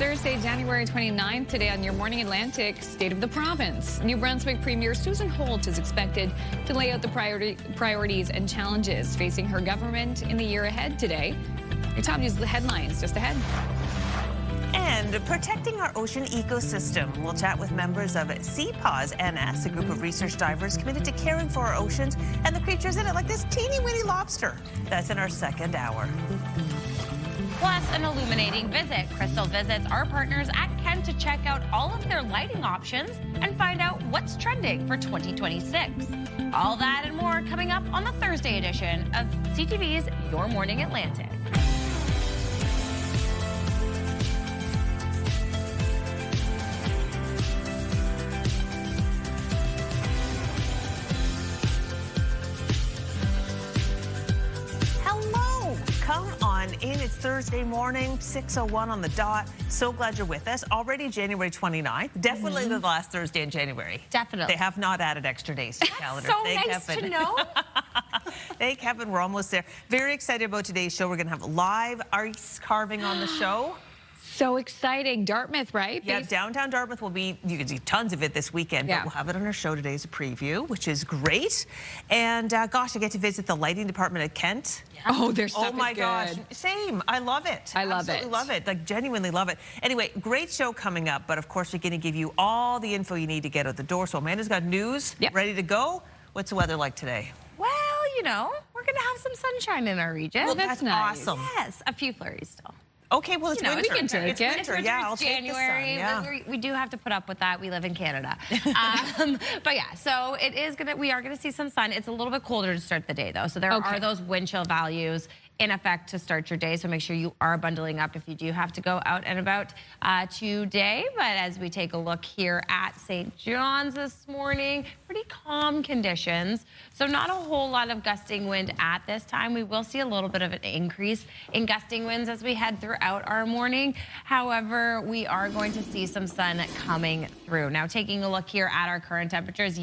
Thursday, January 29th, today on Your Morning Atlantic, State of the Province. New Brunswick Premier Susan Holt is expected to lay out the priorities and challenges facing her government in the year ahead today. Your top news headlines just ahead. And protecting our ocean ecosystem. We'll chat with members of CPAWS NS, a group of research divers committed to caring for our oceans and the creatures in it, like this teeny-weeny lobster. That's in our second hour. Plus, an illuminating visit. Crystal visits our partners at Kent to check out all of their lighting options and find out what's trending for 2026. All that and more coming up on the Thursday edition of CTV's Your Morning Atlantic. It's Thursday morning, 6:01 on the dot. So glad you're with us. Already January 29th. Definitely the last Thursday in January. Definitely. They have not added extra days to the calendar. So nice to know. Thank heaven, we're almost there. Very excited about today's show. We're going to have live ice carving on the show. So exciting. Dartmouth, right? Yeah, downtown Dartmouth will be, you can see tons of it this weekend, but we'll have it on our show today as a preview, which is great. And gosh, I get to visit the lighting department at Kent. Yeah. Oh, their stuff is good. Oh my gosh, good. Same. I love it. I love Absolutely love it. Like, genuinely love it. Anyway, great show coming up, but of course, we're going to give you all the info you need to get out the door. So Amanda's got news ready to go. What's the weather like today? Well, you know, we're going to have some sunshine in our region. Well, that's nice. Awesome. Yes, a few flurries still. Okay, well, it's winter. We can take it. It's winter, yeah, it's January. We do have to put up with that. We live in Canada. But yeah, so it is we are gonna see some sun. It's a little bit colder to start the day though. So there are those wind chill values in effect to start your day. So make sure you are bundling up if you do have to go out and about today. But as we take a look here at St. John's this morning, pretty calm conditions. So not a whole lot of gusting wind at this time. We will see a little bit of an increase in gusting winds as we head throughout our morning. However, we are going to see some sun coming through. Now taking a look here at our current temperatures,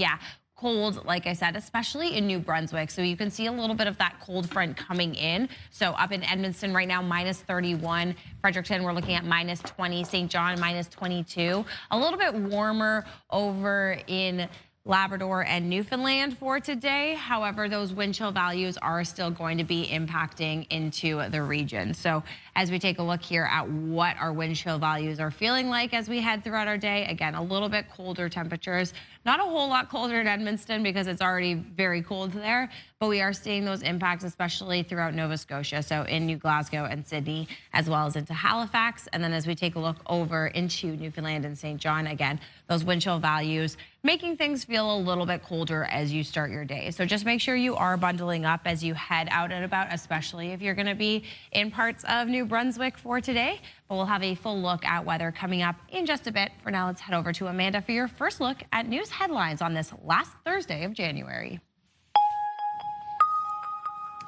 cold, like I said, especially in New Brunswick. So you can see a little bit of that cold front coming in. So up in Edmundston right now, minus 31. Fredericton, we're looking at minus 20. St. John, minus 22. A little bit warmer over in Labrador and Newfoundland for today. However, those wind chill values are still going to be impacting into the region. So as we take a look here at what our wind chill values are feeling like as we head throughout our day, again, a little bit colder temperatures. Not a whole lot colder in Edmundston because it's already very cold there, but we are seeing those impacts, especially throughout Nova Scotia. So in New Glasgow and Sydney, as well as into Halifax. And then as we take a look over into Newfoundland and St. John, again, those wind chill values making things feel a little bit colder as you start your day. So just make sure you are bundling up as you head out and about, especially if you're going to be in parts of New Brunswick for today. But we'll have a full look at weather coming up in just a bit. For now, let's head over to Amanda for your first look at news headlines on this last Thursday of January.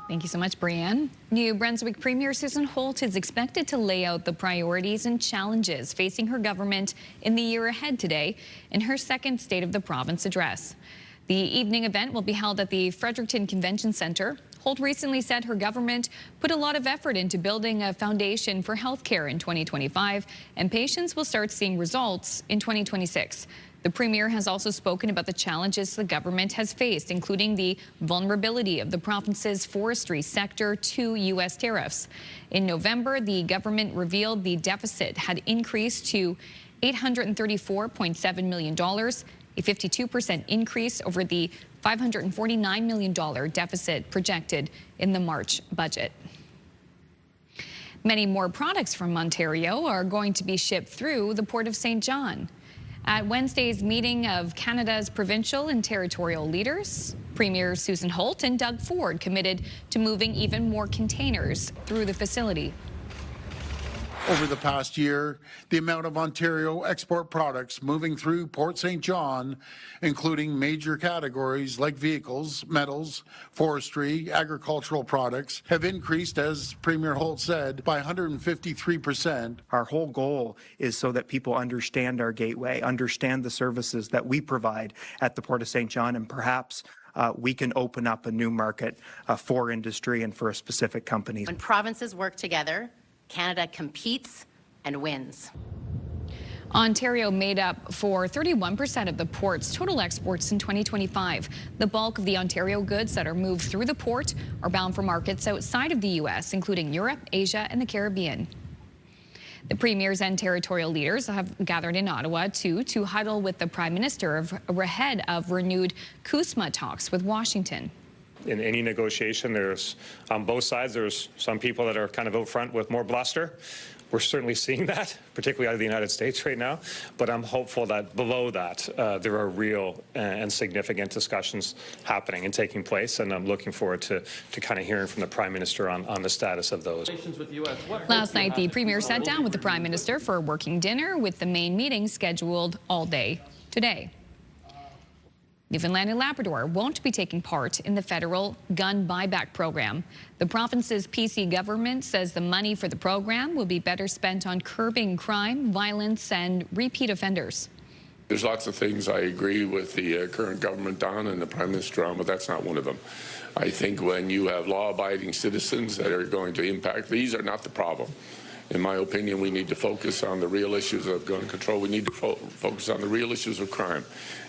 Thank you so much, Brianne. New Brunswick Premier Susan Holt is expected to lay out the priorities and challenges facing her government in the year ahead today in her second State of the Province address. The evening event will be held at the Fredericton Convention Centre. Holt recently said her government put a lot of effort into building a foundation for healthcare in 2025, and patients will start seeing results in 2026. The Premier has also spoken about the challenges the government has faced, including the vulnerability of the province's forestry sector to U.S. tariffs. In November, the government revealed the deficit had increased to $834.7 million, a 52% increase over the $549 million deficit projected in the March budget. Many more products from Ontario are going to be shipped through the Port of St. John. At Wednesday's meeting of Canada's provincial and territorial leaders, Premier Susan Holt and Doug Ford committed to moving even more containers through the facility. Over the past year, the amount of Ontario export products moving through Port St. John, including major categories like vehicles, metals, forestry, agricultural products, have increased, as Premier Holt said, by 153%. Our whole goal is so that people understand our gateway, understand the services that we provide at the Port of St. John, and perhaps we can open up a new market for industry and for a specific company. When provinces work together, Canada competes and wins. Ontario made up for 31% of the port's total exports in 2025. The bulk of the Ontario goods that are moved through the port are bound for markets outside of the U.S., including Europe, Asia, and the Caribbean. The premiers and territorial leaders have gathered in Ottawa to huddle with the Prime Minister ahead of renewed CUSMA talks with Washington. In any negotiation, there's on both sides, there's some people that are kind of out front with more bluster. We're certainly seeing that, particularly out of the United States right now. But I'm hopeful that below that, there are real and significant discussions happening and taking place. And I'm looking forward to kind of hearing from the Prime Minister on the status of those. Last night, the Premier sat down with the Prime Minister for a working dinner, with the main meeting scheduled all day today. Newfoundland and Labrador won't be taking part in the federal gun buyback program. The province's PC government says the money for the program will be better spent on curbing crime, violence, and repeat offenders. There's lots of things I agree with the current government on and the Prime Minister on, but that's not one of them. I think when you have law-abiding citizens that are going to impact, these are not the problem. In my opinion, we need to focus on the real issues of gun control. We need to focus on the real issues of crime.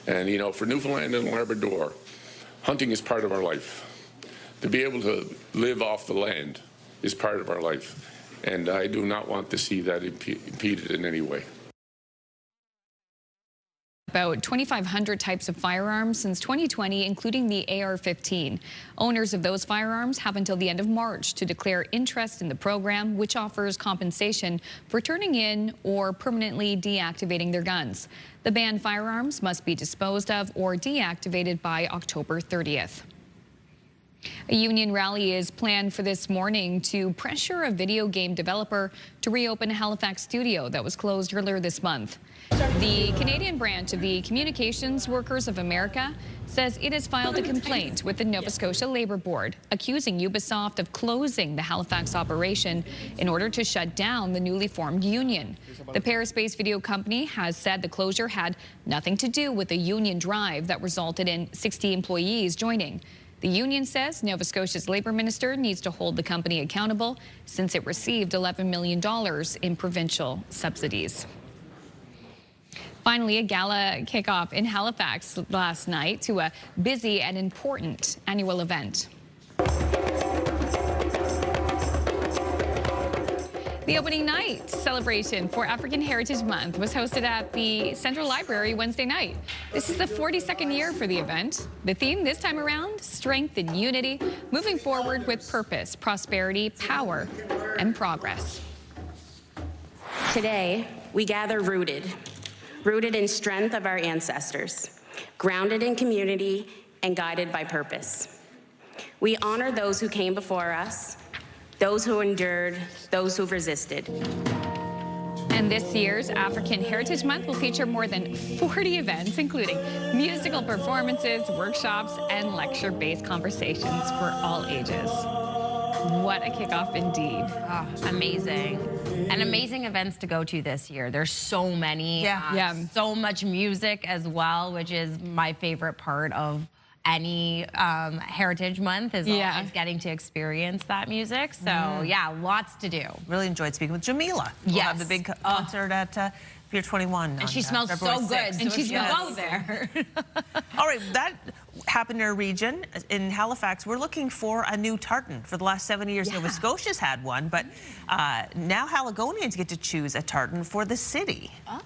And, you know, for Newfoundland and Labrador, hunting is part of our life. To be able to live off the land is part of our life. And I do not want to see that impeded in any way. About 2,500 types of firearms since 2020, including the AR-15. Owners of those firearms have until the end of March to declare interest in the program, which offers compensation for turning in or permanently deactivating their guns. The banned firearms must be disposed of or deactivated by October 30th. A union rally is planned for this morning to pressure a video game developer to reopen a Halifax studio that was closed earlier this month. The Canadian branch of the Communications Workers of America says it has filed a complaint with the Nova Scotia Labour Board, accusing Ubisoft of closing the Halifax operation in order to shut down the newly formed union. The Paris-based video company has said the closure had nothing to do with the union drive that resulted in 60 employees joining. The union says Nova Scotia's Labour Minister needs to hold the company accountable since it received $11 million in provincial subsidies. Finally, a gala kickoff in Halifax last night to a busy and important annual event. The opening night celebration for African Heritage Month was hosted at the Central Library Wednesday night. This is the 42nd year for the event. The theme this time around, strength and unity, moving forward with purpose, prosperity, power, and progress. Today, we gather rooted in strength of our ancestors, grounded in community and guided by purpose. We honor those who came before us, those who endured, those who've resisted. And this year's African Heritage Month will feature more than 40 events, including musical performances, workshops, and lecture-based conversations for all ages. What a kickoff indeed. Oh, amazing. And amazing events to go to this year. There's so many. So much music as well, which is my favorite part of any Heritage Month is always getting to experience that music. So yeah, lots to do. Really enjoyed speaking with Jamila. We'll have the big concert at Pier 21. And she smells so good. And she's going to go there. All right, that happened in our region. In Halifax, we're looking for a new tartan. For the last 70 years, Nova Scotia's had one, but now Haligonians get to choose a tartan for the city. Oh.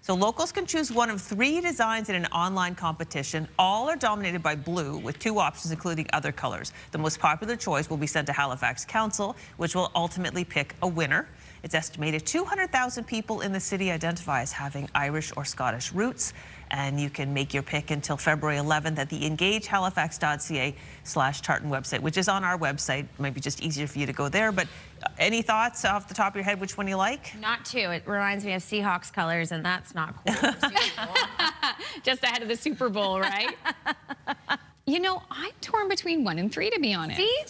So locals can choose one of 3 designs in an online competition. All are dominated by blue, with 2 options including other colors. The most popular choice will be sent to Halifax Council, which will ultimately pick a winner. It's estimated 200,000 people in the city identify as having Irish or Scottish roots, and you can make your pick until February 11th at the engagehalifax.ca/tartan website, which is on our website. It might be just easier for you to go there, but any thoughts off the top of your head which one you like? Not two. It reminds me of Seahawks colors, and that's not cool. Just ahead of the Super Bowl, right? You know, I'm torn between 1 and 3, to be honest. See?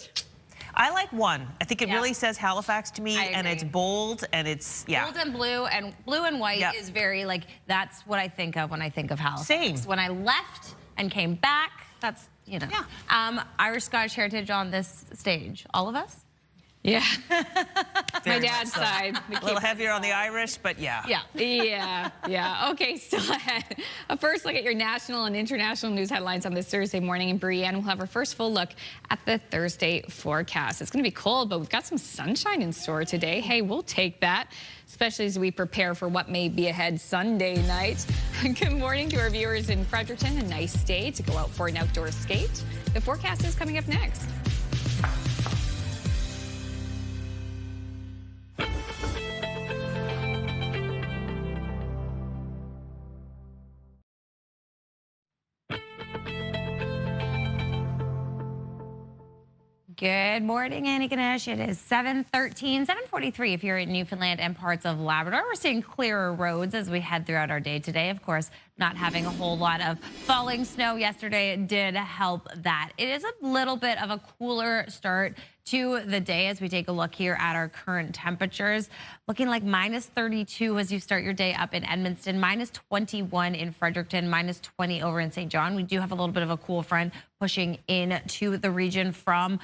I like 1. I think it really says Halifax to me, and it's bold, and it's, bold and blue and white is very, like, that's what I think of when I think of Halifax. Same. When I left and came back, that's, you know. Irish Scottish heritage on this stage. All of us? Yeah. My dad's side. A little heavier on the Irish, but yeah. Yeah. Okay, still ahead. A first look at your national and international news headlines on this Thursday morning. And Brienne will have our first full look at the Thursday forecast. It's going to be cold, but we've got some sunshine in store today. Hey, we'll take that, especially as we prepare for what may be ahead Sunday night. Good morning to our viewers in Fredericton. A nice day to go out for an outdoor skate. The forecast is coming up next. Good morning, Annie Ganesh. It is 7:13, 7:43 if you're in Newfoundland and parts of Labrador. We're seeing clearer roads as we head throughout our day today. Of course, not having a whole lot of falling snow yesterday did help that. It is a little bit of a cooler start to the day as we take a look here at our current temperatures. Looking like -32 as you start your day up in Edmundston, -21 in Fredericton, -20 over in St. John. We do have a little bit of a cool front pushing into the region from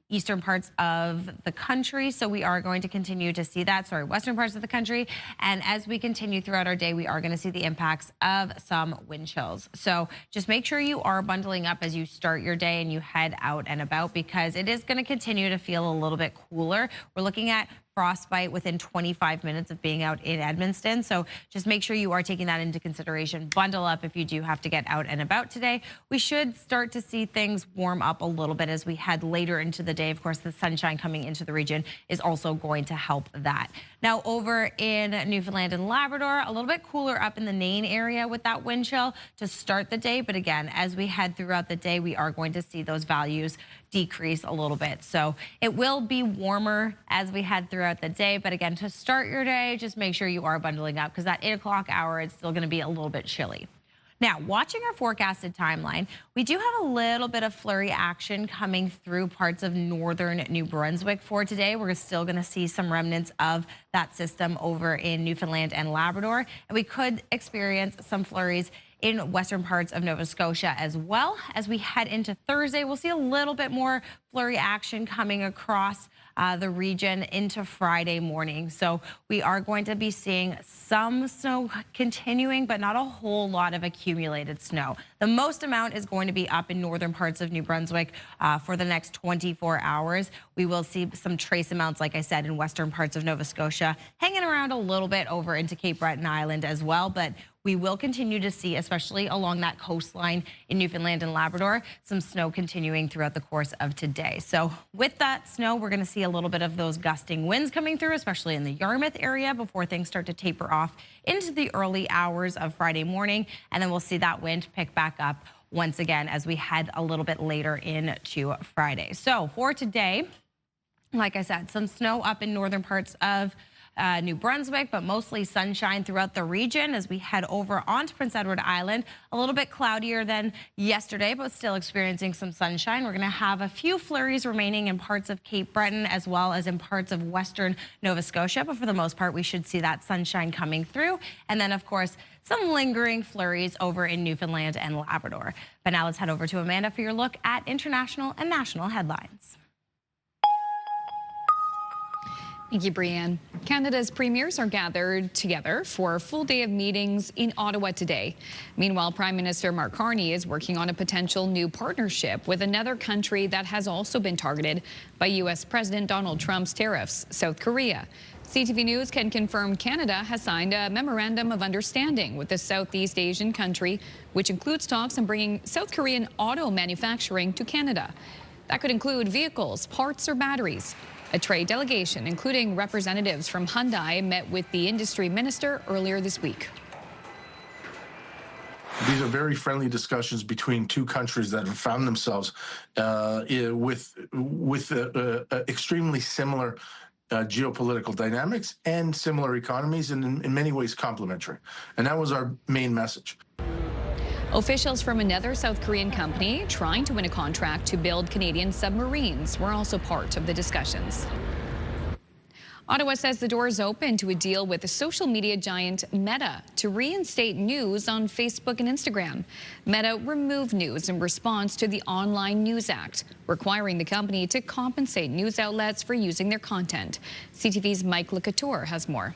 eastern parts of the country. So we are going to continue to see that, western parts of the country. And as we continue throughout our day, we are going to see the impacts of some wind chills. So just make sure you are bundling up as you start your day and you head out and about, because it is going to continue to feel a little bit cooler. We're looking at frostbite within 25 minutes of being out in Edmundston. So just make sure you are taking that into consideration. Bundle up if you do have to get out and about today. We should start to see things warm up a little bit as we head later into the day. Of course, the sunshine coming into the region is also going to help that. Now over in Newfoundland and Labrador, a little bit cooler up in the Nain area with that wind chill to start the day. But again, as we head throughout the day, we are going to see those values decrease a little bit. So it will be warmer as we head throughout the day. But again, to start your day, just make sure you are bundling up, because that 8 o'clock hour, it's still going to be a little bit chilly. Now, watching our forecasted timeline, we do have a little bit of flurry action coming through parts of northern New Brunswick for today. We're still going to see some remnants of that system over in Newfoundland and Labrador. And we could experience some flurries in western parts of Nova Scotia as well. As we head into Thursday, we'll see a little bit more flurry action coming across the region into Friday morning. So we are going to be seeing some snow continuing, but not a whole lot of accumulated snow. The most amount is going to be up in northern parts of New Brunswick for the next 24 hours. We will see some trace amounts, like I said, in western parts of Nova Scotia, hanging around a little bit over into Cape Breton Island as well. But we will continue to see, especially along that coastline in Newfoundland and Labrador, some snow continuing throughout the course of today. So with that snow, we're going to see a little bit of those gusting winds coming through, especially in the Yarmouth area, before things start to taper off into the early hours of Friday morning. And then we'll see that wind pick back up once again as we head a little bit later into Friday. So for today, like I said, some snow up in northern parts of New Brunswick, but mostly sunshine throughout the region as we head over onto Prince Edward Island. A little bit cloudier than yesterday, but still experiencing some sunshine. We're going to have a few flurries remaining in parts of Cape Breton as well as in parts of western Nova Scotia, but for the most part, we should see that sunshine coming through. And then, of course, some lingering flurries over in Newfoundland and Labrador. But now let's head over to Amanda for your look at international and national headlines. Thank you, Brienne. Canada's premiers are gathered together for a full day of meetings in Ottawa today. Meanwhile, Prime Minister Mark Carney is working on a potential new partnership with another country that has also been targeted by U.S. President Donald Trump's tariffs, South Korea. CTV News can confirm Canada has signed a memorandum of understanding with the Southeast Asian country, which includes talks on bringing South Korean auto manufacturing to Canada. That could include vehicles, parts, or batteries. A trade delegation, including representatives from Hyundai, met with the industry minister earlier this week. These are very friendly discussions between two countries that have found themselves with extremely similar geopolitical dynamics and similar economies, and in many ways complementary. And that was our main message. Officials from another South Korean company trying to win a contract to build Canadian submarines were also part of the discussions. Ottawa says the door is open to a deal with the social media giant Meta to reinstate news on Facebook and Instagram. Meta removed news in response to the Online News Act, requiring the company to compensate news outlets for using their content. CTV's Mike LeCouture has more.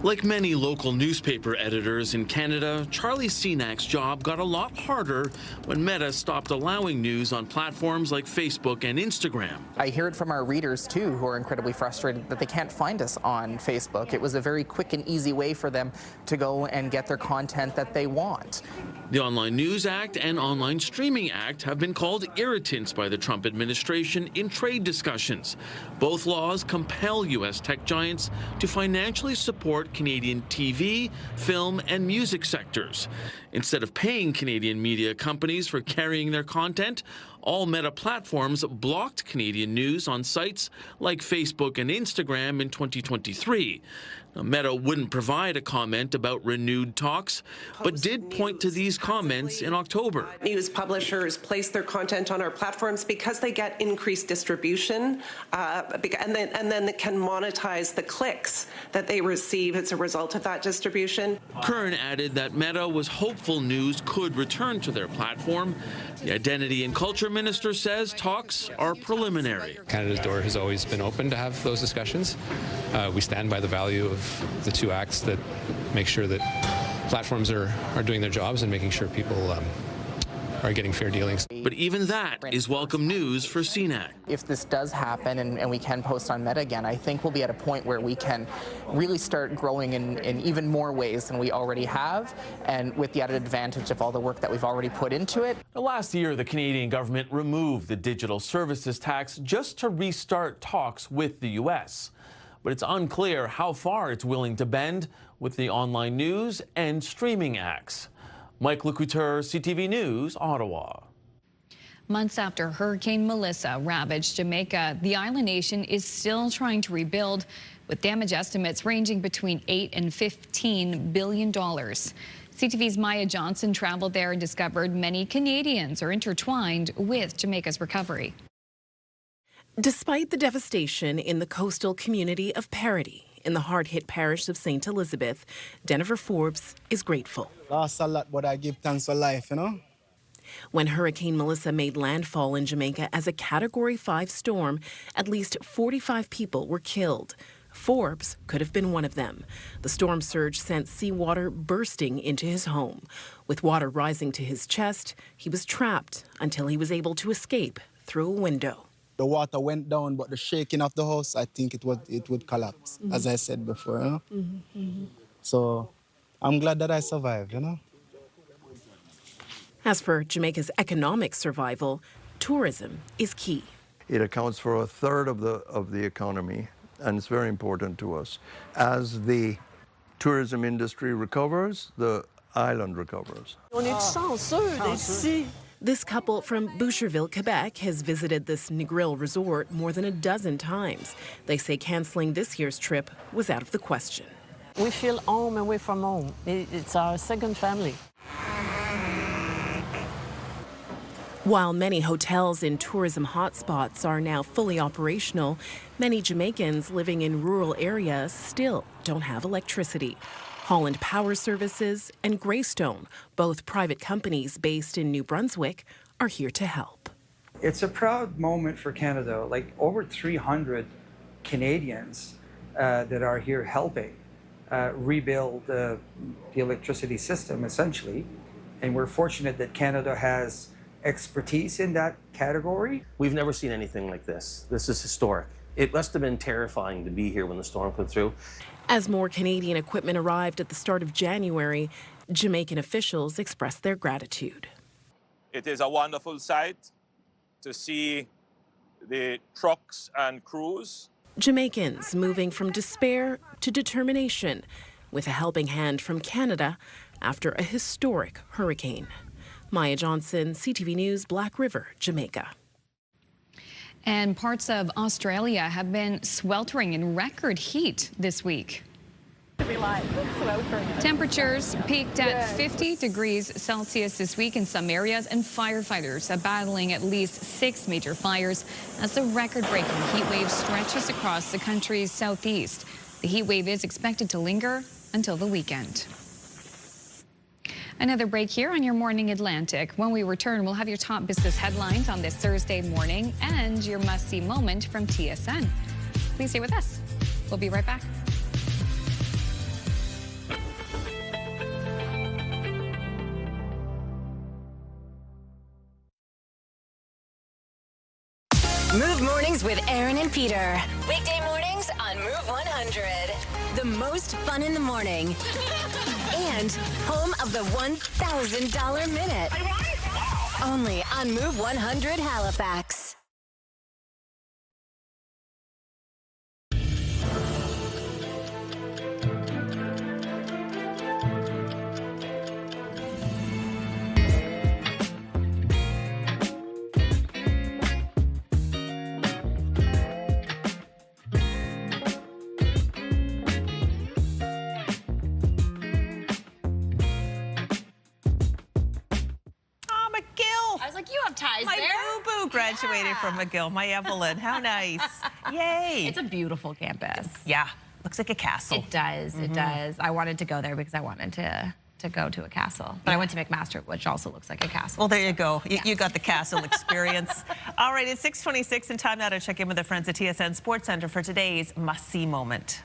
Like many local newspaper editors in Canada, Charlie Senak's job got a lot harder when Meta stopped allowing news on platforms like Facebook and Instagram. I hear it from our readers, too, who are incredibly frustrated that they can't find us on Facebook. It was a very quick and easy way for them to go and get their content that they want. The Online News Act and Online Streaming Act have been called irritants by the Trump administration in trade discussions. Both laws compel U.S. tech giants to financially support Canadian TV, film, and music sectors. Instead of paying Canadian media companies for carrying their content, all Meta platforms blocked Canadian news on sites like Facebook and Instagram in 2023. Now, Meta wouldn't provide a comment about renewed talks, but did point to these comments in October. News publishers place their content on our platforms because they get increased distribution, and then they can monetize the clicks that they receive as a result of that distribution. Kern added that Meta was hopeful news could return to their platform. The Identity and Culture Minister says talks are preliminary. Canada's door has always been open to have those discussions. We stand by the value of the two acts that make sure that platforms are doing their jobs and making sure people are getting fair dealings. But even that is welcome news for Senak. If this does happen and we can post on Meta again, I think we'll be at a point where we can really start growing in even more ways than we already have, and with the added advantage of all the work that we've already put into it. Last year, the Canadian government removed the digital services tax just to restart talks with the U.S. But it's unclear how far it's willing to bend with the Online News and Streaming Acts. Mike LeCouture, CTV News, Ottawa. Months after Hurricane Melissa ravaged Jamaica, the island nation is still trying to rebuild, with damage estimates ranging between $8 and $15 billion. CTV's Maya Johnson traveled there and discovered many Canadians are intertwined with Jamaica's recovery. Despite the devastation in the coastal community of Parody, in the hard-hit parish of St. Elizabeth, Jennifer Forbes is grateful. Lost a lot, but I give thanks for life, you know? When Hurricane Melissa made landfall in Jamaica as a Category 5 storm, at least 45 people were killed. Forbes could have been one of them. The storm surge sent seawater bursting into his home. With water rising to his chest, he was trapped until he was able to escape through a window. The water went down, but the shaking of the house, I think it would collapse, as I said before, you know? So I'm glad that I survived, you know? As for Jamaica's economic survival, tourism is key. It accounts for a third of the economy, and it's very important to us. As the tourism industry recovers, the island recovers. This couple from Boucherville, Quebec, has visited this Negril resort more than a dozen times. They say canceling this year's trip was out of the question. We feel home away from home. It's our second family. While many hotels in tourism hotspots are now fully operational, many Jamaicans living in rural areas still don't have electricity. Holland Power Services and Greystone, both private companies based in New Brunswick, are here to help. It's a proud moment for Canada, like over 300 Canadians that are here helping rebuild the electricity system, essentially. And we're fortunate that Canada has expertise in that category. We've never seen anything like this. This is historic. It must have been terrifying to be here when the storm came through. As more Canadian equipment arrived at the start of January, Jamaican officials expressed their gratitude. It is a wonderful sight to see the trucks and crews. Jamaicans moving from despair to determination, with a helping hand from Canada after a historic hurricane. Maya Johnson, CTV News, Black River, Jamaica. And parts of Australia have been sweltering in record heat this week. to be like. Temperatures peaked at 50 degrees Celsius this week in some areas, and firefighters are battling at least 6 major fires as the record-breaking heat wave stretches across the country's southeast. The heat wave is expected to linger until the weekend. Another break here on your Morning Atlantic. When we return, we'll have your top business headlines on this Thursday morning and your must-see moment from TSN. Please stay with us. We'll be right back. Move Mornings with Aaron and Peter. Weekday mornings on Move 100. The most fun in the morning. And home of the $1,000 minute. Only on Move 100 Halifax. You have ties my there. My boo-boo graduated from McGill, my Evelyn. How nice. Yay. It's a beautiful campus. Yeah, looks like a castle. It does, it does. I wanted to go there because I wanted to go to a castle. But I went to McMaster, which also looks like a castle. Well, there you go. You got the castle experience. All right, it's 6:26 and time now to check in with the friends at TSN Sports Center for today's must-see moment.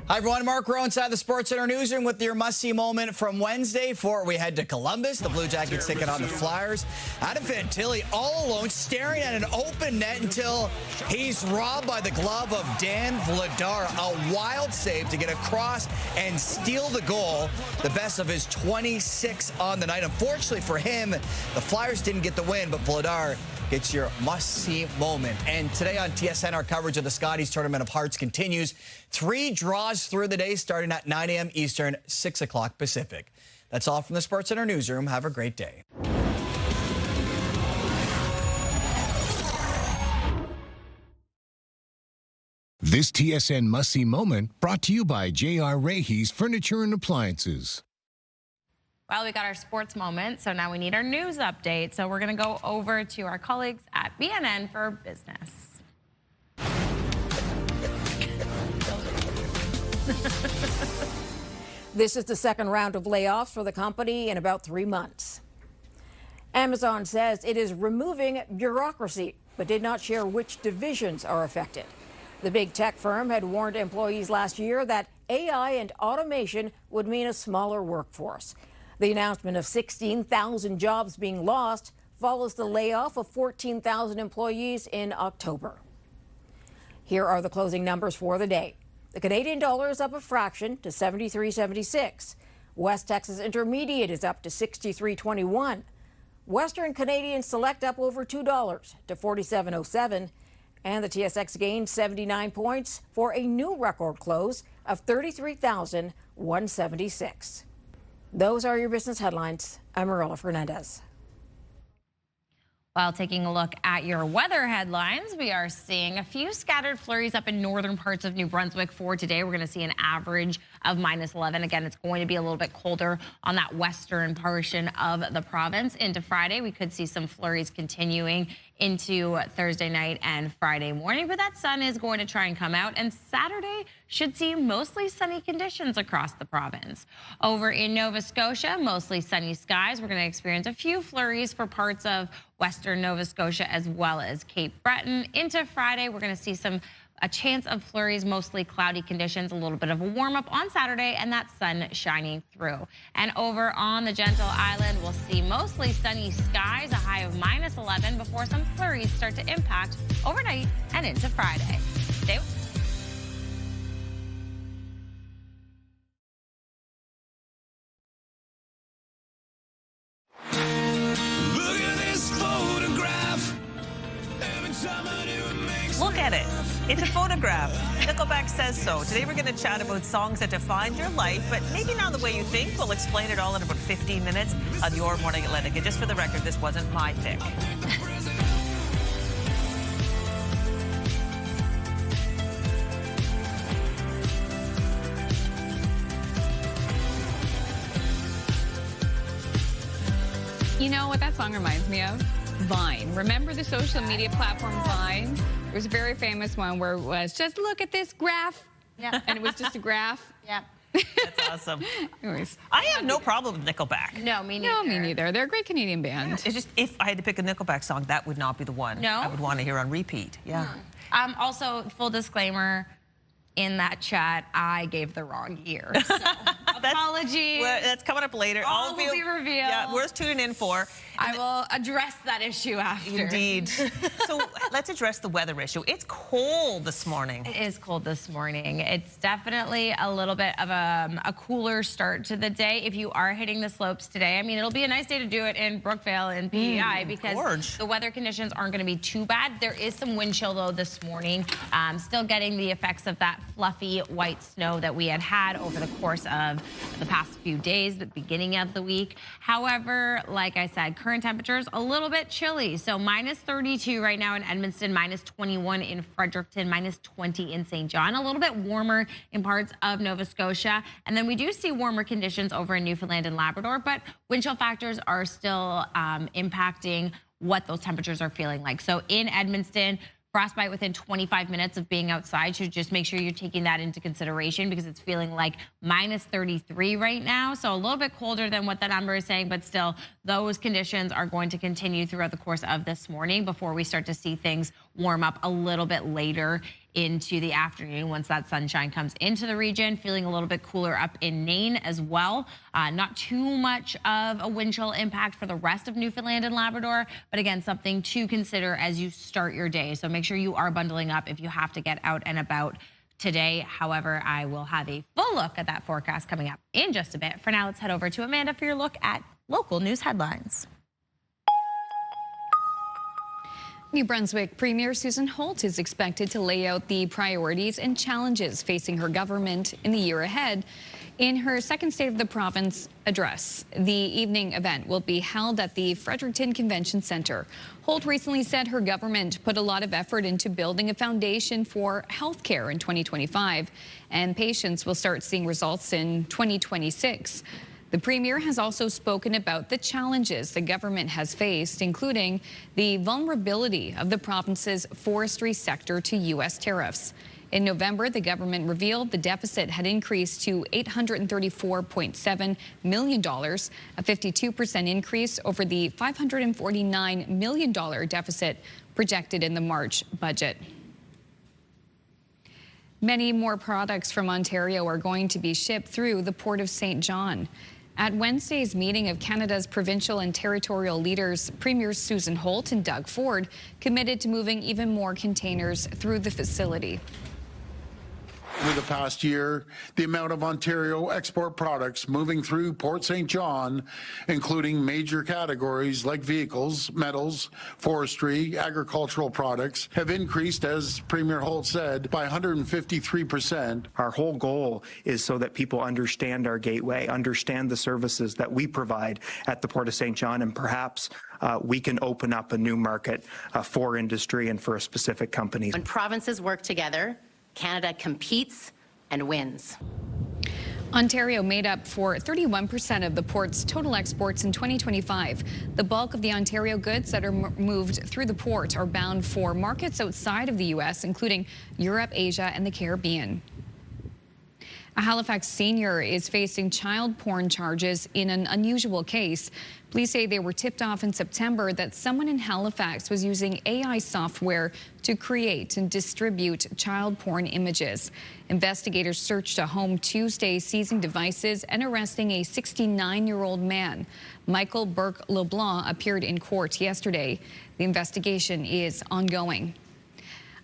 Hi, everyone. Mark Rowe inside the Sports Center newsroom with your must-see moment from Wednesday. Before we head to Columbus, the Blue Jackets taking on the Flyers. Adam Fantilli all alone, staring at an open net until he's robbed by the glove of Dan Vladar. A wild save to get across and steal the goal. The best of his 26 on the night. Unfortunately for him, the Flyers didn't get the win, but Vladar gets your must-see moment. And today on TSN, our coverage of the Scotties Tournament of Hearts continues. 3 draws through the day, starting at 9 a.m. Eastern, 6 o'clock Pacific. That's all from the Sports Center newsroom. Have a great day. This TSN must-see moment brought to you by J.R. Rahe's Furniture and Appliances. Well, we got our sports moment, so now we need our news update. So we're going to go over to our colleagues at BNN for business. This is the second round of layoffs for the company in about 3 months. Amazon says it is removing bureaucracy, but did not share which divisions are affected. The big tech firm had warned employees last year that AI and automation would mean a smaller workforce. The announcement of 16,000 jobs being lost follows the layoff of 14,000 employees in October. Here are the closing numbers for the day. The Canadian dollar is up a fraction to 73.76. West Texas Intermediate is up to 63.21. Western Canadian Select up over $2 to 47.07. And the TSX gained 79 points for a new record close of 33,176. Those are your business headlines. I'm Marilla Fernandez. While taking a look at your weather headlines, we are seeing a few scattered flurries up in northern parts of New Brunswick for today. We're going to see an average of -11. Again, it's going to be a little bit colder on that western portion of the province. Into Friday, we could see some flurries continuing into Thursday night and Friday morning, but that sun is going to try and come out, and Saturday should see mostly sunny conditions across the province. Over in Nova Scotia, mostly sunny skies. We're going to experience a few flurries for parts of western Nova Scotia as well as Cape Breton. Into Friday, we're going to see a chance of flurries, mostly cloudy conditions, a little bit of a warm-up on Saturday, and that sun shining through. And over on the Gentle Island, we'll see mostly sunny skies, a high of -11, before some flurries start to impact overnight and into Friday. Stay with us. Look at this photograph. Every time I do it makes Look at it. It's a photograph. Nickelback says so. Today we're going to chat about songs that defined your life, but maybe not the way you think. We'll explain it all in about 15 minutes on Your Morning Atlantic. And just for the record, this wasn't my pick. You know what that song reminds me of? Vine. Remember the social media platform Vine? There was a very famous one where it was just look at this graph. Yeah. And it was just a graph. Yeah. That's awesome. Anyways. I have no problem with Nickelback. No, me neither. No, me neither. They're a great Canadian band. It's just if I had to pick a Nickelback song, that would not be the one No? I would want to hear on repeat. Yeah. Also, full disclaimer, in that chat, I gave the wrong year. So, apologies. Well, that's coming up later. All will be revealed. Yeah, worth tuning in for. I will address that issue after. Indeed. So let's address the weather issue. It's cold this morning. It is cold this morning. It's definitely a little bit of a cooler start to the day. If you are hitting the slopes today, I mean, it'll be a nice day to do it in Brookvale and PEI because the weather conditions aren't going to be too bad. There is some wind chill, though, this morning. Still getting the effects of that fluffy white snow that we had over the course of the past few days, the beginning of the week. However, like I said, current temperatures a little bit chilly. So minus 32 right now in Edmundston, minus 21 in Fredericton, minus 20 in St. John. A little bit warmer in parts of Nova Scotia. And then we do see warmer conditions over in Newfoundland and Labrador, but wind chill factors are still impacting what those temperatures are feeling like. So in Edmundston, frostbite within 25 minutes of being outside, so just make sure you're taking that into consideration because it's feeling like minus 33 right now. So a little bit colder than what that number is saying, but still those conditions are going to continue throughout the course of this morning before we start to see things warm up a little bit later into the afternoon once that sunshine comes into the region. Feeling a little bit cooler up in Nain as well. Not too much of a wind chill impact for the rest of Newfoundland and Labrador, but again, something to consider as you start your day. So make sure you are bundling up if you have to get out and about today. However, I will have a full look at that forecast coming up in just a bit. For now, let's head over to Amanda for your look at local news headlines. New Brunswick Premier Susan Holt is expected to lay out the priorities and challenges facing her government in the year ahead in her second State of the Province address. The evening event will be held at the Fredericton Convention Centre. Holt recently said her government put a lot of effort into building a foundation for health care in 2025, and patients will start seeing results in 2026. The Premier has also spoken about the challenges the government has faced, including the vulnerability of the province's forestry sector to U.S. tariffs. In November, the government revealed the deficit had increased to $834.7 million, a 52% increase over the $549 million deficit projected in the March budget. Many more products from Ontario are going to be shipped through the Port of St. John. At Wednesday's meeting of Canada's provincial and territorial leaders, Premiers Susan Holt and Doug Ford committed to moving even more containers through the facility. Over the past year, the amount of Ontario export products moving through Port St. John, including major categories like vehicles, metals, forestry, agricultural products, have increased, as Premier Holt said, by 153%. Our whole goal is so that people understand our gateway, understand the services that we provide at the Port of St. John, and perhaps we can open up a new market for industry and for a specific company. When provinces work together, Canada competes and wins. Ontario made up for 31% of the port's total exports in 2025. The bulk of the Ontario goods that are moved through the port are bound for markets outside of the U.S., including Europe, Asia, and the Caribbean. A Halifax senior is facing child porn charges in an unusual case. Police say they were tipped off in September that someone in Halifax was using AI software to create and distribute child porn images. Investigators searched a home Tuesday, seizing devices and arresting a 69-year-old man. Michael Burke LeBlanc appeared in court yesterday. The investigation is ongoing.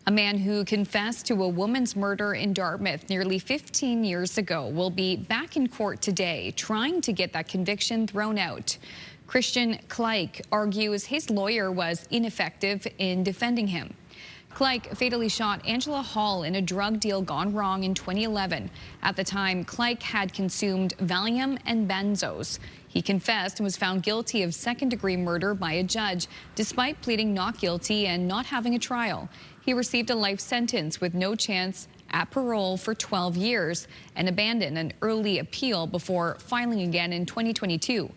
A man who confessed to a woman's murder in Dartmouth nearly 15 years ago will be back in court today, trying to get that conviction thrown out. Christian Kleik argues his lawyer was ineffective in defending him. Kleik fatally shot Angela Hall in a drug deal gone wrong in 2011. At the time, Kleik had consumed Valium and benzos. He confessed and was found guilty of second-degree murder by a judge, despite pleading not guilty and not having a trial. He received a life sentence with no chance at parole for 12 years and abandoned an early appeal before filing again in 2022.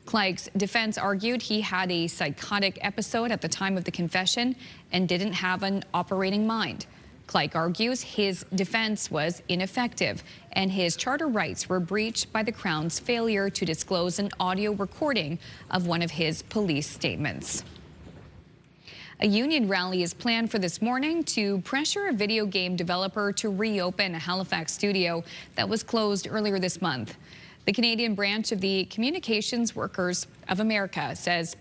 Clyke's defense argued he had a psychotic episode at the time of the confession and didn't have an operating mind. Clyke argues his defense was ineffective and his charter rights were breached by the Crown's failure to disclose an audio recording of one of his police statements. A union rally is planned for this morning to pressure a video game developer to reopen a Halifax studio that was closed earlier this month. The Canadian branch of the Communications Workers of America says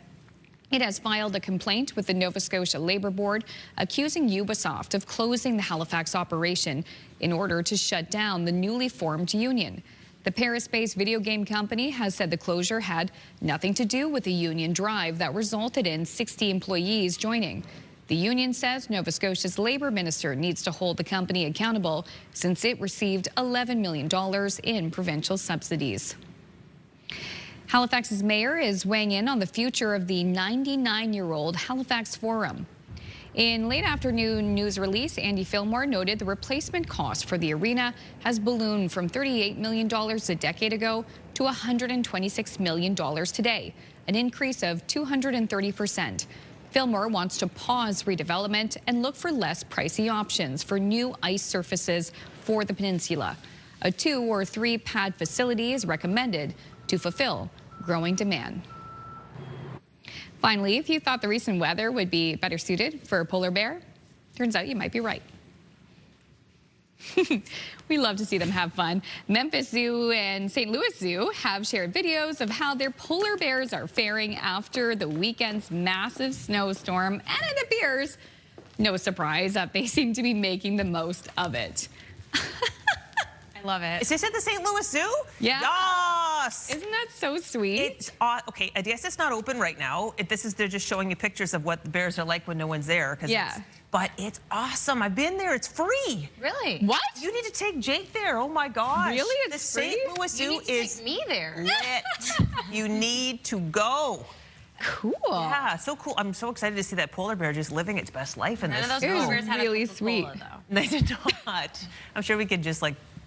it has filed a complaint with the Nova Scotia Labour Board accusing Ubisoft of closing the Halifax operation in order to shut down the newly formed union. The Paris-based video game company has said the closure had nothing to do with the union drive that resulted in 60 employees joining. The union says Nova Scotia's Labour Minister needs to hold the company accountable since it received $11 million in provincial subsidies. Halifax's mayor is weighing in on the future of the 99-year-old Halifax Forum. In late afternoon news release, Andy Fillmore noted the replacement cost for the arena has ballooned from $38 million a decade ago to $126 million today, an increase of 230%. Fillmore wants to pause redevelopment and look for less pricey options for new ice surfaces for the peninsula. A 2 or 3 pad facility is recommended to fulfill growing demand. Finally, if you thought the recent weather would be better suited for a polar bear, turns out you might be right. We love to see them have fun. Memphis Zoo and St. Louis Zoo have shared videos of how their polar bears are faring after the weekend's massive snowstorm, and it appears, no surprise, that they seem to be making the most of it. I love it. Is this at the St. Louis Zoo? Yeah. Yes. Isn't that so sweet? It's okay. I guess it's not open right now. They're just showing you pictures of what the bears are like when no one's there. Yeah. But it's awesome. I've been there. It's free. Really? What? You need to take Jake there. Oh my gosh. Really? It's the free? St. Louis Zoo You need to is take me there. lit. You need to go. Cool. Yeah, so cool. I'm so excited to see that polar bear just living its best life in None this. of those polar bears had really a Coca-Cola, sweet. though. They did not. I'm sure we could just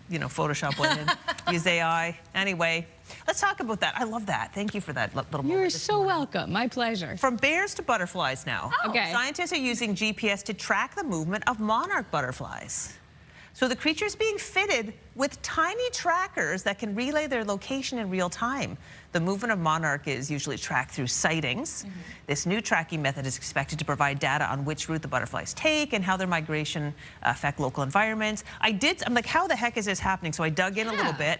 Photoshop one in, use AI. Anyway, let's talk about that. I love that. Thank you for that little moment. You're so welcome. My pleasure. From bears to butterflies now. Oh. Okay. Scientists are using GPS to track the movement of monarch butterflies. So the creature's being fitted with tiny trackers that can relay their location in real time. The movement of monarch is usually tracked through sightings. This new tracking method is expected to provide data on which route the butterflies take and how their migration affect local environments. I'm like, how the heck is this happening? So I dug in a little bit.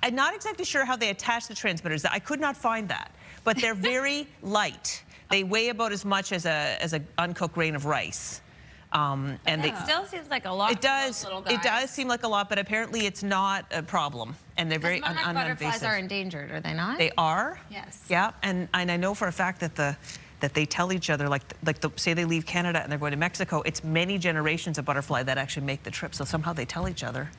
I'm not exactly sure how they attach the transmitters. I could not find that, but they're very light. They weigh about as much as a uncooked grain of rice. And it still seems like a lot. It does. For those little guys. It does seem like a lot, but apparently it's not a problem, and they're very monarch uninvasive. butterflies are endangered, are they not? They are. Yes. Yeah, and I know for a fact that they tell each other, say they leave Canada and they're going to Mexico. It's many generations of butterfly that actually make the trip. So somehow they tell each other,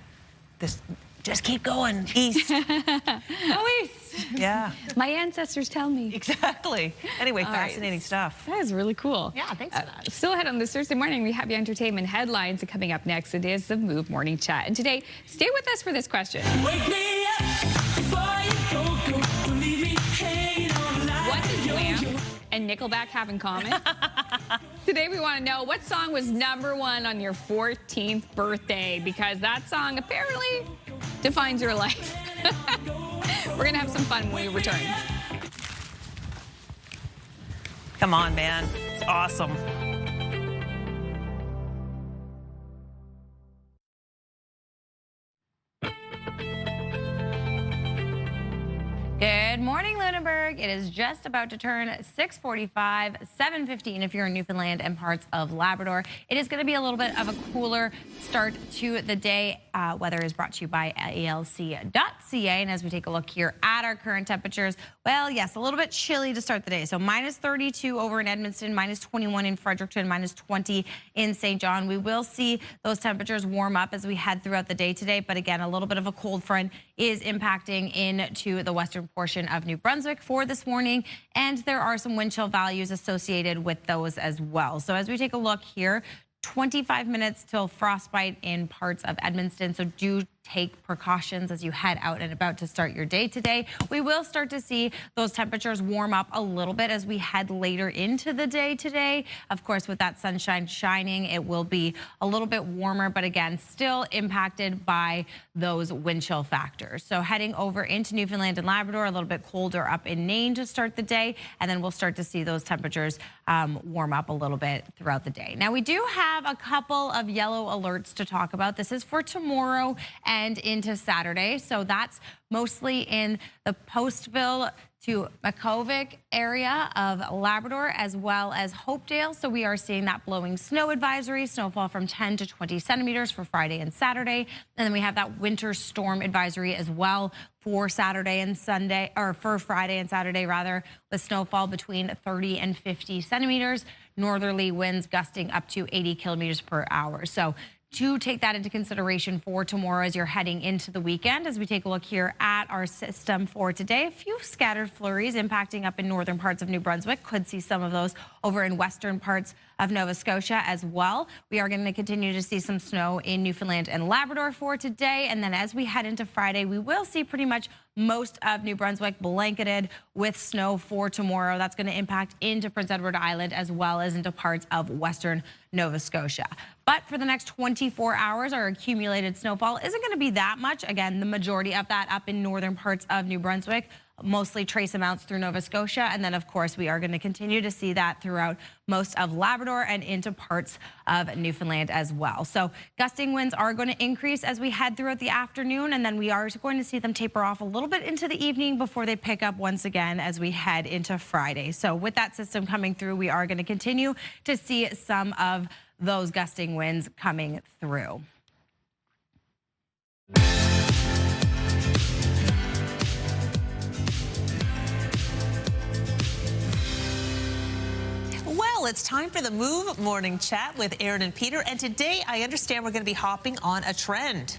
just keep going east. Go east. Yeah. My ancestors tell me. Exactly. Anyway, All fascinating right. stuff. That is really cool. Yeah, thanks for that. Still ahead on this Thursday morning, we have your entertainment headlines. And coming up next, it is the Move Morning Chat. And today, stay with us for this question. Wake me up before you go. Don't leave me hanging on like What does Wham and Nickelback have in common? Today, we want to know what song was #1 on your 14th birthday, because that song apparently defines your life. We're going to have some fun when we return. Come on, man. It's awesome. Good morning, Lunenburg. It is just about to turn 6:45, 7:15 if you're in Newfoundland and parts of Labrador. It is going to be a little bit of a cooler start to the day. Weather is brought to you by ALC.ca. And as we take a look here at our current temperatures, well, yes, a little bit chilly to start the day. So -32 over in Edmundston, -21 in Fredericton, -20 in St. John. We will see those temperatures warm up as we head throughout the day today. But again, a little bit of a cold front is impacting into the western portion of New Brunswick for this morning. And there are some wind chill values associated with those as well. So as we take a look here, 25 minutes till frostbite in parts of Edmundston. So do take precautions as you head out and about to start your day today. We will start to see those temperatures warm up a little bit as we head later into the day today. Of course, with that sunshine shining, it will be a little bit warmer, but again, still impacted by those wind chill factors. So heading over into Newfoundland and Labrador, a little bit colder up in Nain to start the day, and then we'll start to see those temperatures warm up a little bit throughout the day. Now, we do have a couple of yellow alerts to talk about. This is for tomorrow and into Saturday. So that's mostly in the Postville to Makovic area of Labrador, as well as Hopedale. So we are seeing that blowing snow advisory, snowfall from 10 to 20 centimeters for Friday and Saturday. And then we have that winter storm advisory as well for Saturday and Sunday, or for Friday and Saturday rather, with snowfall between 30 and 50 centimeters, northerly winds gusting up to 80 kilometers per hour. So to take that into consideration for tomorrow as you're heading into the weekend. As we take a look here at our system for today, a few scattered flurries impacting up in northern parts of New Brunswick. Could see some of those over in western parts of Nova Scotia as well. We are going to continue to see some snow in Newfoundland and Labrador for today. And then as we head into Friday, we will see pretty much most of New Brunswick blanketed with snow for tomorrow. That's going to impact into Prince Edward Island as well as into parts of western Nova Scotia. But for the next 24 hours, our accumulated snowfall isn't going to be that much. Again, the majority of that up in northern parts of New Brunswick, mostly trace amounts through Nova Scotia. And then, of course, we are going to continue to see that throughout most of Labrador and into parts of Newfoundland as well. So gusting winds are going to increase as we head throughout the afternoon, and then we are going to see them taper off a little bit into the evening before they pick up once again as we head into Friday. So with that system coming through, we are going to continue to see some of those gusting winds coming through. Well, it's time for the Move Morning Chat with Aaron and Peter. And today, I understand we're going to be hopping on a trend.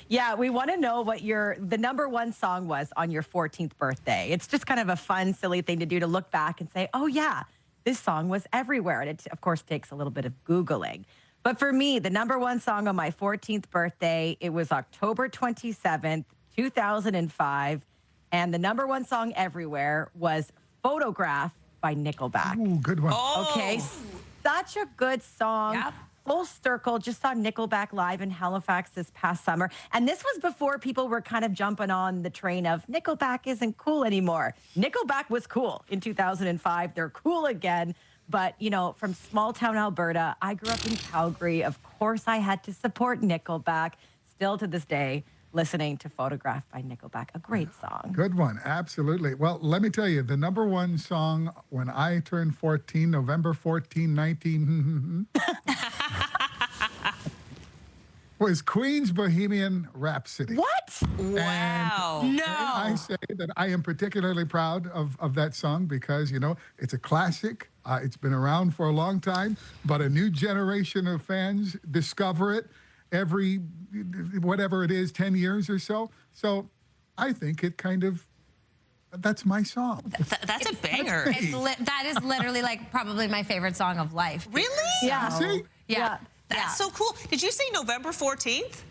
Yeah, we want to know what the #1 song was on your 14th birthday. It's just kind of a fun, silly thing to do, to look back and say, oh, yeah, this song was everywhere. And it, of course, takes a little bit of Googling. But for me, the #1 song on my 14th birthday, it was October 27th, 2005. And the #1 song everywhere was Photograph by Nickelback. Ooh, good one. Okay, such a good song. Yep. Full circle, just saw Nickelback live in Halifax this past summer. And this was before people were kind of jumping on the train of Nickelback isn't cool anymore. Nickelback was cool in 2005. They're cool again. But, you know, from small town Alberta, I grew up in Calgary. Of course, I had to support Nickelback. Still to this day, listening to Photograph by Nickelback. A great song. Good one. Absolutely. Well, let me tell you, the #1 song when I turned 14, November 14, 19, was Queen's Bohemian Rhapsody. What? Wow. And I say that I am particularly proud of that song because, you know, it's a classic. It's been around for a long time, but a new generation of fans discover it every, whatever it is, 10 years or so. So I think it kind of, that's my song. That's a banger. That is literally like probably my favorite song of life. Really? Yeah. See? Yeah. That's so cool. Did you say November 14th?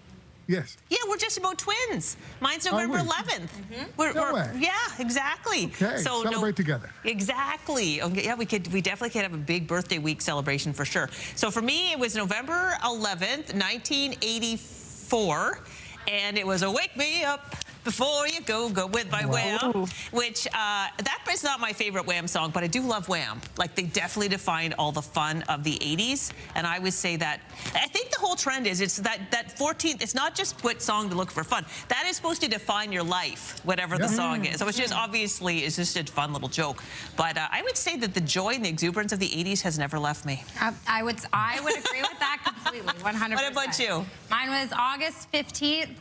Yes. Yeah, we're just about twins. Mine's November 11th. No way. Yeah, exactly. Okay, so celebrate together. Exactly. Okay, yeah, we definitely could have a big birthday week celebration for sure. So for me, it was November 11th, 1984, and it was a Wake Me Up Before You Go with by Wham, which that is not my favorite Wham song, but I do love Wham. Like, they definitely defined all the fun of the 80s, and I would say that I think the whole trend is it's that 14th. It's not just what song to look for fun. That is supposed to define your life, whatever the song is. So it's just obviously it's just a fun little joke. But I would say that the joy and the exuberance of the 80s has never left me. I would agree with that completely, 100%. What about you? Mine was August 15th,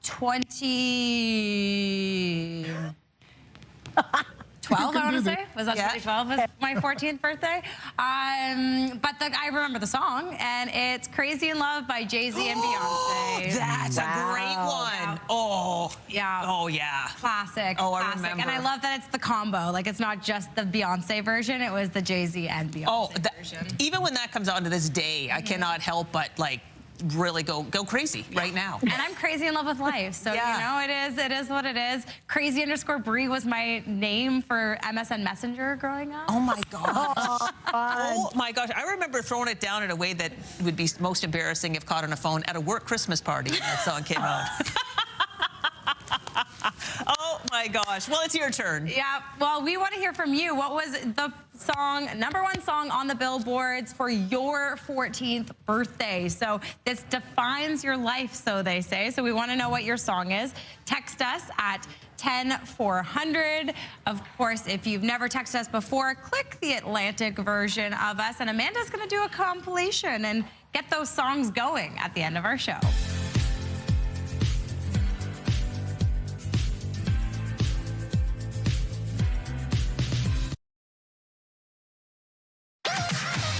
2012, I want to say. Was that 2012? Was my 14th birthday? But I remember the song, and it's Crazy in Love by Jay-Z and Beyonce. That's a great one. Oh. Yeah. Oh, yeah. Classic. Oh, I classic. remember. And I love that it's the combo. Like, it's not just the Beyonce version. It was the Jay-Z and Beyonce version. Even when that comes out to this day, I cannot help but, like, really go crazy right now. And I'm crazy in love with life. So, you know, it is what it is. Crazy_Brie was my name for MSN Messenger growing up. Oh my gosh. Oh my gosh. I remember throwing it down in a way that would be most embarrassing if caught on a phone at a work Christmas party when that song came out. Oh my gosh. Well, it's your turn. Yeah. Well, we want to hear from you. What was the song, #1 song on the billboards for your 14th birthday? So this defines your life, so they say. So we want to know what your song is. Text us at 10400. Of course, if you've never texted us before, click the Atlantic version of us, and Amanda's going to do a compilation and get those songs going at the end of our show.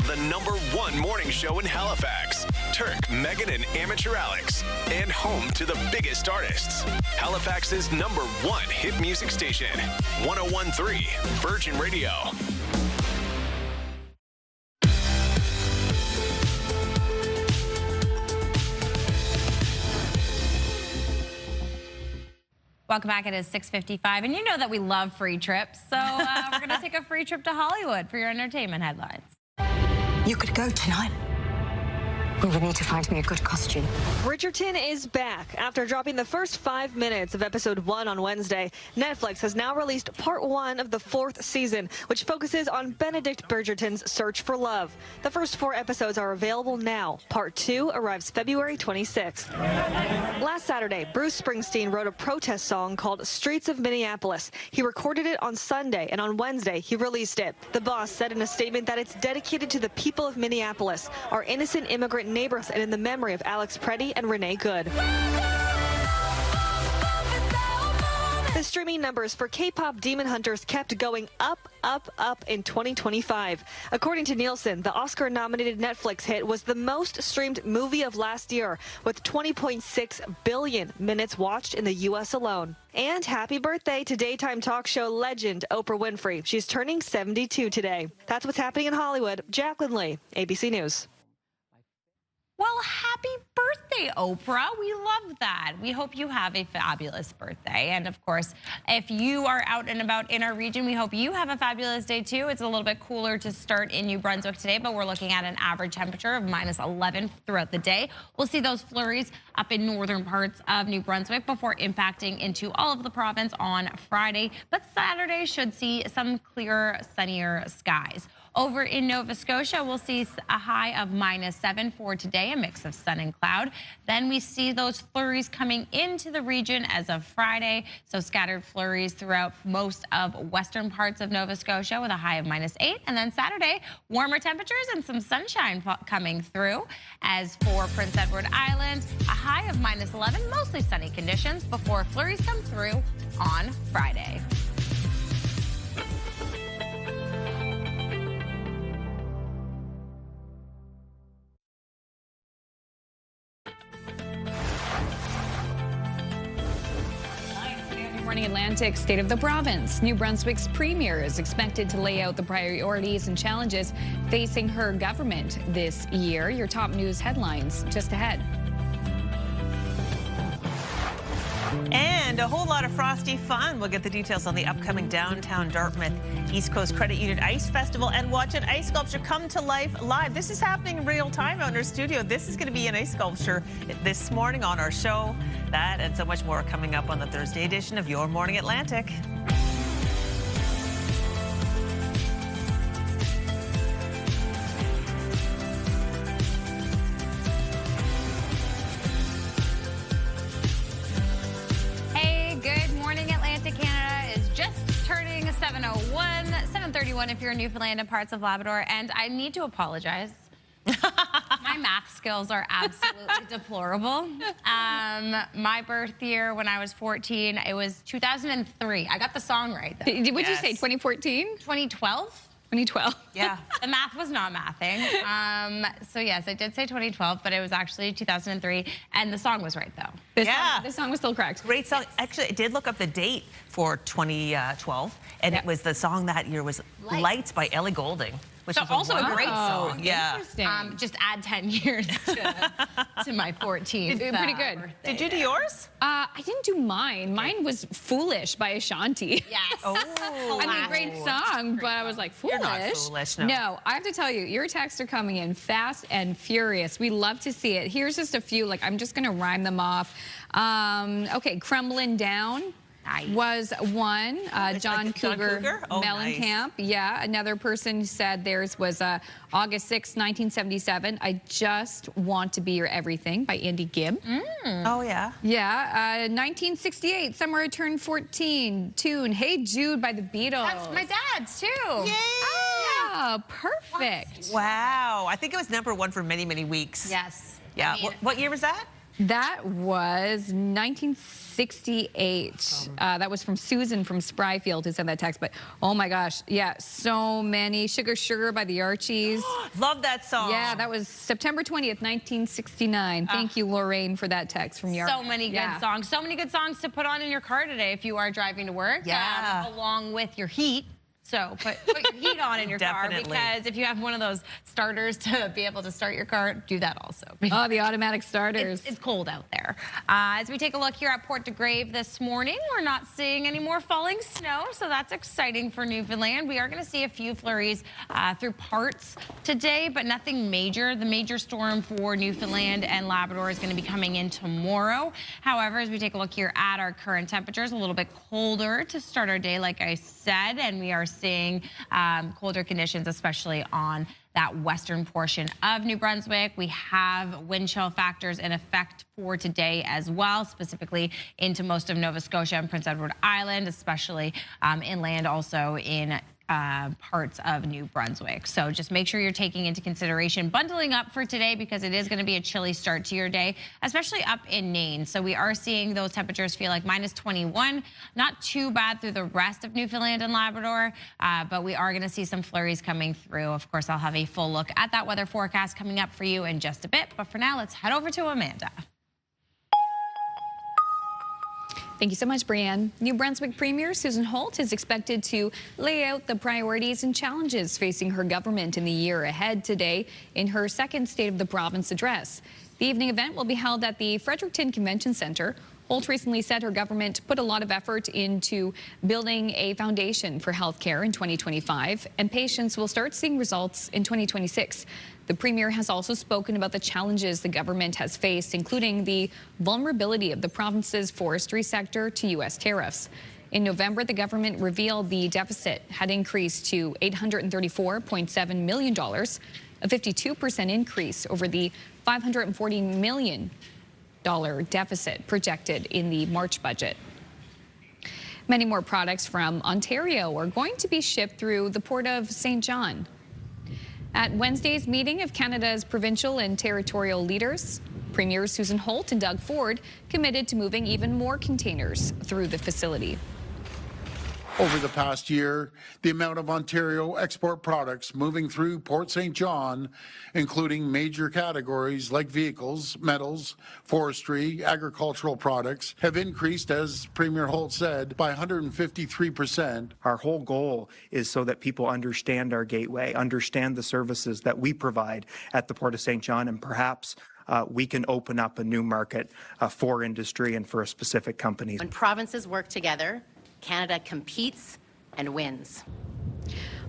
The #1 morning show in Halifax. Turk, Megan, and Amateur Alex. And home to the biggest artists. Halifax's #1 hit music station. 101.3 Virgin Radio. Welcome back. It is 6:55, and you know that we love free trips. So we're going to take a free trip to Hollywood for your entertainment headlines. You could go tonight. We would need to find me a good costume. Bridgerton is back. After dropping the first 5 minutes of episode 1 on Wednesday, Netflix has now released part 1 of the 4th season, which focuses on Benedict Bridgerton's search for love. The first 4 episodes are available now. Part 2 arrives February 26th. Last Saturday, Bruce Springsteen wrote a protest song called Streets of Minneapolis. He recorded it on Sunday, and on Wednesday, he released it. The boss said in a statement that it's dedicated to the people of Minneapolis, our innocent immigrant neighbors, and in the memory of Alex Preddy and Renee Good. The streaming numbers for K-pop Demon Hunters kept going up in 2025. According to Nielsen, the Oscar-nominated Netflix hit was the most streamed movie of last year, with 20.6 billion minutes watched in the U.S. alone. And happy birthday to daytime talk show legend Oprah Winfrey. She's turning 72 today. That's what's happening in Hollywood. Jacqueline Lee, ABC News. Well, happy birthday, Oprah. We love that. We hope you have a fabulous birthday. And of course, if you are out and about in our region, we hope you have a fabulous day too. It's a little bit cooler to start in New Brunswick today, but we're looking at an average temperature of -11 throughout the day. We'll see those flurries up in northern parts of New Brunswick before impacting into all of the province on Friday. But Saturday should see some clearer, sunnier skies. Over in Nova Scotia, we'll see a high of -7 for today, a mix of sun and cloud. Then we see those flurries coming into the region as of Friday. So scattered flurries throughout most of western parts of Nova Scotia with a high of -8. And then Saturday, warmer temperatures and some sunshine coming through. As for Prince Edward Island, a high of -11, mostly sunny conditions before flurries come through on Friday. Morning Atlantic, State of the Province. New Brunswick's premier is expected to lay out the priorities and challenges facing her government this year. Your top news headlines just ahead. And a whole lot of frosty fun. We'll get the details on the upcoming downtown Dartmouth East Coast Credit Union Ice Festival and watch an ice sculpture come to life live. This is happening in real time out in our studio. This is going to be an ice sculpture this morning on our show. That and so much more coming up on the Thursday edition of Your Morning Atlantic. Turning 7:01, 7:31 if you're in Newfoundland and parts of Labrador. And I need to apologize. My math skills are absolutely deplorable. My birth year when I was 14, it was 2003. I got the song right, though. Would you say 2014? 2012? 2012. Yeah. The math was not mathing. So yes, I did say 2012, but it was actually 2003, and the song was right, though. The song was still correct. Great song. Actually, I did look up the date for 2012, and it was the song that year was Lights by Ellie Goulding. Which so is also a great song. Yeah. Interesting. Just add 10 years to my 14th. Pretty good. birthday Did you do there. yours? I didn't do mine. Mine was Foolish by Ashanti. Yes. Oh, I mean, great song, but I was like, foolish? You're not foolish, no. No, I have to tell you, your texts are coming in fast and furious. We love to see it. Here's just a few, like, I'm just going to rhyme them off. Okay, Crumbling Down. Nice. Was one. John Cougar, Oh, Mellencamp. Yeah, another person said theirs was August 6, 1977. I Just Want to Be Your Everything by Andy Gibb. Oh, yeah. Yeah, 1968, Summer I Turned 14, tune Hey Jude by the Beatles. That's my dad's too. Yay! Yeah, perfect. Wow. I think it was #1 for many, many weeks. Yes. Yeah. I mean, What year was that? That was 1968. That was from Susan from Spryfield who sent that text. But oh my gosh, yeah, so many. Sugar Sugar by the Archies. Love that song. Yeah, that was September 20th, 1969. Thank you, Lorraine, for that text from your. So many good songs. So many good songs to put on in your car today if you are driving to work. Yeah. Along with your heat. So put your heat on in your car, because if you have one of those starters to be able to start your car, do that also. Oh, the automatic starters. It's cold out there. As we take a look here at Port de Grave this morning, we're not seeing any more falling snow, so that's exciting for Newfoundland. We are going to see a few flurries through parts today, but nothing major. The major storm for Newfoundland and Labrador is going to be coming in tomorrow. However, as we take a look here at our current temperatures, a little bit colder to start our day, like I said, and we are seeing colder conditions, especially on that western portion of New Brunswick. We have wind chill factors in effect for today as well, specifically into most of Nova Scotia and Prince Edward Island, especially inland, also in parts of New Brunswick. So just make sure you're taking into consideration bundling up for today, because it is going to be a chilly start to your day, especially up in Nain. So we are seeing those temperatures feel like -21. Not too bad through the rest of Newfoundland and Labrador, but we are going to see some flurries coming through. Of course, I'll have a full look at that weather forecast coming up for you in just a bit. But for now, let's head over to Amanda. Thank you so much, Brianne. New Brunswick Premier Susan Holt is expected to lay out the priorities and challenges facing her government in the year ahead today in her second State of the Province address. The evening event will be held at the Fredericton Convention Centre. Holt recently said her government put a lot of effort into building a foundation for health care in 2025, and patients will start seeing results in 2026. The Premier has also spoken about the challenges the government has faced, including the vulnerability of the province's forestry sector to U.S. tariffs. In November, the government revealed the deficit had increased to $834.7 million, a 52% increase over the $540 million deficit projected in the March budget. Many more products from Ontario are going to be shipped through the Port of St. John. At Wednesday's meeting of Canada's provincial and territorial leaders, Premiers Susan Holt and Doug Ford committed to moving even more containers through the facility. Over the past year, the amount of Ontario export products moving through Port St. John, including major categories like vehicles, metals, forestry, agricultural products, have increased, as Premier Holt said, by 153%. Our whole goal is so that people understand our gateway, understand the services that we provide at the Port of St. John, and perhaps we can open up a new market for industry and for a specific company. When provinces work together, Canada competes and wins.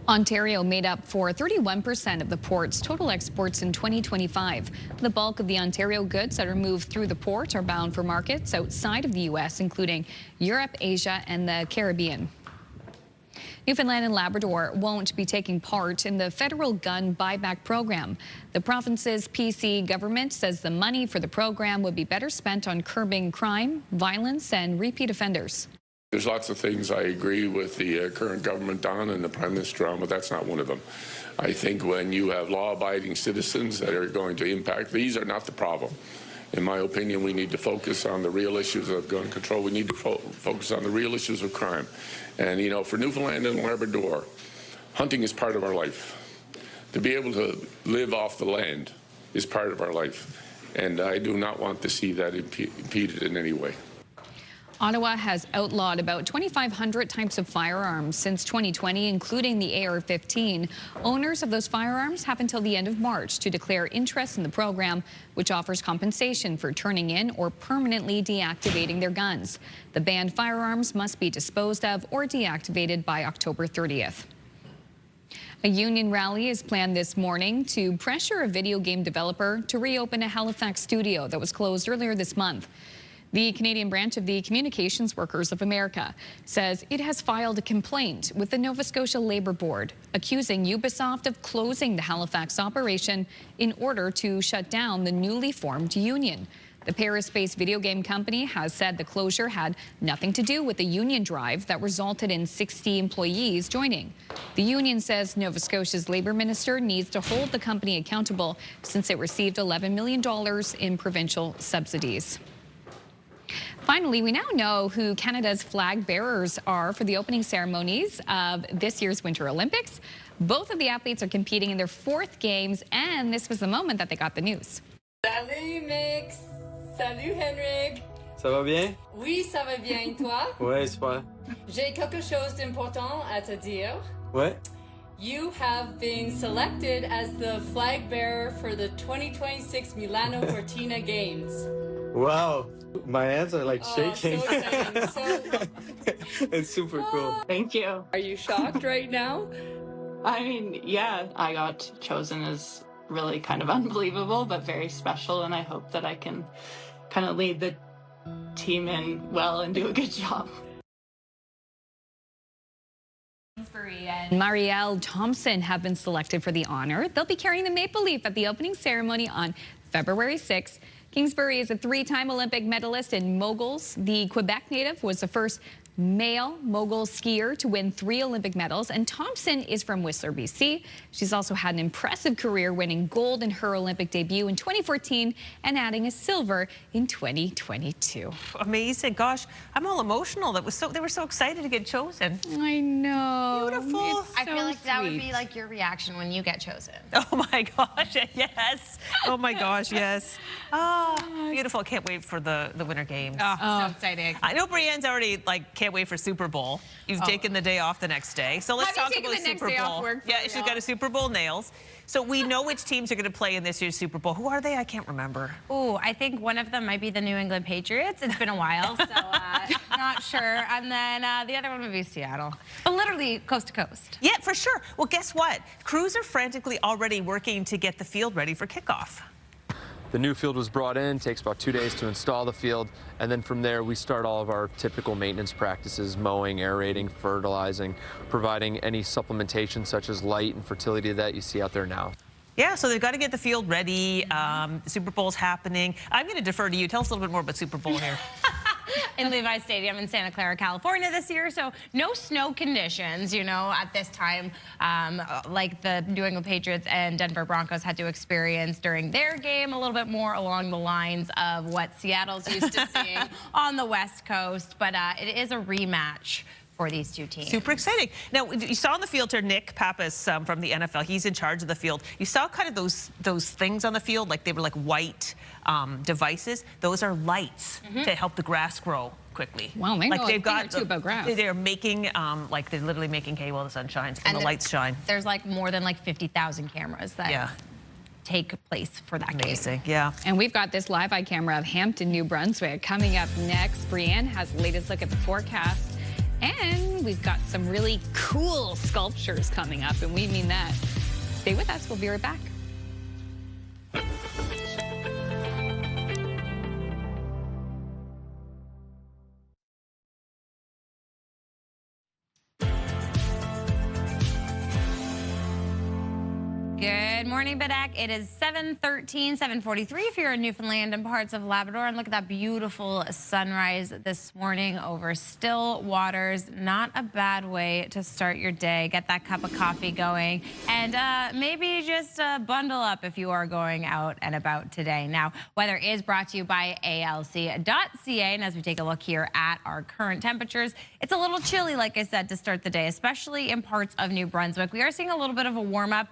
Ontario made up for 31% of the port's total exports in 2025. The bulk of the Ontario goods that are moved through the port are bound for markets outside of the U.S., including Europe, Asia, and the Caribbean. Newfoundland and Labrador won't be taking part in the federal gun buyback program. The province's PC government says the money for the program would be better spent on curbing crime, violence, and repeat offenders. There's lots of things I agree with the current government on and the Prime Minister on, but that's not one of them. I think when you have law-abiding citizens that are going to impact, these are not the problem. In my opinion, we need to focus on the real issues of gun control. We need to focus on the real issues of crime. And, you know, for Newfoundland and Labrador, hunting is part of our life. To be able to live off the land is part of our life. And I do not want to see that impeded in any way. Ottawa has outlawed about 2,500 types of firearms since 2020, including the AR-15. Owners of those firearms have until the end of March to declare interest in the program, which offers compensation for turning in or permanently deactivating their guns. The banned firearms must be disposed of or deactivated by October 30th. A union rally is planned this morning to pressure a video game developer to reopen a Halifax studio that was closed earlier this month. The Canadian branch of the Communications Workers of America says it has filed a complaint with the Nova Scotia Labour Board, accusing Ubisoft of closing the Halifax operation in order to shut down the newly formed union. The Paris-based video game company has said the closure had nothing to do with the union drive that resulted in 60 employees joining. The union says Nova Scotia's Labour Minister needs to hold the company accountable since it received $11 million in provincial subsidies. Finally, we now know who Canada's flag bearers are for the opening ceremonies of this year's Winter Olympics. Both of the athletes are competing in their 4th games, and this was the moment that they got the news. Salut Mix! Salut Henrik! Ça va bien? Oui, ça va bien, et toi? Ouais, super. J'ai quelque chose d'important à te dire. Ouais? You have been selected as the flag bearer for the 2026 Milano Cortina Games. Wow! My hands are like shaking. So exciting. It's super cool. Thank you. Are you shocked right now? I mean, yeah, I got chosen is really kind of unbelievable, but very special, and I hope that I can kind of lead the team in well and do a good job. And Marielle Thompson have been selected for the honor. They'll be carrying the maple leaf at the opening ceremony on February 6th. Kingsbury is a 3-time Olympic medalist in moguls. The Quebec native was the first male mogul skier to win 3 Olympic medals, and Thompson is from Whistler, BC. She's also had an impressive career, winning gold in her Olympic debut in 2014 and adding a silver in 2022. Amazing. Gosh, I'm all emotional. They were so excited to get chosen. I know. Beautiful. I feel like that would be like your reaction when you get chosen. Oh my gosh, yes. Oh my gosh, yes. Oh, beautiful. Can't wait for the Winter Games. So exciting. I know Brienne's already can't wait for Super Bowl. You've taken the day off the next day. So let's talk about the Super Bowl. Yeah, she's got a Super Bowl nails. So we know which teams are going to play in this year's Super Bowl. Who are they? I can't remember. Ooh, I think one of them might be the New England Patriots. It's been a while, so not sure. And then the other one would be Seattle. But literally coast to coast. Yeah, for sure. Well, guess what? Crews are frantically already working to get the field ready for kickoff. The new field was brought in, takes about 2 days to install the field, and then from there we start all of our typical maintenance practices: mowing, aerating, fertilizing, providing any supplementation such as light and fertility that you see out there now. Yeah, so they've got to get the field ready. The Super Bowl's happening. I'm going to defer to you. Tell us a little bit more about Super Bowl here. In Levi Stadium in Santa Clara, California this year. So no snow conditions, you know, at this time, like the New England Patriots and Denver Broncos had to experience during their game, a little bit more along the lines of what Seattle's used to seeing on the West Coast. But it is a rematch for these two teams. Super exciting. Now, you saw on the field here, Nick Pappas from the NFL. He's in charge of the field. You saw kind of those things on the field, like they were like white devices. Those are lights to help the grass grow quickly. Wow, they know like they've got too about grass. They're making like they're literally making hay while the sun shines and the lights shine. There's like more than like 50,000 cameras that take place for that Amazing, yeah. And we've got this live eye camera of Hampton, New Brunswick coming up next. Brienne has the latest look at the forecast. And we've got some really cool sculptures coming up, and we mean that. Stay with us. We'll be right back. Good morning, Badak. It is 7:13, 7:43 if you're in Newfoundland and parts of Labrador. And look at that beautiful sunrise this morning over still waters. Not a bad way to start your day. Get that cup of coffee going. And maybe just bundle up if you are going out and about today. Now, weather is brought to you by ALC.ca. And as we take a look here at our current temperatures, it's a little chilly, like I said, to start the day, especially in parts of New Brunswick. We are seeing a little bit of a warm up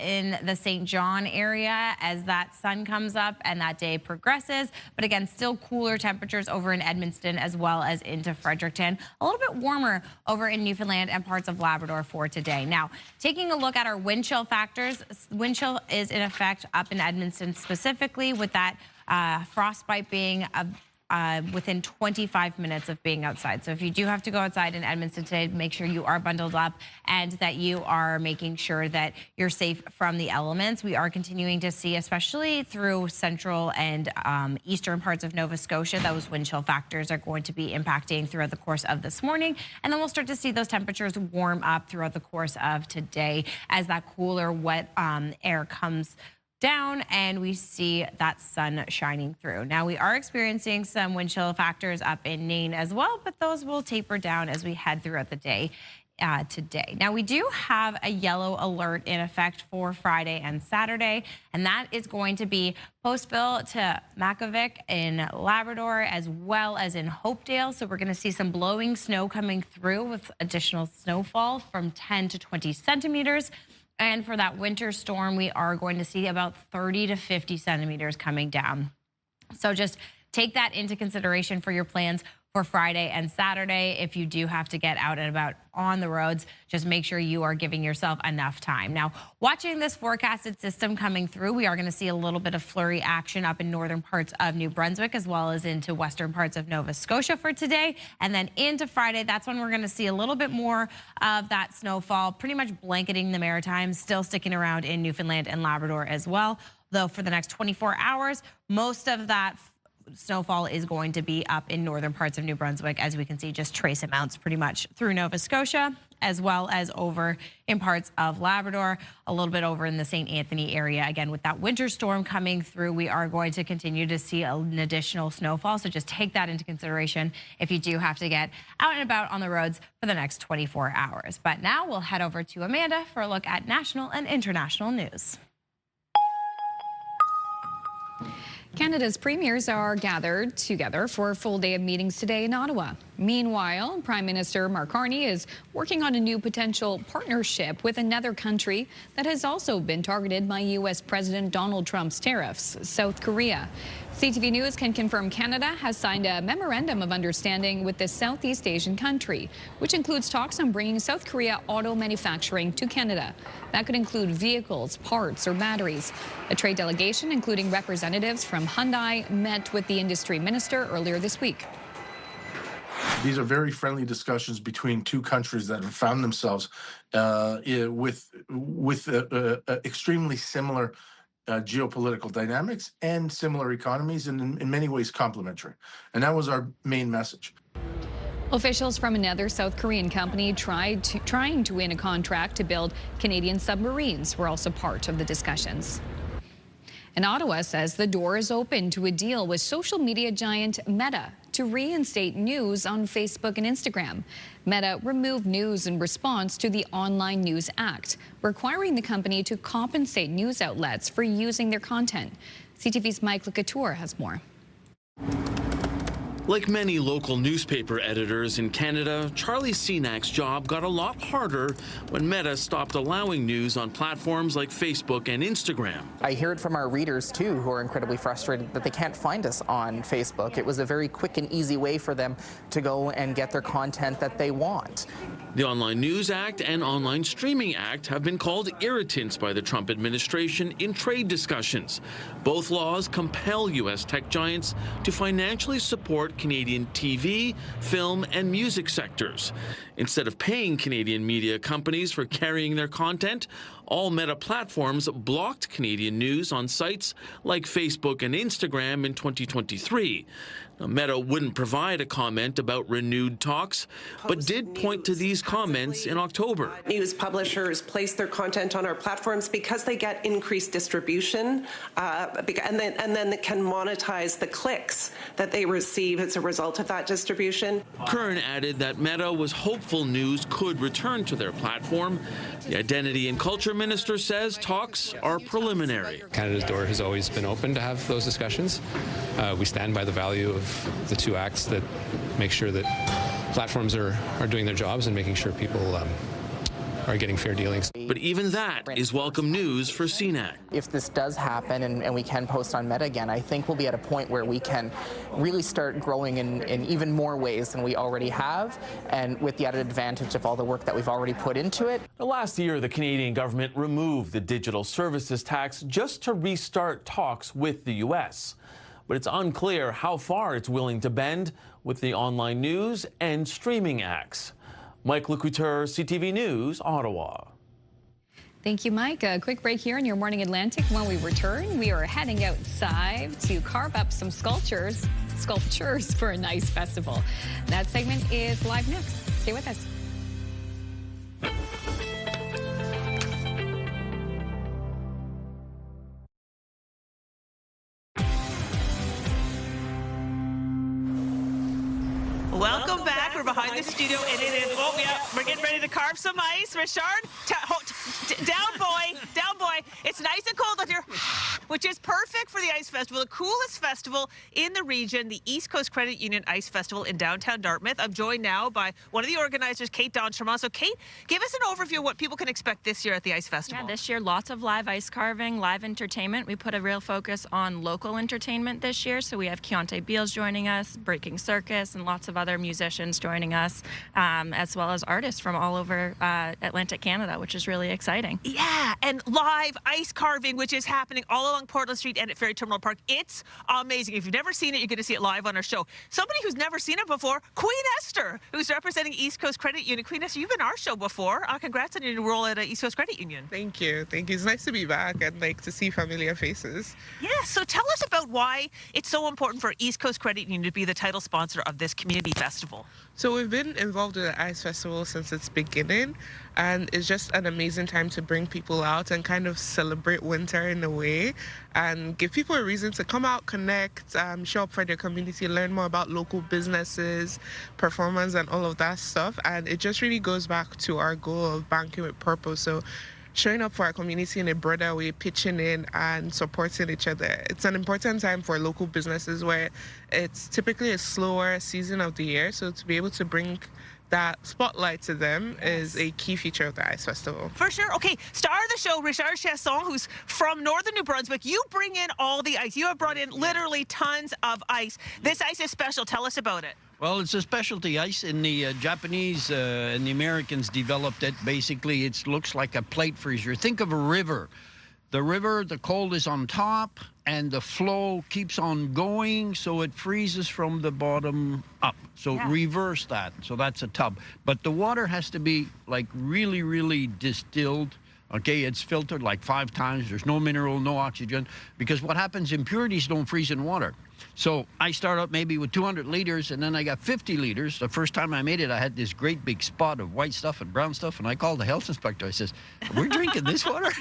in the St. John area as that sun comes up and that day progresses. But again, still cooler temperatures over in Edmundston as well as into Fredericton. A little bit warmer over in Newfoundland and parts of Labrador for today. Now, taking a look at our wind chill factors, wind chill is in effect up in Edmundston specifically, with that frostbite being within 25 minutes of being outside. So if you do have to go outside in Edmundston today, make sure you are bundled up and that you are making sure that you're safe from the elements. We are continuing to see, especially through central and eastern parts of Nova Scotia, those wind chill factors are going to be impacting throughout the course of this morning. And then we'll start to see those temperatures warm up throughout the course of today as that cooler, wet air comes down and we see that sun shining through. Now we are experiencing some wind chill factors up in Nain as well, but those will taper down as we head throughout the day today. Now we do have a yellow alert in effect for Friday and Saturday, and that is going to be Postville to Makavik in Labrador as well as in Hopedale. So we're going to see some blowing snow coming through with additional snowfall from 10 to 20 centimeters. And for that winter storm, we are going to see about 30 to 50 centimeters coming down. So just take that into consideration for your plans for Friday and Saturday. If you do have to get out and about on the roads, just make sure you are giving yourself enough time. Now, watching this forecasted system coming through, we are going to see a little bit of flurry action up in northern parts of New Brunswick as well as into western parts of Nova Scotia for today. And then into Friday, that's when we're going to see a little bit more of that snowfall, pretty much blanketing the Maritimes, still sticking around in Newfoundland and Labrador as well. Though for the next 24 hours, most of that snowfall is going to be up in northern parts of New Brunswick, as we can see just trace amounts pretty much through Nova Scotia, as well as over in parts of Labrador, a little bit over in the St. Anthony area. Again, with that winter storm coming through, we are going to continue to see an additional snowfall. So just take that into consideration if you do have to get out and about on the roads for the next 24 hours. But now we'll head over to Amanda for a look at national and international news. Canada's premiers are gathered together for a full day of meetings today in Ottawa. Meanwhile, Prime Minister Mark Carney is working on a new potential partnership with another country that has also been targeted by U.S. President Donald Trump's tariffs, South Korea. CTV News can confirm Canada has signed a memorandum of understanding with this Southeast Asian country, which includes talks on bringing South Korea auto manufacturing to Canada. That could include vehicles, parts, or batteries. A trade delegation, including representatives from Hyundai, met with the industry minister earlier this week. These are very friendly discussions between two countries that have found themselves with extremely similar geopolitical dynamics and similar economies, and in many ways complementary. And that was our main message. Officials from another South Korean company trying to win a contract to build Canadian submarines were also part of the discussions. And Ottawa says the door is open to a deal with social media giant Meta to reinstate news on Facebook and Instagram. Meta removed news in response to the Online News Act, requiring the company to compensate news outlets for using their content. CTV's Mike LeCouture has more. Like many local newspaper editors in Canada, Charlie Senak's job got a lot harder when Meta stopped allowing news on platforms like Facebook and Instagram. I hear it from our readers, too, who are incredibly frustrated that they can't find us on Facebook. It was a very quick and easy way for them to go and get their content that they want. The Online News Act and Online Streaming Act have been called irritants by the Trump administration in trade discussions. Both laws compel U.S. tech giants to financially support Canadian TV, film, and music sectors. Instead of paying Canadian media companies for carrying their content, all Meta platforms blocked Canadian news on sites like Facebook and Instagram in 2023. Now, Meta wouldn't provide a comment about renewed talks, but did point to these comments in October. News publishers place their content on our platforms because they get increased distribution, and then they can monetize the clicks that they receive as a result of that distribution. Kern added that Meta was hopeful news could return to their platform. The Identity and Culture Minister says talks are preliminary. Canada's door has always been open to have those discussions. We stand by the value of the two acts that make sure that platforms are doing their jobs and making sure people are getting fair dealings. But even that is welcome news for CNAC. If this does happen and we can post on Meta again, I think we'll be at a point where we can really start growing in even more ways than we already have, and with the added advantage of all the work that we've already put into it. Last year, the Canadian government removed the digital services tax just to restart talks with the U.S. But it's unclear how far it's willing to bend with the online news and streaming acts. Mike Lecouteur, CTV News, Ottawa. Thank you, Mike. A quick break here in your Morning Atlantic. When we return, we are heading outside to carve up some sculptures for a nice festival. That segment is live next. Stay with us. Welcome back. We're behind the studio, and it is, oh, yeah, we're getting ready to carve some ice. Richard, down, boy. It's nice and cold out here, which is perfect for the Ice Festival, the coolest festival in the region, the East Coast Credit Union Ice Festival in downtown Dartmouth. I'm joined now by one of the organizers, Kate Donchermont. So, Kate, give us an overview of what people can expect this year at the Ice Festival. Yeah, this year, lots of live ice carving, live entertainment. We put a real focus on local entertainment this year, so we have Keontae Beals joining us, Breaking Circus, and lots of other musicians joining us, as well as artists from all over Atlantic Canada, which is really exciting. Yeah, and live ice carving, which is happening all along Portland Street and at Ferry Terminal Park. It's amazing. If you've never seen it, you're going to see it live on our show. Somebody who's never seen it before, Queen Esther, who's representing East Coast Credit Union. Queen Esther, you've been on our show before. Congrats on your new role at East Coast Credit Union. Thank you. It's nice to be back and to see familiar faces. Yeah, so tell us about why it's so important for East Coast Credit Union to be the title sponsor of this community festival. So we've been involved with the Ice Festival since its beginning, and it's just an amazing time to bring people out and kind of celebrate winter in a way and give people a reason to come out, connect, show up for their community, learn more about local businesses, performance, and all of that stuff. And it just really goes back to our goal of banking with purpose. So showing up for our community in a broader way, pitching in and supporting each other. It's an important time for local businesses where it's typically a slower season of the year. So to be able to bring that spotlight to them is a key feature of the Ice Festival. For sure. Okay, star of the show, Richard Chasson, who's from northern New Brunswick. You bring in all the ice. You have brought in literally tons of ice. This ice is special. Tell us about it. Well, it's a specialty ice, and the Japanese and the Americans developed it. Basically, it looks like a plate freezer. Think of a river. The river, the cold is on top, and the flow keeps on going, so it freezes from the bottom up. So reverse that. So that's a tub. But the water has to be like really, really distilled. Okay, it's filtered like 5 times. There's no mineral, no oxygen, because what happens, impurities don't freeze in water. So I start up maybe with 200 liters, and then I got 50 liters. The first time I made it, I had this great big spot of white stuff and brown stuff, and I called the health inspector. I says, we're drinking this water?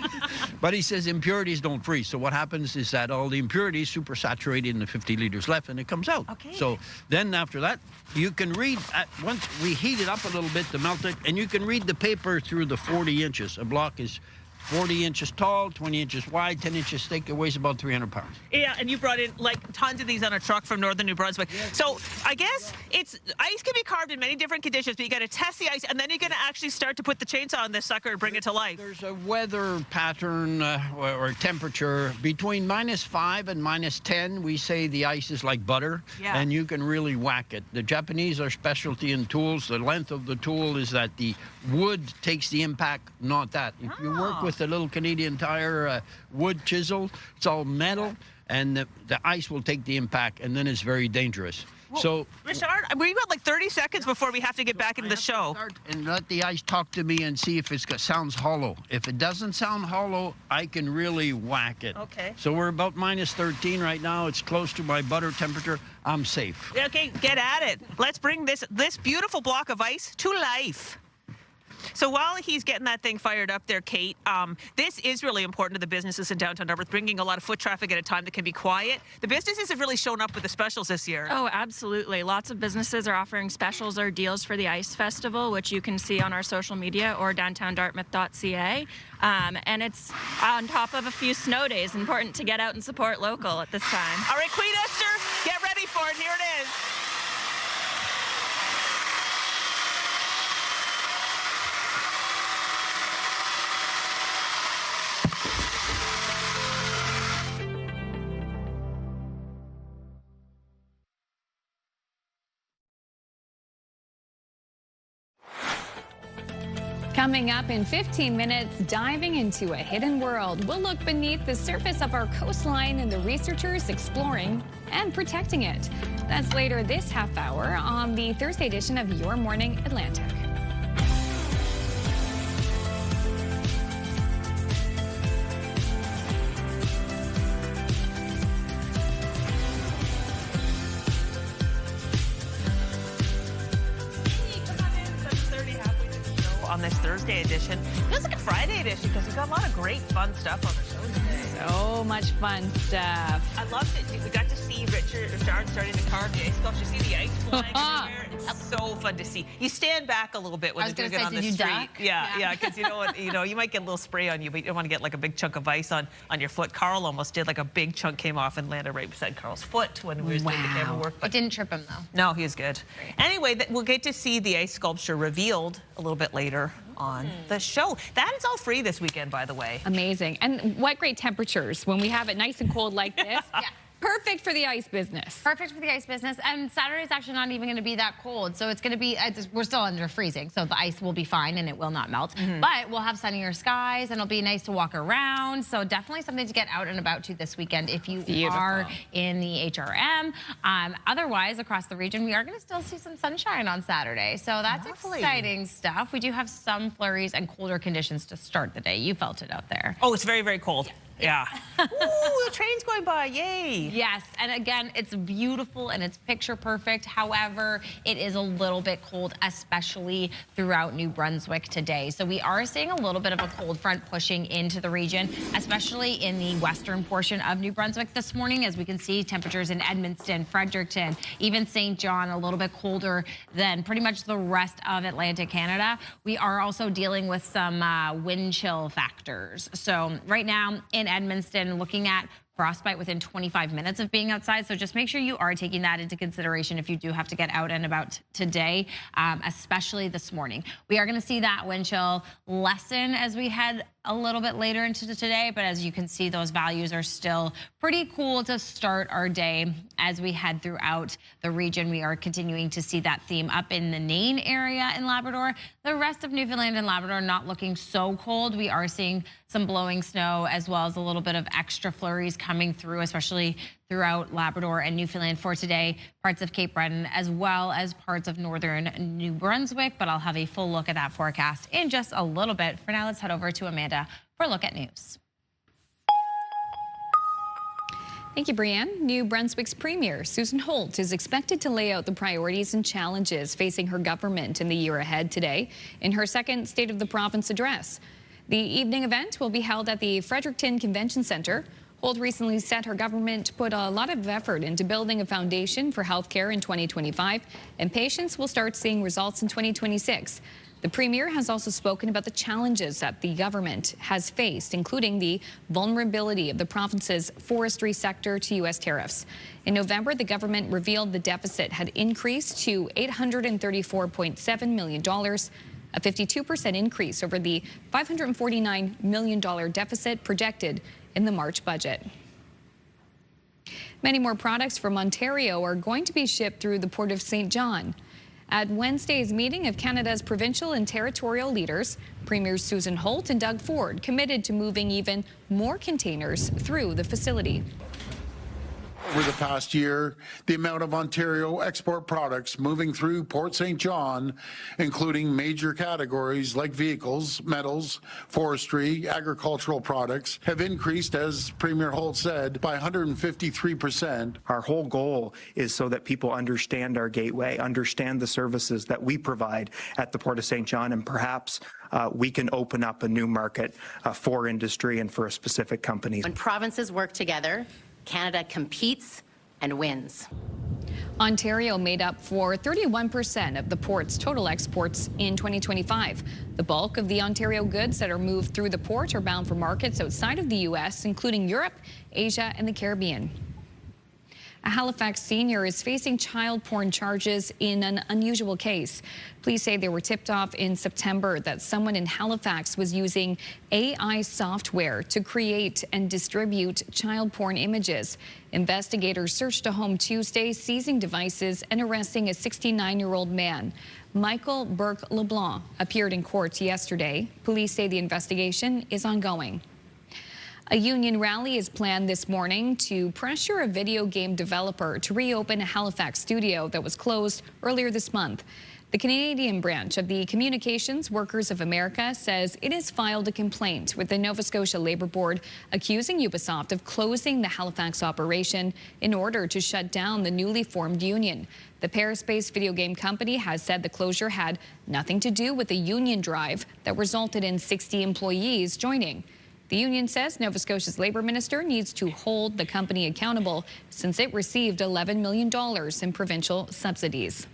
But he says impurities don't freeze. So what happens is that all the impurities supersaturate in the 50 liters left, and it comes out. Okay. So then after that, you can read, once we heat it up a little bit to melt it, and you can read the paper through the 40 inches. A block is 40 inches tall, 20 inches wide, 10 inches thick. It weighs about 300 pounds. Yeah, and you brought in like tons of these on a truck from northern New Brunswick. Yes. So I guess ice can be carved in many different conditions, but you got to test the ice, and then you're going to actually start to put the chainsaw on this sucker and bring it to life. There's a weather pattern or temperature between -5 and -10. We say the ice is like butter, and you can really whack it. The Japanese are specialty in tools. The length of the tool is that the wood takes the impact, not that. If you work with a little Canadian Tire wood chisel, it's all metal, and the ice will take the impact, and then it's very dangerous. Well, so, Richard, we've got like 30 seconds before we have to get back into the show. And let the ice talk to me and see if it sounds hollow. If it doesn't sound hollow, I can really whack it. Okay. So we're about -13 right now. It's close to my butter temperature. I'm safe. Okay, get at it. Let's bring this beautiful block of ice to life. So while he's getting that thing fired up there, Kate, this is really important to the businesses in downtown Dartmouth, bringing a lot of foot traffic at a time that can be quiet. The businesses have really shown up with the specials this year. Oh, absolutely. Lots of businesses are offering specials or deals for the Ice Festival, which you can see on our social media or downtowndartmouth.ca. And it's on top of a few snow days. Important to get out and support local at this time. All right, Queen Esther, get ready for it. Here it is. Coming up in 15 minutes, diving into a hidden world. We'll look beneath the surface of our coastline and the researchers exploring and protecting it. That's later this half hour on the Thursday edition of Your Morning Atlantic. On this Thursday edition. Feels like a Friday edition because we've got a lot of great fun stuff on the show today. So much fun stuff. I loved it. We got to see Richard starting to carve the ice sculpture. You see the ice flag everywhere. It's so fun to see. You stand back a little bit when they're doing it on the street. Yeah, because you know what, you might get a little spray on you, but you don't want to get like a big chunk of ice on your foot. Carl almost did, like a big chunk came off and landed right beside Carl's foot when we were doing the camera work. But it didn't trip him though. No, he was good. Anyway, we'll get to see the ice sculpture revealed a little bit later on the show. That is all free this weekend, by the way. Amazing. And what great temperatures when we have it nice and cold like this. Yeah. Perfect for the ice business. Perfect for the ice business. And Saturday's actually not even going to be that cold. So it's going to be, we're still under freezing. So the ice will be fine and it will not melt. But we'll have sunnier skies and it'll be nice to walk around. So definitely something to get out and about to this weekend if you are in the HRM. Otherwise, across the region, we are going to still see some sunshine on Saturday. So that's exciting stuff. We do have some flurries and colder conditions to start the day. You felt it out there. Oh, it's very, very cold. Yeah. Ooh, the train's going by. Yay. Yes. And again, it's beautiful and it's picture perfect. However, it is a little bit cold, especially throughout New Brunswick today. So we are seeing a little bit of a cold front pushing into the region, especially in the western portion of New Brunswick this morning. As we can see, temperatures in Edmundston, Fredericton, even St. John, a little bit colder than pretty much the rest of Atlantic Canada. We are also dealing with some wind chill factors. So right now in Edmundston, looking at frostbite within 25 minutes of being outside. So just make sure you are taking that into consideration if you do have to get out and about today, especially this morning. We are going to see that wind chill lessen as we head a little bit later into today, but as you can see, those values are still pretty cool to start our day. As we head throughout the region, we are continuing to see that theme up in the Nain area in Labrador. The rest of Newfoundland and Labrador not looking so cold. We are seeing some blowing snow as well as a little bit of extra flurries coming through, especially throughout Labrador and Newfoundland for today, parts of Cape Breton, as well as parts of northern New Brunswick. But I'll have a full look at that forecast in just a little bit. For now, let's head over to Amanda for a look at news. Thank you, Brianne. New Brunswick's Premier Susan Holt is expected to lay out the priorities and challenges facing her government in the year ahead today in her second State of the Province address. The evening event will be held at the Fredericton Convention Centre. Holt recently said her government put a lot of effort into building a foundation for healthcare in 2025, and patients will start seeing results in 2026. The Premier has also spoken about the challenges that the government has faced, including the vulnerability of the province's forestry sector to U.S. tariffs. In November, the government revealed the deficit had increased to $834.7 million, a 52% increase over the $549 million deficit projected in the March budget. Many more products from Ontario are going to be shipped through the Port of St. John. At Wednesday's meeting of Canada's provincial and territorial leaders, Premiers Susan Holt and Doug Ford committed to moving even more containers through the facility. Over the past year, the amount of Ontario export products moving through Port St. John, including major categories like vehicles, metals, forestry, agricultural products, have increased, as Premier Holt said, by 153%. Our whole goal is so that people understand our gateway, understand the services that we provide at the Port of St. John, and perhaps we can open up a new market for industry and for a specific company. When provinces work together, Canada competes and wins. Ontario made up for 31% of the port's total exports in 2025. The bulk of the Ontario goods that are moved through the port are bound for markets outside of the U.S., including Europe, Asia, and the Caribbean. A Halifax senior is facing child porn charges in an unusual case. Police say they were tipped off in September that someone in Halifax was using AI software to create and distribute child porn images. Investigators searched a home Tuesday, seizing devices and arresting a 69-year-old man. Michael Burke LeBlanc appeared in court yesterday. Police say the investigation is ongoing. A union rally is planned this morning to pressure a video game developer to reopen a Halifax studio that was closed earlier this month. The Canadian branch of the Communications Workers of America says it has filed a complaint with the Nova Scotia Labour Board accusing Ubisoft of closing the Halifax operation in order to shut down the newly formed union. The Paris-based video game company has said the closure had nothing to do with the union drive that resulted in 60 employees joining. The union says Nova Scotia's Labour Minister needs to hold the company accountable since it received $11 million in provincial subsidies.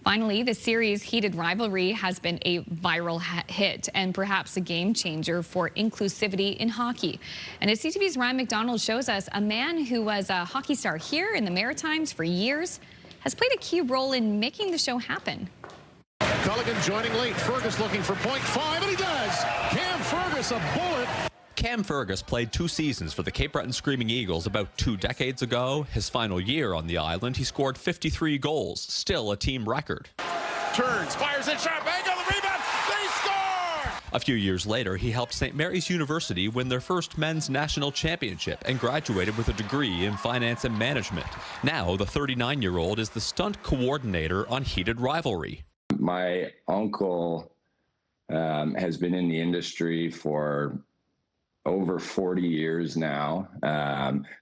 Finally, the series' heated rivalry has been a viral hit and perhaps a game changer for inclusivity in hockey. And as CTV's Ryan McDonald shows us, a man who was a hockey star here in the Maritimes for years has played a key role in making the show happen. Culligan joining late. Fergus looking for point 5, and he does. Cam Fergus, a bullet. Cam Fergus played 2 seasons for the Cape Breton Screaming Eagles about 2 decades ago. His final year on the island, he scored 53 goals, still a team record. Turns, fires it sharp angle, the rebound, they score! A few years later, he helped St. Mary's University win their first men's national championship and graduated with a degree in finance and management. Now, the 39-year-old is the stunt coordinator on Heated Rivalry. My uncle has been in the industry for over 40 years now.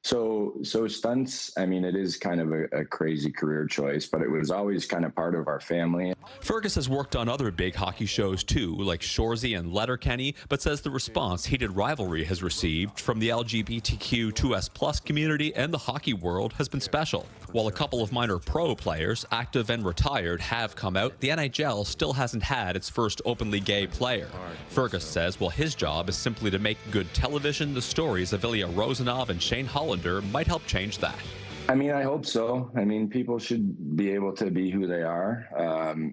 So stunts, I mean, it is kind of a crazy career choice, but it was always kind of part of our family. Fergus has worked on other big hockey shows too, like Shoresy and Letterkenny, but says the response Heated Rivalry has received from the LGBTQ2S+ community and the hockey world has been special. While a couple of minor pro players, active and retired, have come out, the NHL still hasn't had its first openly gay player. Fergus says, well, his job is simply to make good television. The stories of Ilya Rozanov and Shane Hollander might help change that. I mean, I hope so. I mean, people should be able to be who they are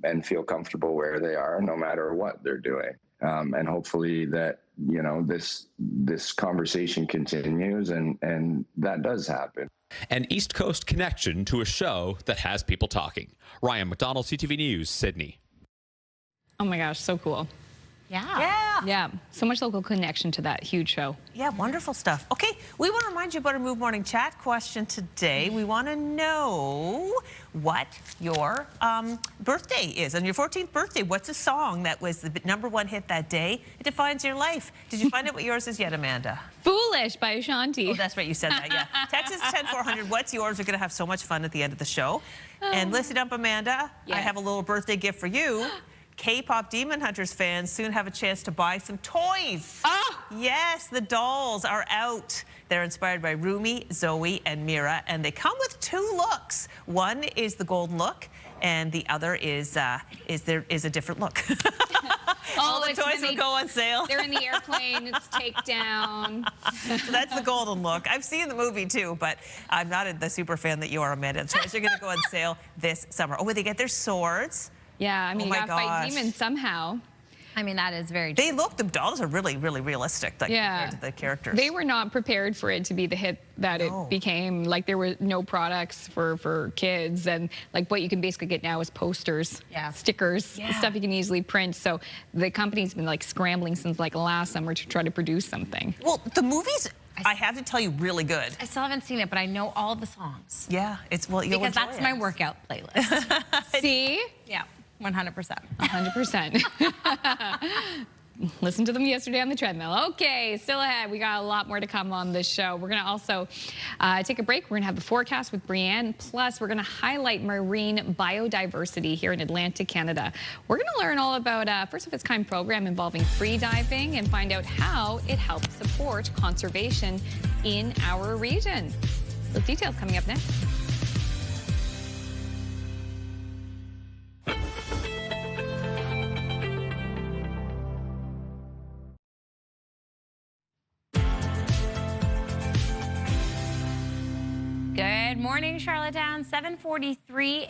and feel comfortable where they are, no matter what they're doing. And hopefully that, you know, this conversation continues and that does happen. An East Coast connection to a show that has people talking. Ryan McDonald, CTV News, Sydney. Oh my gosh, so cool. Yeah, so much local connection to that huge show. Yeah, wonderful stuff. Okay, we want to remind you about our Move Morning Chat question today. We want to know what your birthday is. On your 14th birthday, what's a song that was the #1 hit that day? It defines your life. Did you find out what yours is yet, Amanda? Foolish by Ashanti. Oh, that's right, you said that, yeah. Text us 10400. What's yours? We're going to have so much fun at the end of the show. And listen up, Amanda. Yes. I have a little birthday gift for you. K-pop Demon Hunters fans soon have a chance to buy some toys. Oh! Yes, the dolls are out. They're inspired by Rumi, Zoe, and Mira, and they come with 2 looks. One is the golden look, and the other is a different look. All the toys will go on sale. They're in the airplane, it's takedown. So that's the golden look. I've seen the movie too, but I'm not the super fan that you are, Amanda. The toys are going to go on sale this summer. Oh, they get their swords. Yeah, I mean, you gotta fight demons somehow. I mean, that is very true. They look, the dolls are really, really realistic, like, compared to the characters. They were not prepared for it to be the hit that it became. Like, there were no products for kids, and like what you can basically get now is posters, stickers, stuff you can easily print. So the company's been like scrambling since like last summer to try to produce something. Well, the movies, I have to tell you, really good. I still haven't seen it, but I know all the songs. Yeah, it's, well, you'll because that's my workout playlist. See? Yeah. 100%. 100%. Listen to them yesterday on the treadmill. Okay, still ahead. We got a lot more to come on this show. We're going to also take a break. We're going to have the forecast with Brianne. Plus, we're going to highlight marine biodiversity here in Atlantic Canada. We're going to learn all about a first-of-its-kind program involving free diving and find out how it helps support conservation in our region. Those details coming up next. Good Good morning, Charlottetown. 7:43,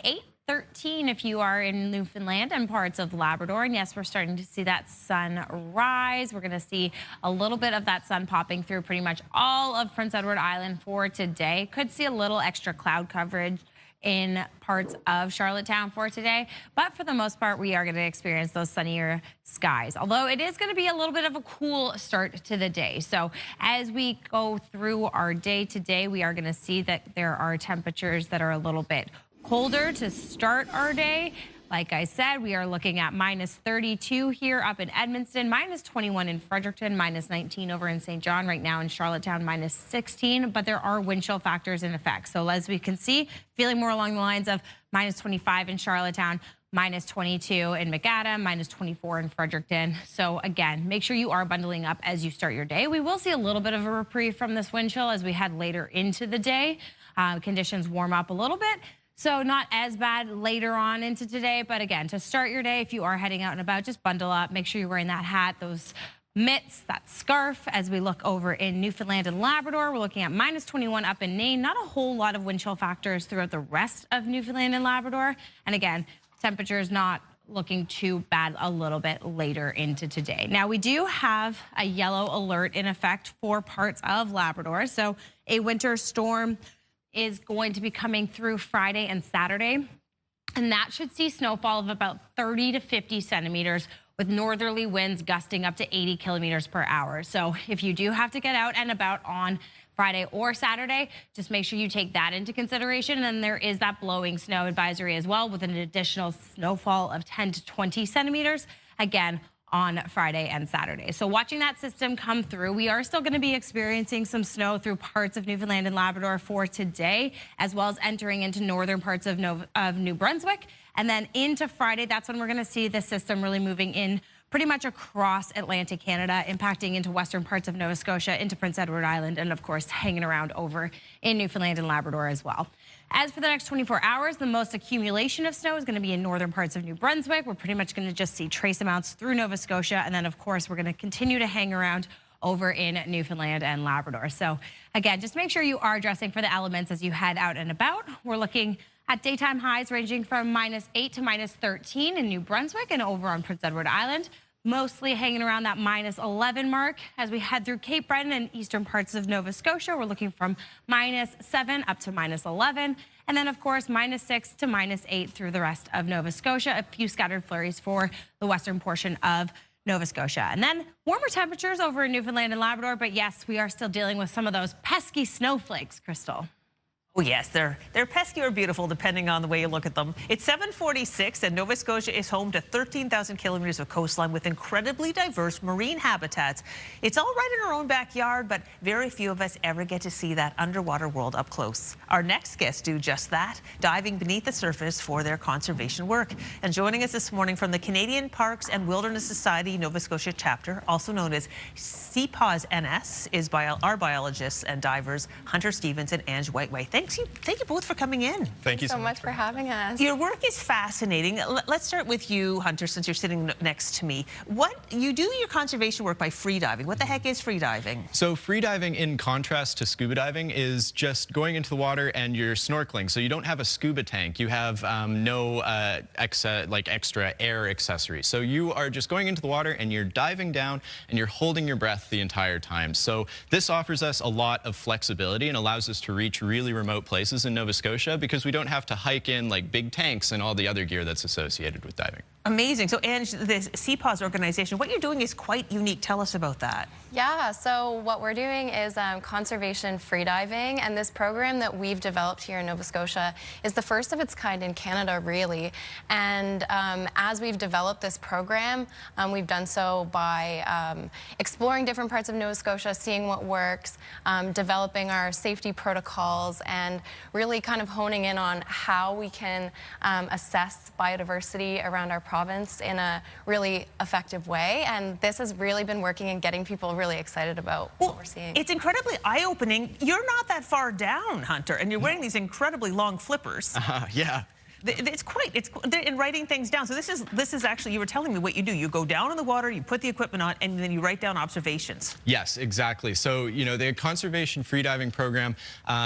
8:13 if you are in Newfoundland and parts of Labrador. And yes, we're starting to see that sun rise. We're going to see a little bit of that sun popping through pretty much all of Prince Edward Island for today. Could see a little extra cloud coverage in parts of Charlottetown for today, but for the most part we are going to experience those sunnier skies, although it is going to be a little bit of a cool start to the day. So as we go through our day today, we are going to see that there are temperatures that are a little bit colder to start our day. Like I said, we are looking at -32 here up in Edmundston, -21 in Fredericton, -19 over in St. John. Right now in Charlottetown, -16, but there are wind chill factors in effect. So as we can see, feeling more along the lines of -25 in Charlottetown, -22 in McAdam, -24 in Fredericton. So again, make sure you are bundling up as you start your day. We will see a little bit of a reprieve from this wind chill as we head later into the day. Conditions warm up a little bit. So not as bad later on into today, but again, to start your day, if you are heading out and about, just bundle up. Make sure you're wearing that hat, those mitts, that scarf. As we look over in Newfoundland and Labrador, we're looking at -21 up in Nain. Not a whole lot of wind chill factors throughout the rest of Newfoundland and Labrador. And again, temperatures not looking too bad a little bit later into today. Now, we do have a yellow alert in effect for parts of Labrador. So a winter storm is going to be coming through Friday and Saturday, and that should see snowfall of about 30 to 50 centimeters with northerly winds gusting up to 80 kilometers per hour. So if you do have to get out and about on Friday or Saturday, just make sure you take that into consideration. And there is that blowing snow advisory as well, with an additional snowfall of 10 to 20 centimeters. Again, on Friday and Saturday. So watching that system come through, we are still going to be experiencing some snow through parts of Newfoundland and Labrador for today, as well as entering into northern parts of New Brunswick. And then into Friday, that's when we're going to see the system really moving in pretty much across Atlantic Canada, impacting into western parts of Nova Scotia, into Prince Edward Island, and of course hanging around over in Newfoundland and Labrador as well. As for the next 24 hours, the most accumulation of snow is going to be in northern parts of New Brunswick. We're pretty much going to just see trace amounts through Nova Scotia. And then, of course, we're going to continue to hang around over in Newfoundland and Labrador. So, again, just make sure you are dressing for the elements as you head out and about. We're looking at daytime highs ranging from -8 to -13 in New Brunswick and over on Prince Edward Island. Mostly hanging around that -11 mark as we head through Cape Breton and eastern parts of Nova Scotia. We're looking from -7 up to -11. And then, of course, -6 to -8 through the rest of Nova Scotia. A few scattered flurries for the western portion of Nova Scotia. And then warmer temperatures over in Newfoundland and Labrador. But yes, we are still dealing with some of those pesky snowflakes, Crystal. Oh, yes, they're pesky or beautiful, depending on the way you look at them. It's 7:46, and Nova Scotia is home to 13,000 kilometers of coastline with incredibly diverse marine habitats. It's all right in our own backyard, but very few of us ever get to see that underwater world up close. Our next guests do just that, diving beneath the surface for their conservation work. And joining us this morning from the Canadian Parks and Wilderness Society Nova Scotia chapter, also known as CPAWS NS, is our biologists and divers, Hunter Stevens and Ange Whiteway. Thank you both for coming in. Thank you so much for having us. Your work is fascinating. Let's start with you, Hunter, since you're sitting next to me. You do your conservation work by free diving. What the heck is free diving? So free diving, in contrast to scuba diving, is just going into the water and you're snorkeling. So you don't have a scuba tank. You have no extra air accessories. So you are just going into the water and you're diving down and you're holding your breath the entire time. So this offers us a lot of flexibility and allows us to reach really remote places in Nova Scotia because we don't have to hike in like big tanks and all the other gear that's associated with diving. Amazing. So, Ange, this CPAWS organization, what you're doing is quite unique. Tell us about that. Yeah, so what we're doing is conservation freediving, and this program that we've developed here in Nova Scotia is the first of its kind in Canada, really. And as we've developed this program, we've done so by exploring different parts of Nova Scotia, seeing what works, developing our safety protocols, and really kind of honing in on how we can assess biodiversity around our province in a really effective way. And this has really been working and getting people really excited about what we're seeing. It's incredibly eye-opening. You're not that far down, Hunter, and you're wearing these incredibly long flippers. Yeah. They're in writing things down. So this is actually, you were telling me what you do. You go down in the water, you put the equipment on, and then you write down observations. Yes, exactly. So, you know, the conservation freediving program,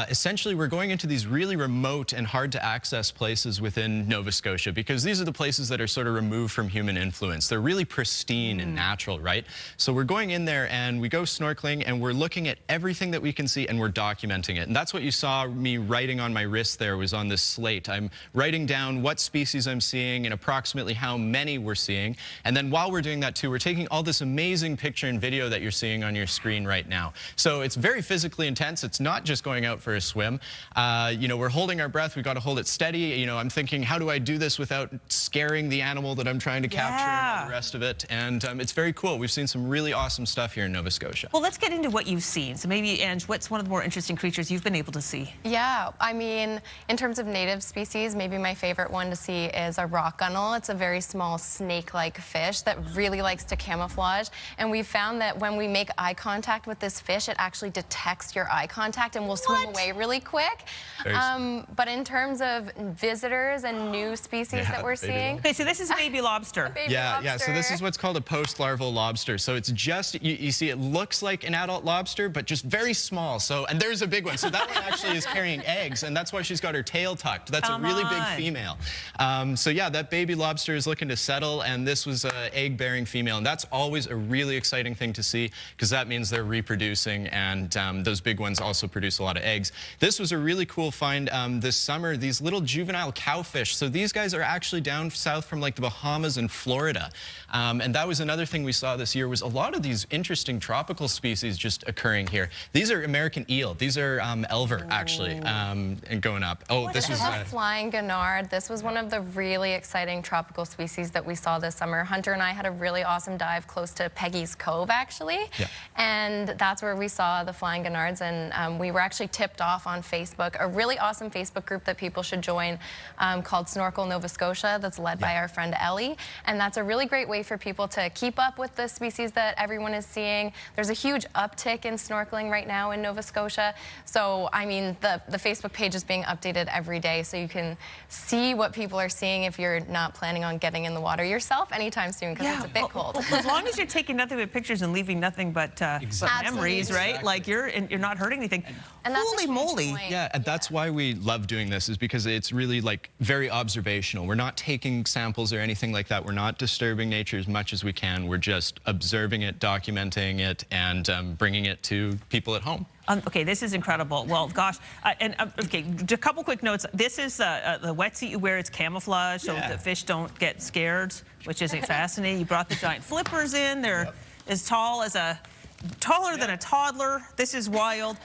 essentially we're going into these really remote and hard to access places within Nova Scotia, because these are the places that are sort of removed from human influence. They're really pristine and natural, right? So we're going in there and we go snorkeling and we're looking at everything that we can see and we're documenting it. And that's what you saw me writing on my wrist there, was on this slate. I'm writing down what species I'm seeing and approximately how many we're seeing. And then while we're doing that too, we're taking all this amazing picture and video that you're seeing on your screen right now. So it's very physically intense. It's not just going out for a swim. You know, we're holding our breath. We've got to hold it steady. You know, I'm thinking, how do I do this without scaring the animal that I'm trying to capture and all the rest of it? And it's very cool. We've seen some really awesome stuff here in Nova Scotia. Well, let's get into what you've seen. So maybe, Ange, what's one of the more interesting creatures you've been able to see? Yeah, I mean, in terms of native species, maybe my favorite one to see is a rock gunnel. It's a very small snake-like fish that really likes to camouflage. And we found that when we make eye contact with this fish, it actually detects your eye contact and will swim away really quick. But in terms of visitors and new species that we're seeing. Okay, so this is a baby lobster. Yeah, so this is what's called a post-larval lobster. So it's just, you see, it looks like an adult lobster, but just very small. So, and there's a big one. So that one actually is carrying eggs, and that's why she's got her tail tucked. That's a really big female. So yeah, that baby lobster is looking to settle, and this was an egg-bearing female. And that's always a really exciting thing to see, because that means they're reproducing, and those big ones also produce a lot of eggs. This was a really cool find this summer, these little juvenile cowfish. So these guys are actually down south from like the Bahamas and Florida. And that was another thing we saw this year, was a lot of these interesting tropical species just occurring here. These are American eel. These are elver, actually, and going up. Oh, this was a flying gurnard. This was one of the really exciting tropical species that we saw this summer. Hunter and I had a really awesome dive close to Peggy's Cove, actually. Yeah. And that's where we saw the flying gurnards. And we were actually tipped off on Facebook, a really awesome Facebook group that people should join called Snorkel Nova Scotia, that's led by our friend Ellie. And that's a really great way for people to keep up with the species that everyone is seeing. There's a huge uptick in snorkeling right now in Nova Scotia. So, I mean, the Facebook page is being updated every day, so you can see what people are seeing if you're not planning on getting in the water yourself anytime soon, because it's a bit cold. Well, as long as you're taking nothing but pictures and leaving nothing but memories, right? Like you're not hurting anything. And that's holy moly. Yeah, and that's why we love doing this, is because it's really like very observational. We're not taking samples or anything like that. We're not disturbing nature as much as we can. We're just observing it, documenting it, and bringing it to people at home. Okay, this is incredible. Well, gosh, okay, a couple quick notes. This is the wetsuit you wear. It's camouflage, so the fish don't get scared, which is fascinating. You brought the giant flippers in. They're as tall as taller than a toddler. This is wild.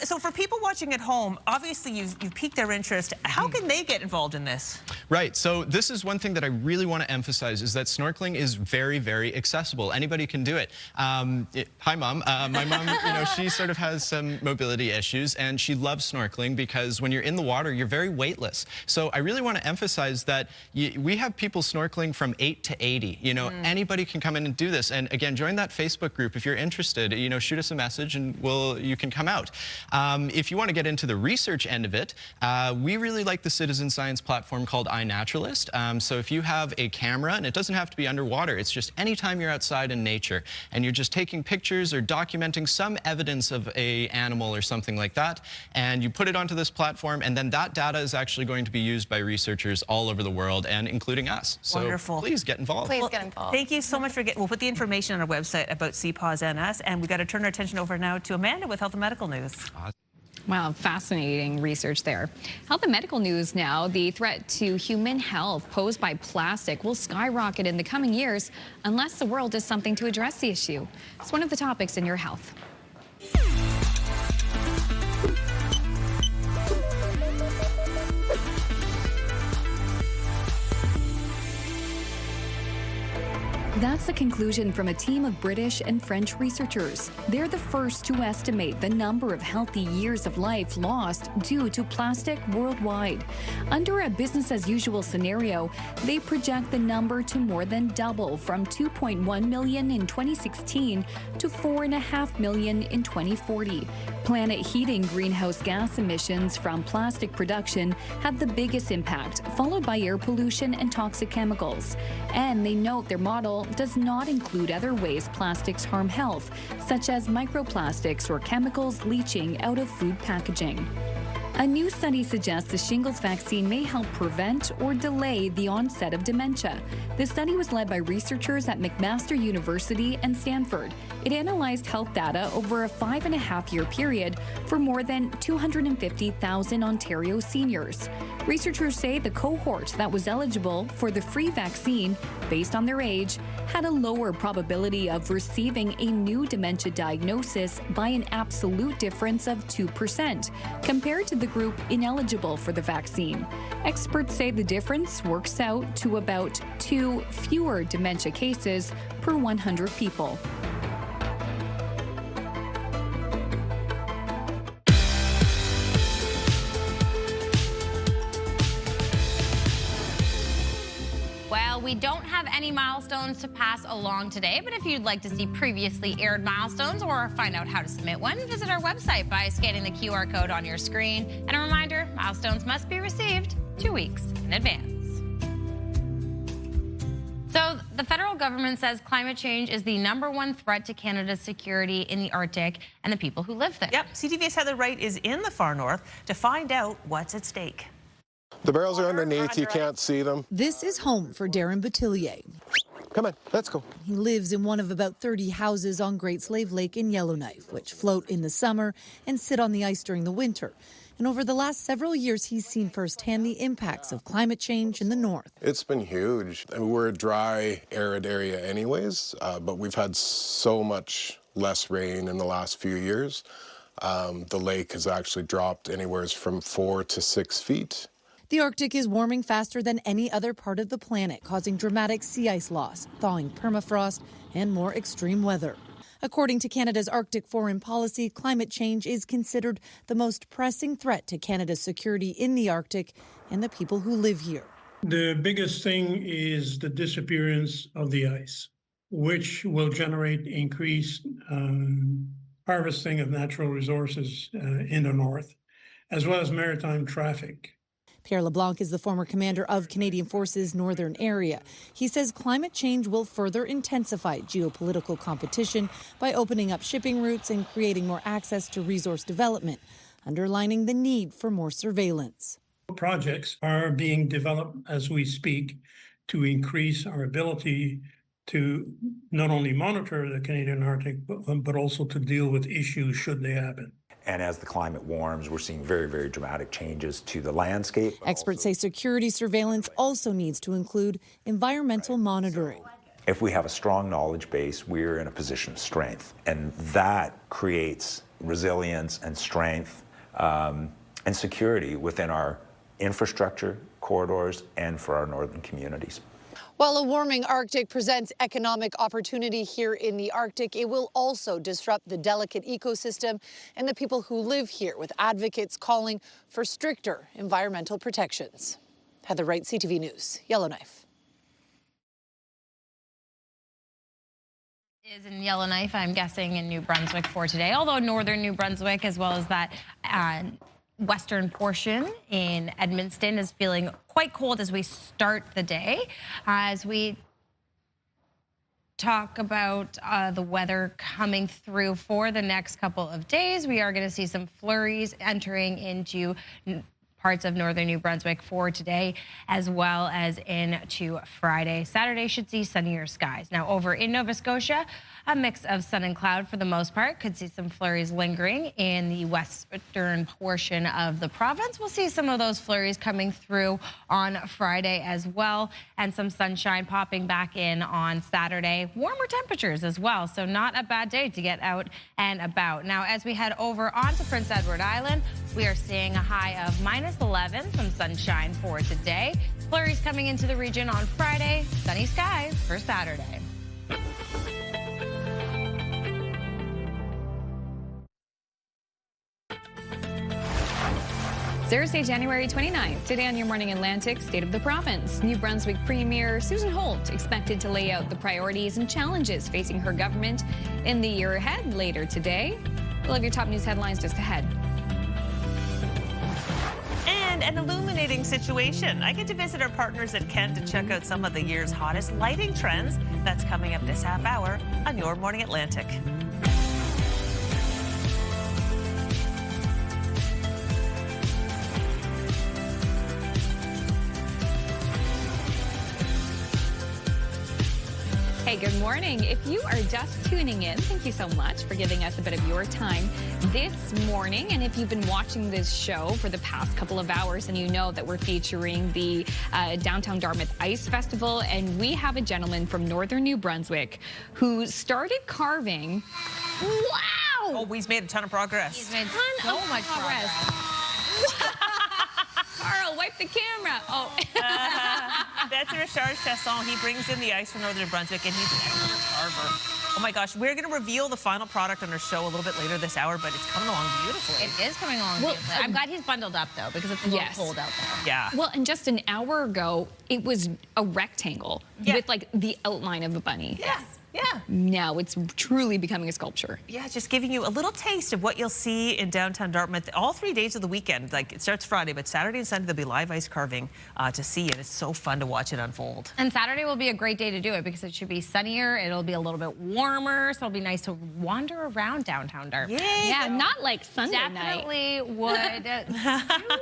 So for people watching at home, obviously you've piqued their interest. How can they get involved in this? Right, so this is one thing that I really want to emphasize, is that snorkeling is very, very accessible. Anybody can do it. Hi, Mom. My mom, you know, she sort of has some mobility issues, and she loves snorkeling because when you're in the water, you're very weightless. So I really want to emphasize that we have people snorkeling from 8 to 80. You know, anybody can come in and do this. And again, join that Facebook group if you're interested. You know, shoot us a message and you can come out. If you want to get into the research end of it, we really like the citizen science platform called iNaturalist. So if you have a camera, and it doesn't have to be underwater, it's just anytime you're outside in nature and you're just taking pictures or documenting some evidence of an animal or something like that, and you put it onto this platform, and then that data is actually going to be used by researchers all over the world, and including us. So wonderful. Please get involved. Please get involved. Thank you so much for getting. We'll put the information on our website about CPAWS NS, and we've got to turn our attention over now to Amanda with Health and Medical News. Wow, fascinating research there. Health and medical news now. The threat to human health posed by plastic will skyrocket in the coming years unless the world does something to address the issue. It's one of the topics in Your Health. The That's the conclusion from a team of British and French researchers. They're the first to estimate the number of healthy years of life lost due to plastic worldwide. Under a business-as-usual scenario, they project the number to more than double from 2.1 million in 2016 to 4.5 million in 2040. Planet heating greenhouse gas emissions from plastic production have the biggest impact, followed by air pollution and toxic chemicals. And they note their model does not include other ways plastics harm health, such as microplastics or chemicals leaching out of food packaging. A new study suggests the shingles vaccine may help prevent or delay the onset of dementia. The study was led by researchers at McMaster University and Stanford. It analyzed health data over a 5.5-year period for more than 250,000 Ontario seniors. Researchers say the cohort that was eligible for the free vaccine, based on their age, had a lower probability of receiving a new dementia diagnosis by an absolute difference of 2%, compared to the group ineligible for the vaccine. Experts say the difference works out to about 2 fewer dementia cases per 100 people. We don't have any milestones to pass along today, but if you'd like to see previously aired milestones or find out how to submit one, visit our website by scanning the QR code on your screen. And a reminder, milestones must be received 2 weeks in advance. So the federal government says climate change is the #1 threat to Canada's security in the Arctic and the people who live there. Yep, CTV's Heather Wright is in the far north to find out what's at stake. The barrels are underneath, you can't see them. This is home for Darren Boutillier. Come on, let's go. He lives in one of about 30 houses on Great Slave Lake in Yellowknife, which float in the summer and sit on the ice during the winter. And over the last several years, he's seen firsthand the impacts of climate change in the north. It's been huge. I mean, we're a dry, arid area anyways, but we've had so much less rain in the last few years. The lake has actually dropped anywhere from 4 to 6 feet. The Arctic is warming faster than any other part of the planet, causing dramatic sea ice loss, thawing permafrost, and more extreme weather. According to Canada's Arctic Foreign Policy, climate change is considered the most pressing threat to Canada's security in the Arctic and the people who live here. The biggest thing is the disappearance of the ice, which will generate increased harvesting of natural resources in the north, as well as maritime traffic. Pierre LeBlanc is the former commander of Canadian Forces Northern Area. He says climate change will further intensify geopolitical competition by opening up shipping routes and creating more access to resource development, underlining the need for more surveillance. Projects are being developed as we speak to increase our ability to not only monitor the Canadian Arctic, but also to deal with issues should they happen. And as the climate warms, we're seeing very, very dramatic changes to the landscape. Experts say security surveillance also needs to include environmental monitoring. If we have a strong knowledge base, we're in a position of strength. And that creates resilience and strength and security within our infrastructure corridors and for our northern communities. While a warming Arctic presents economic opportunity here in the Arctic, it will also disrupt the delicate ecosystem and the people who live here, with advocates calling for stricter environmental protections. Heather Wright, CTV News, Yellowknife. Is in Yellowknife, I'm guessing in New Brunswick for today, although northern New Brunswick, as well as that western portion in Edmundston, is feeling quite cold as we start the day. As we talk about the weather coming through for the next couple of days, we are going to see some flurries entering into parts of northern New Brunswick for today, as well as into Friday. Saturday should see sunnier skies. Now over in Nova Scotia, a mix of sun and cloud for the most part. Could see some flurries lingering in the western portion of the province. We'll see some of those flurries coming through on Friday as well, and some sunshine popping back in on Saturday. Warmer temperatures as well, so not a bad day to get out and about. Now, as we head over onto Prince Edward Island, we are seeing a high of -11, some sunshine for today. Flurries coming into the region on Friday, sunny skies for Saturday. Thursday, January 29th. Today on Your Morning Atlantic, State of the Province. New Brunswick Premier Susan Holt expected to lay out the priorities and challenges facing her government in the year ahead later today. We'll have your top news headlines just ahead. And an illuminating situation. I get to visit our partners at Kent to check out some of the year's hottest lighting trends. That's coming up this half hour on Your Morning Atlantic. Hey, good morning. If you are just tuning in, thank you so much for giving us a bit of your time this morning. And if you've been watching this show for the past couple of hours, and you know that we're featuring the Downtown Dartmouth Ice Festival, and we have a gentleman from northern New Brunswick who started carving. Wow! Oh, he's made a ton of progress. He's made so much progress. Carl, wipe the camera. Oh. That's Richard Chasson. He brings in the ice from northern Brunswick, and he's an expert carver. Oh my gosh, we're going to reveal the final product on our show a little bit later this hour, but it's coming along beautifully. It is coming along beautifully. I'm glad he's bundled up, though, because it's a little cold out there. Yeah. Well, and just an hour ago, it was a rectangle with like the outline of a bunny. Yes. Yeah. Now it's truly becoming a sculpture. Yeah, just giving you a little taste of what you'll see in downtown Dartmouth all 3 days of the weekend. Like, it starts Friday, but Saturday and Sunday there'll be live ice carving to see, and it's so fun to watch it unfold. And Saturday will be a great day to do it because it should be sunnier. It'll be a little bit warmer, so it'll be nice to wander around downtown Dartmouth. Yeah, not like Sunday Definitely night. would.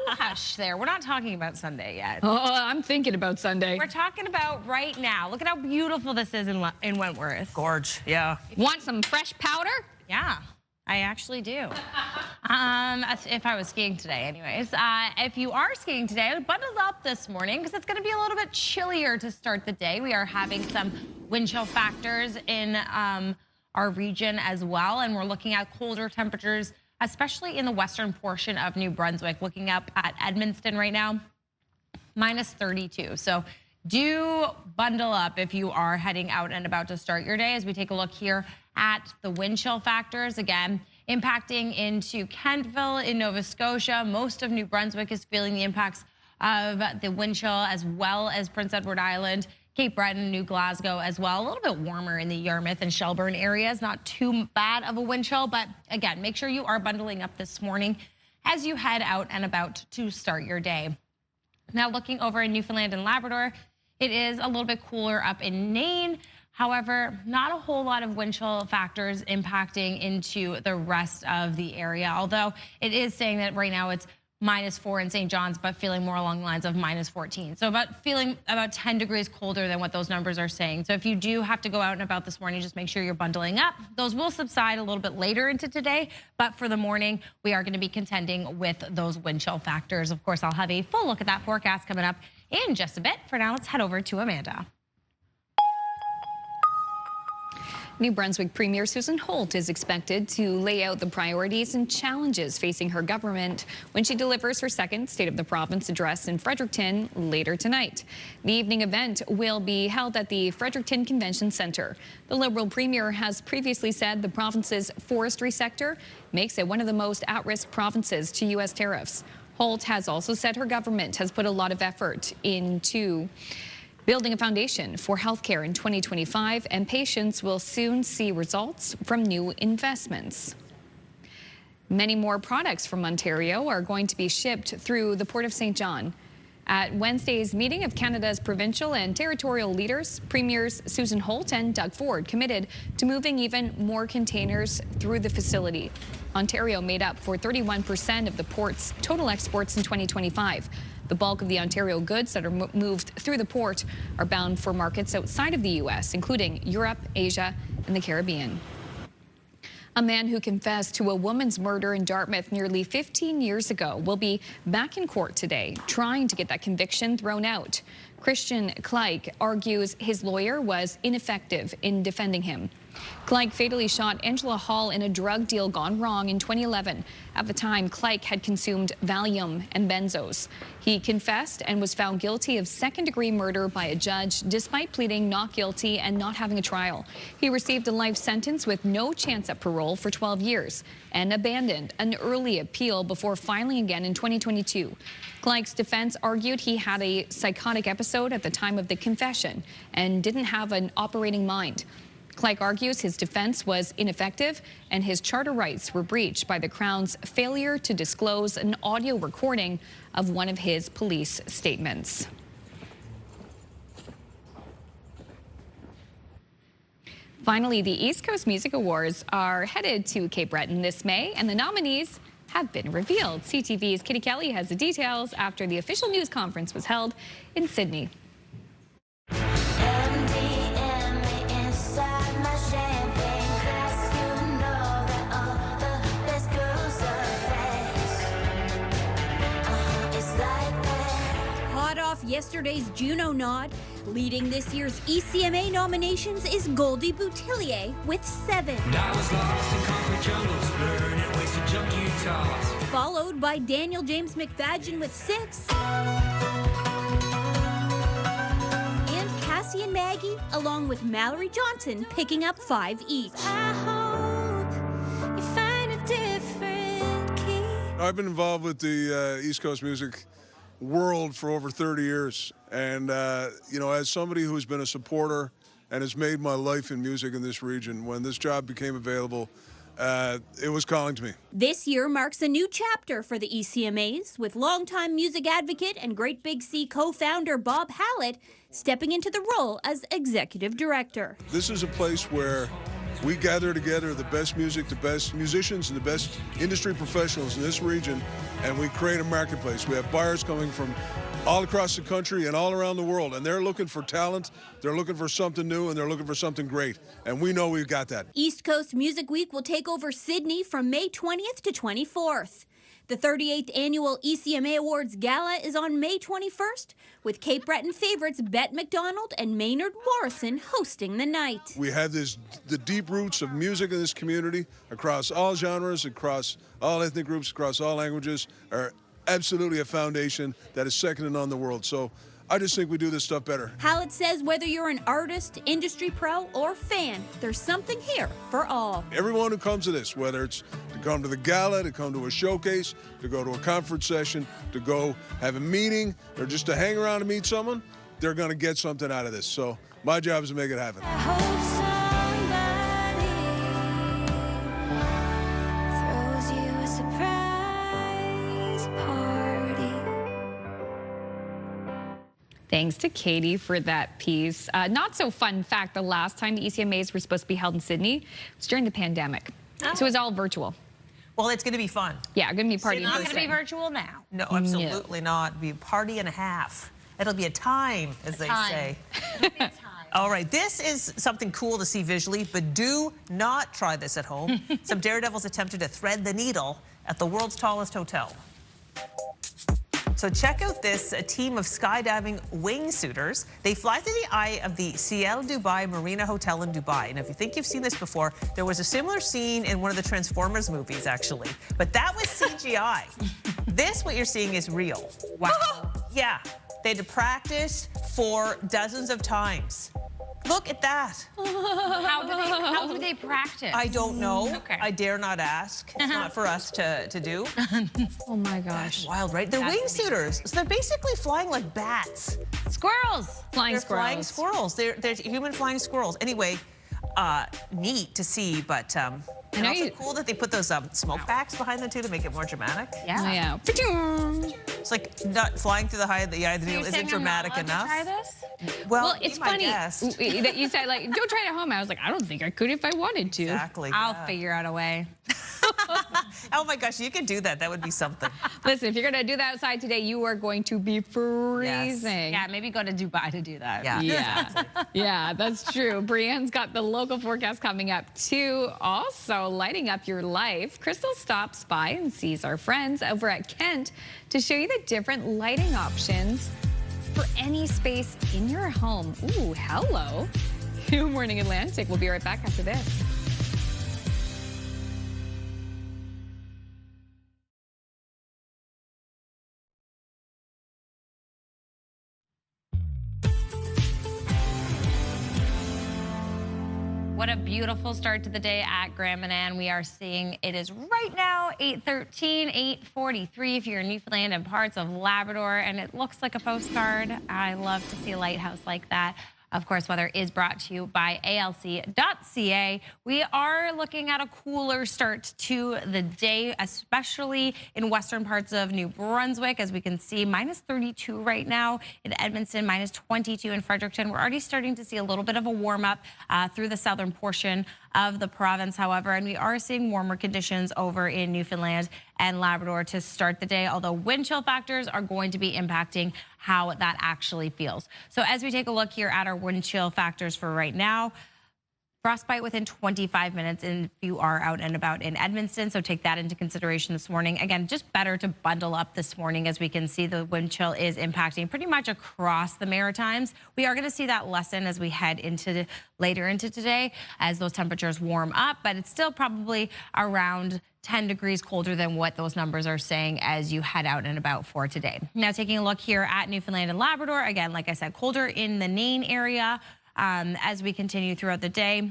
Hush there. We're not talking about Sunday yet. Oh, I'm thinking about Sunday. We're talking about right now. Look at how beautiful this is in Wentworth. Gorge, yeah. Want some fresh powder? Yeah, I actually do. If I was skiing today, anyways. If you are skiing today, I bundled up this morning because it's going to be a little bit chillier to start the day. We are having some wind chill factors in our region as well, and we're looking at colder temperatures, especially in the western portion of New Brunswick. Looking up at Edmundston right now, -32. So do bundle up if you are heading out and about to start your day as we take a look here at the wind chill factors. Again, impacting into Kentville in Nova Scotia. Most of New Brunswick is feeling the impacts of the wind chill, as well as Prince Edward Island, Cape Breton, New Glasgow as well. A little bit warmer in the Yarmouth and Shelburne areas. Not too bad of a wind chill, but again, make sure you are bundling up this morning as you head out and about to start your day. Now looking over in Newfoundland and Labrador, it is a little bit cooler up in Nain. However, not a whole lot of wind chill factors impacting into the rest of the area, although it is saying that right now it's -4 in St. John's, but feeling more along the lines of -14. So feeling about 10 degrees colder than what those numbers are saying. So if you do have to go out and about this morning, just make sure you're bundling up. Those will subside a little bit later into today, but for the morning, we are going to be contending with those wind chill factors. Of course, I'll have a full look at that forecast coming up in just a bit. For now, let's head over to Amanda. New Brunswick Premier Susan Holt is expected to lay out the priorities and challenges facing her government when she delivers her second State of the Province address in Fredericton later tonight. The evening event will be held at the Fredericton Convention Centre. The Liberal Premier has previously said the province's forestry sector makes it one of the most at-risk provinces to U.S. tariffs. Holt has also said her government has put a lot of effort into building a foundation for healthcare in 2025, and patients will soon see results from new investments. Many more products from Ontario are going to be shipped through the Port of St. John. At Wednesday's meeting of Canada's provincial and territorial leaders, Premiers Susan Holt and Doug Ford committed to moving even more containers through the facility. Ontario made up for 31% of the port's total exports in 2025. The bulk of the Ontario goods that are moved through the port are bound for markets outside of the U.S., including Europe, Asia, and the Caribbean. A man who confessed to a woman's murder in Dartmouth nearly 15 years ago will be back in court today, trying to get that conviction thrown out. Christian Kleik argues his lawyer was ineffective in defending him. Clyke fatally shot Angela Hall in a drug deal gone wrong in 2011. At the time, Clyke had consumed Valium and benzos. He confessed and was found guilty of second-degree murder by a judge, despite pleading not guilty and not having a trial. He received a life sentence with no chance at parole for 12 years and abandoned an early appeal before filing again in 2022. Clyke's defense argued he had a psychotic episode at the time of the confession and didn't have an operating mind. Clyke argues his defense was ineffective and his charter rights were breached by the Crown's failure to disclose an audio recording of one of his police statements. Finally, the East Coast Music Awards are headed to Cape Breton this May, and the nominees have been revealed. CTV's Kitty Kelly has the details after the official news conference was held in Sydney. Yesterday's Juno nod, leading this year's ECMA nominations is Goldie Boutillier with 7. I was lost in concrete jungles, burning wasted junk Utahs. Followed by Daniel James McFadgen with 6. And Cassie and Maggie, along with Mallory Johnson, picking up 5 each. I hope you find a different key. I've been involved with the East Coast music world for over 30 years, and you know, as somebody who's been a supporter and has made my life in music in this region, when this job became available, it was calling to me. This year marks a new chapter for the ECMAs, with longtime music advocate and Great Big Sea co-founder Bob Hallett stepping into the role as executive director. This is a place where we gather together the best music, the best musicians, and the best industry professionals in this region, and we create a marketplace. We have buyers coming from all across the country and all around the world, and they're looking for talent, they're looking for something new, and they're looking for something great, and we know we've got that. East Coast Music Week will take over Sydney from May 20th to 24th. The 38th Annual ECMA Awards Gala is on May 21st, with Cape Breton favorites Bette McDonald and Maynard Morrison hosting the night. We have the deep roots of music in this community across all genres, across all ethnic groups, across all languages, are absolutely a foundation that is second to none in the world. So I just think we do this stuff better. Hallett says whether you're an artist, industry pro, or fan, there's something here for all. Everyone who comes to this, whether it's to come to the gala, to come to a showcase, to go to a conference session, to go have a meeting, or just to hang around and meet someone, they're going to get something out of this. So my job is to make it happen. I hope somebody throws you a surprise party. Thanks to Katie for that piece. Not so fun fact, the last time the ECMAs were supposed to be held in Sydney was during the pandemic. So it was all virtual. Well, it's going to be fun. Yeah, going to be party. It's not going to be virtual now. No, absolutely not. It'll be a party and a half. It'll be a time, as they say. All right, this is something cool to see visually, but do not try this at home. Some daredevils attempted to thread the needle at the world's tallest hotel. So check out this team of skydiving wingsuiters. They fly through the eye of the Ciel Dubai Marina Hotel in Dubai. And if you think you've seen this before, there was a similar scene in one of the Transformers movies, actually. But that was CGI. This, what you're seeing, is real. Wow. Yeah, they had to practice for dozens of times. Look at that. How do they practice? I don't know. Okay. I dare not ask. It's not for us to do. Oh my gosh. That's wild, right? They're wingsuiters. So they're basically flying like bats. Squirrels. They're flying squirrels. They're human flying squirrels. Anyway, neat to see, but and also cool that they put those smoke packs behind them too to make it more dramatic. Yeah. It's like not flying through the eye of the needle isn't dramatic enough. Try this? Well, it's funny that you said, like, don't try it at home. I was like, I don't think I could if I wanted to. Exactly. I'll figure out a way. Oh my gosh, you could do that. That would be something. Listen, if you're going to do that outside today, you are going to be freezing. Yeah, maybe go to Dubai to do that. Yeah. Yeah, that's true. Brienne's got the local forecast coming up too. Also lighting up your life. Crystal stops by and sees our friends over at Kent to show you the different lighting options for any space in your home. Ooh, hello. to Morning Atlantic. We'll be right back after this. What a beautiful start to the day at Grand Manan. We are seeing it is right now 8:13, 8:43 if you're in Newfoundland and parts of Labrador, and it looks like a postcard. I love to see a lighthouse like that. Of course, weather is brought to you by ALC.ca. We are looking at a cooler start to the day, especially in western parts of New Brunswick. As we can see, minus 32 right now in Edmonton, minus 22 in Fredericton. We're already starting to see a little bit of a warm up through the southern portion of the province, however, and we are seeing warmer conditions over in Newfoundland and Labrador to start the day, although wind chill factors are going to be impacting how that actually feels. So as we take a look here at our wind chill factors for right now, frostbite within 25 minutes if you are out and about in Edmonton, so take that into consideration this morning. Again, just better to bundle up this morning. As we can see, the wind chill is impacting pretty much across the Maritimes. We are going to see that lessen as we head into later into today as those temperatures warm up, but it's still probably around 10 degrees colder than what those numbers are saying as you head out and about for today. Now, taking a look here at Newfoundland and Labrador, again, like I said, colder in the Nain area. As we continue throughout the day,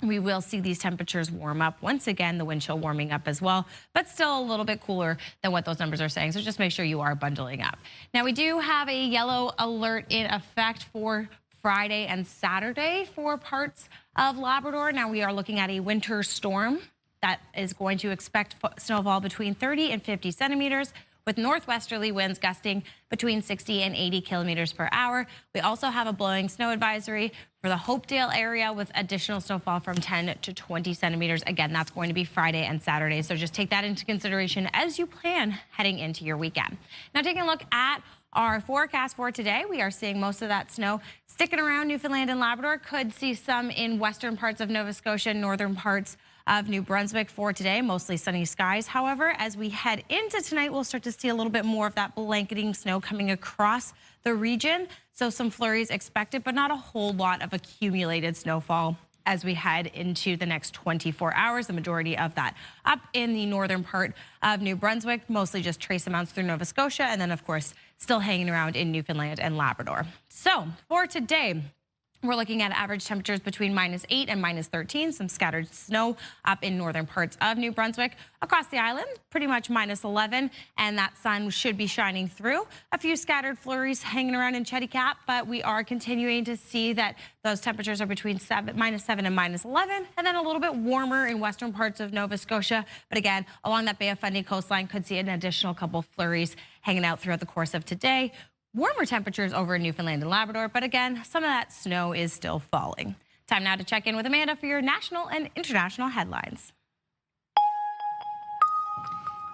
we will see these temperatures warm up. Once again, the wind chill warming up as well, but still a little bit cooler than what those numbers are saying. So just make sure you are bundling up. Now, we do have a yellow alert in effect for Friday and Saturday for parts of Labrador. Now, we are looking at a winter storm that is going to expect snowfall between 30 and 50 centimeters, with northwesterly winds gusting between 60 and 80 kilometers per hour. We also have a blowing snow advisory for the Hopedale area with additional snowfall from 10 to 20 centimeters. Again, that's going to be Friday and Saturday. So just take that into consideration as you plan heading into your weekend. Now, taking a look at our forecast for today, we are seeing most of that snow sticking around Newfoundland and Labrador. Could see some in western parts of Nova Scotia, northern parts of New Brunswick for today, mostly sunny skies. However, as we head into tonight, we'll start to see a little bit more of that blanketing snow coming across the region. So some flurries expected, but not a whole lot of accumulated snowfall as we head into the next 24 hours. The majority of that up in the northern part of New Brunswick, mostly just trace amounts through Nova Scotia, and then of course still hanging around in Newfoundland and Labrador. So for today, we're looking at average temperatures between -8 and -13, some scattered snow up in northern parts of New Brunswick. Across the island, pretty much -11, and that sun should be shining through. A few scattered flurries hanging around in Cheticap, but we are continuing to see that those temperatures are between -7 and -11, and then a little bit warmer in western parts of Nova Scotia. But again, along that Bay of Fundy coastline, could see an additional couple flurries hanging out throughout the course of today. Warmer temperatures over in Newfoundland and Labrador, but again, some of that snow is still falling. Time now to check in with Amanda for your national and international headlines.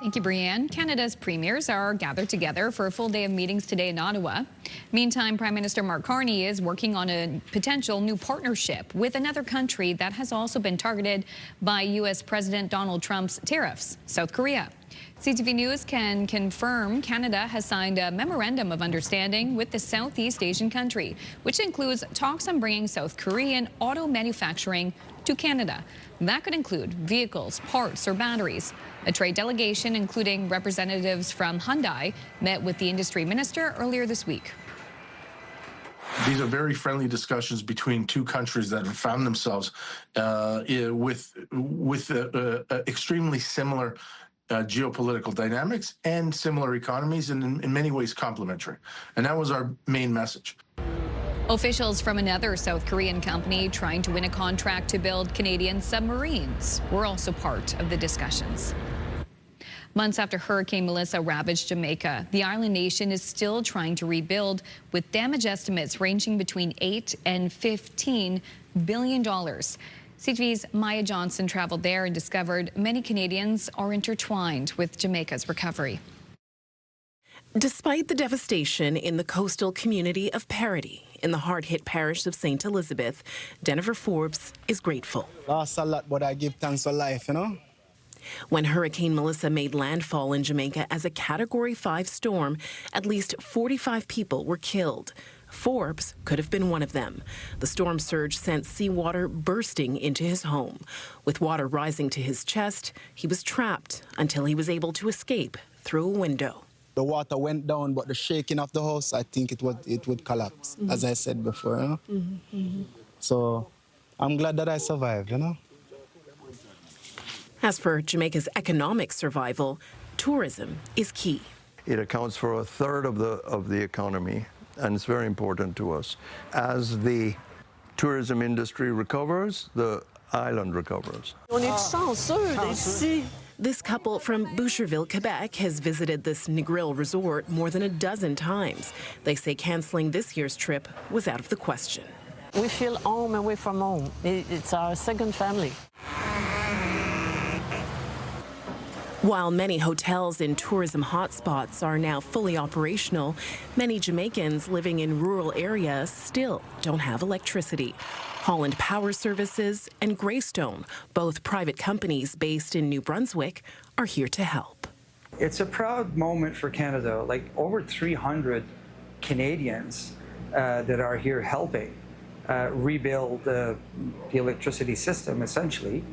Thank you, Brianne. Canada's premiers are gathered together for a full day of meetings today in Ottawa. Meantime, Prime Minister Mark Carney is working on a potential new partnership with another country that has also been targeted by U.S. President Donald Trump's tariffs, South Korea. CTV News can confirm Canada has signed a memorandum of understanding with the Southeast Asian country, which includes talks on bringing South Korean auto manufacturing to Canada. That could include vehicles, parts, or batteries. A trade delegation, including representatives from Hyundai, met with the industry minister earlier this week. These are very friendly discussions between two countries that have found themselves with extremely similar geopolitical dynamics and similar economies, and in many ways complementary. And that was our main message. Officials from another South Korean company trying to win a contract to build Canadian submarines were also part of the discussions. Months after Hurricane Melissa ravaged Jamaica, the island nation is still trying to rebuild, with damage estimates ranging between $8 and $15 billion. CTV's Maya Johnson traveled there and discovered many Canadians are intertwined with Jamaica's recovery. Despite the devastation in the coastal community of Parody, in the hard-hit parish of St. Elizabeth, Jennifer Forbes is grateful. Lost a lot, but I give thanks for life, you know? When Hurricane Melissa made landfall in Jamaica as a Category 5 storm, at least 45 people were killed. Forbes could have been one of them. The storm surge sent seawater bursting into his home. With water rising to his chest, he was trapped until he was able to escape through a window. The water went down, but the shaking of the house, I think it would collapse, as I said before. You know? So I'm glad that I survived, you know. As for Jamaica's economic survival, tourism is key. It accounts for a third of the economy, and it's very important to us. As the tourism industry recovers, the island recovers. This couple from Boucherville, Quebec, has visited this Negril resort more than a dozen times. They say canceling this year's trip was out of the question. We feel home away from home. It's our second family. While many hotels in tourism hotspots are now fully operational, many Jamaicans living in rural areas still don't have electricity. Holland Power Services and Greystone, both private companies based in New Brunswick, are here to help. It's a proud moment for Canada, like over 300 Canadians that are here helping rebuild the electricity system, essentially.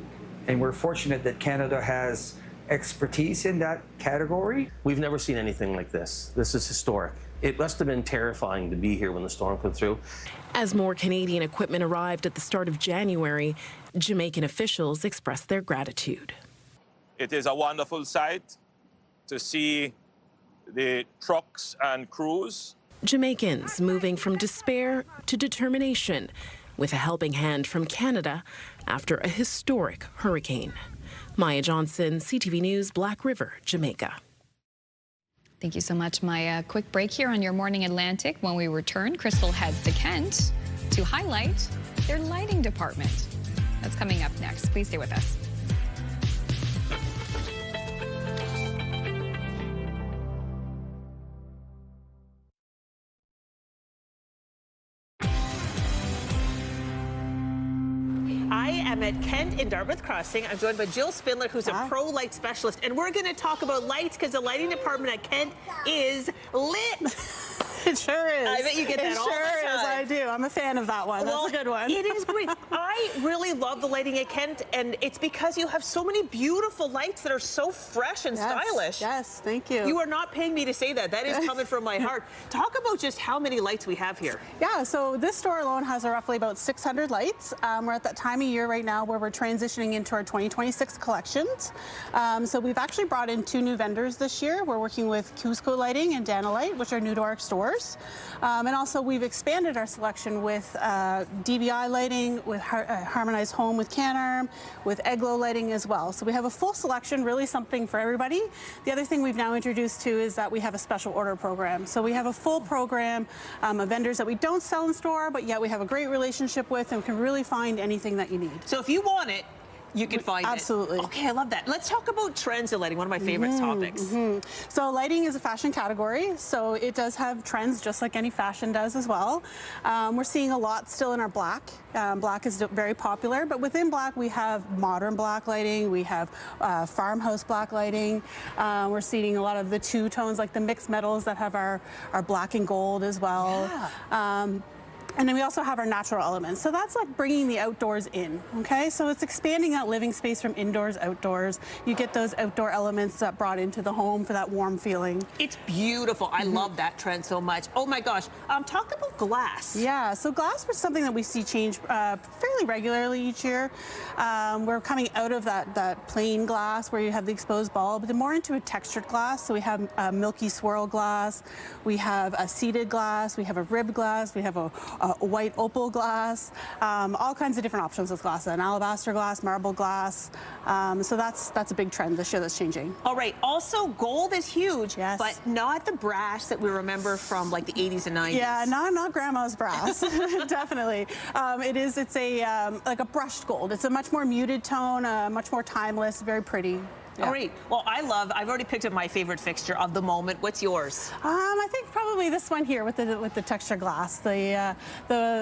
And we're fortunate that Canada has expertise in that category. We've never seen anything like this. This is historic. It must have been terrifying to be here when the storm came through. As more Canadian equipment arrived at the start of January, Jamaican officials expressed their gratitude. It is a wonderful sight to see the trucks and crews. Jamaicans moving from despair to determination, with a helping hand from Canada after a historic hurricane. Maya Johnson, CTV News, Black River, Jamaica. Thank you so much, Maya. Quick break here on Your Morning Atlantic. When we return, Crystal heads to Kent to highlight their lighting department. That's coming up next. Please stay with us. I am at Kent in Dartmouth Crossing. I'm joined by Jill Spindler, who's a pro light specialist, and we're going to talk about lights because the lighting department at Kent is lit. It sure is. I bet you get that all the time. It sure is. I do. I'm a fan of that one. Well, that's a good one. It is great. I really love the lighting at Kent, and it's because you have so many beautiful lights that are so fresh and stylish. Yes, thank you. You are not paying me to say that. That is coming from my heart. Talk about just how many lights we have here. Yeah, so this store alone has roughly about 600 lights. We're at that time of year right now where we're transitioning into our 2026 collections. So we've actually brought in 2 new vendors this year. We're working with Cusco Lighting and Dana Light, which are new to our stores. And also we've expanded our selection with DBI lighting, with Harmonized Home with Canarm, with Eglo lighting as well. So we have a full selection, really something for everybody. The other thing we've now introduced too is that we have a special order program. So we have a full program of vendors that we don't sell in store, but yet we have a great relationship with and can really find anything that you need. So if you want it, you can find it. Absolutely. Okay, I love that. Let's talk about trends in lighting, one of my favorite topics. So lighting is a fashion category, so it does have trends just like any fashion does as well. We're seeing a lot still in our black. Black is very popular, but within black we have modern black lighting, we have farmhouse black lighting. We're seeing a lot of the two tones like the mixed metals that have our black and gold as well. Yeah. And then we also have our natural elements. So that's like bringing the outdoors in, okay? So it's expanding that living space from indoors, outdoors. You get those outdoor elements that brought into the home for that warm feeling. It's beautiful. I love that trend so much. Oh my gosh. Talk about glass. Yeah, so glass was something that we see change fairly regularly each year. We're coming out of that plain glass where you have the exposed bulb, but more into a textured glass. So we have a milky swirl glass, we have a seeded glass, we have a ribbed glass, we have a white opal glass, all kinds of different options with glass, an alabaster glass, marble glass. So that's a big trend this year that's changing. All right, also gold is huge, but not the brass that we remember from like the 80s and 90s. Yeah, not grandma's brass, definitely. It's a like a brushed gold. It's a much more muted tone, much more timeless, very pretty. All right. Well, I've already picked up my favorite fixture of the moment. What's yours? I think probably this one here with the texture glass. The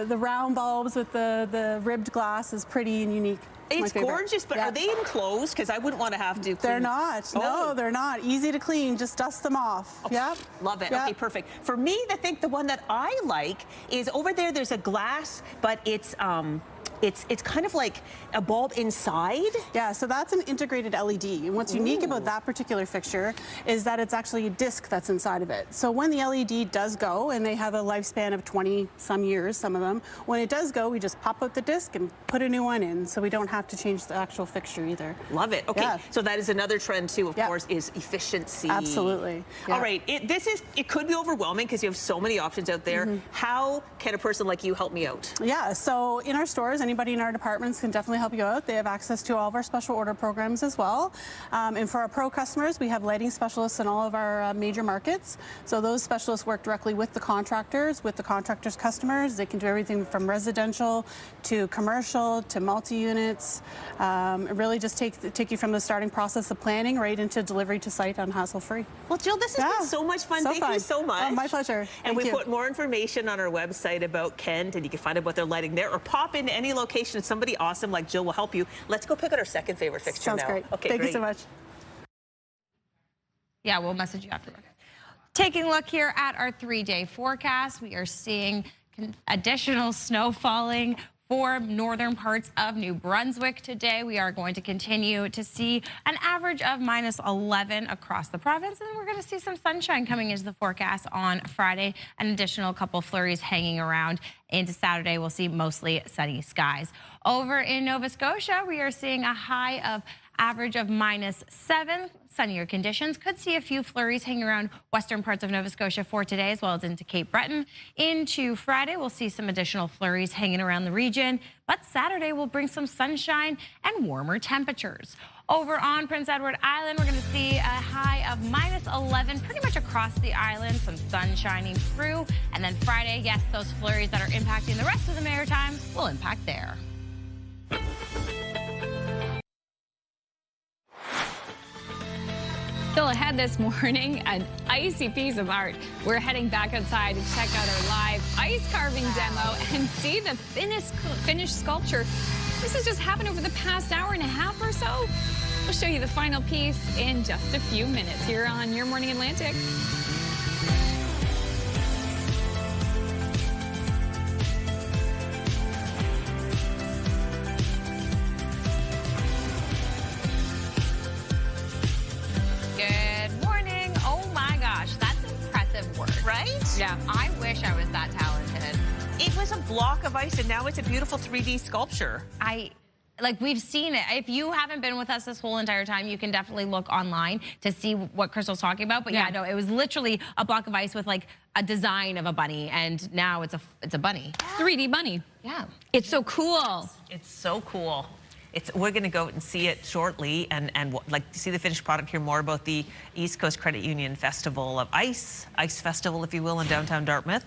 round bulbs with the ribbed glass is pretty and unique. It's gorgeous, but are they enclosed? Because I wouldn't want to have to clean. They're not. No, they're not. Easy to clean. Just dust them off. Yep. Love it. Yep. Okay, perfect. For me, I think the one that I like is over there. There's a glass, but it's kind of like a bulb inside. Yeah, so that's an integrated LED. And what's unique about that particular fixture is that it's actually a disc that's inside of it. So when the LED does go, and they have a lifespan of 20 some years, some of them, when it does go, we just pop out the disc and put a new one in, so we don't have to change the actual fixture either. Love it. Okay, so that is another trend too, of course, is efficiency. Absolutely. All right, it could be overwhelming because you have so many options out there. How can a person like you help me out? Yeah, so in our stores, anybody in our departments can definitely help you out. They have access to all of our special order programs as well. And for our pro customers, we have lighting specialists in all of our major markets. So those specialists work directly with the contractors customers. They can do everything from residential to commercial to multi-units. Really just take you from the starting process of planning right into delivery to site on hassle-free. Well, Jill, this has been so much fun. Thank you so much. Oh, my pleasure. And we put more information on our website about Kent, and you can find out what they're lighting there, or pop into any location. Somebody awesome like Jill will help you. Let's go pick out our second favorite fixture now. Sounds great. Okay, Thank you so much. Yeah, we'll message you after. Taking a look here at our 3-day forecast, we are seeing additional snow falling for northern parts of New Brunswick today. We are going to continue to see an average of -11 across the province, and we're going to see some sunshine coming into the forecast on Friday. An additional couple flurries hanging around into Saturday. We'll see mostly sunny skies. Over in Nova Scotia, we are seeing a high of average of -7. Sunnier conditions. Could see a few flurries hanging around western parts of Nova Scotia for today, as well as into Cape Breton. Into Friday, we'll see some additional flurries hanging around the region, but Saturday will bring some sunshine and warmer temperatures. Over on Prince Edward Island, we're going to see a high of -11 pretty much across the island, some sun shining through. And then Friday, yes, those flurries that are impacting the rest of the Maritimes will impact there. Still ahead this morning, an icy piece of art. We're heading back outside to check out our live ice carving demo and see the finished sculpture. This has just happened over the past hour and a half or so. We'll show you the final piece in just a few minutes here on Your Morning Atlantic. Right? Yeah, I wish I was that talented. It was a block of ice, and now it's a beautiful 3D sculpture. We've seen it. If you haven't been with us this whole entire time, you can definitely look online to see what Crystal's talking about. But yeah, no, it was literally a block of ice with like a design of a bunny, and now it's a bunny. 3D bunny. Yeah. It's so cool. It's so cool. We're going to go and see it shortly and like see the finished product, hear more about the East Coast Credit Union Festival of Ice Festival, if you will, in downtown Dartmouth.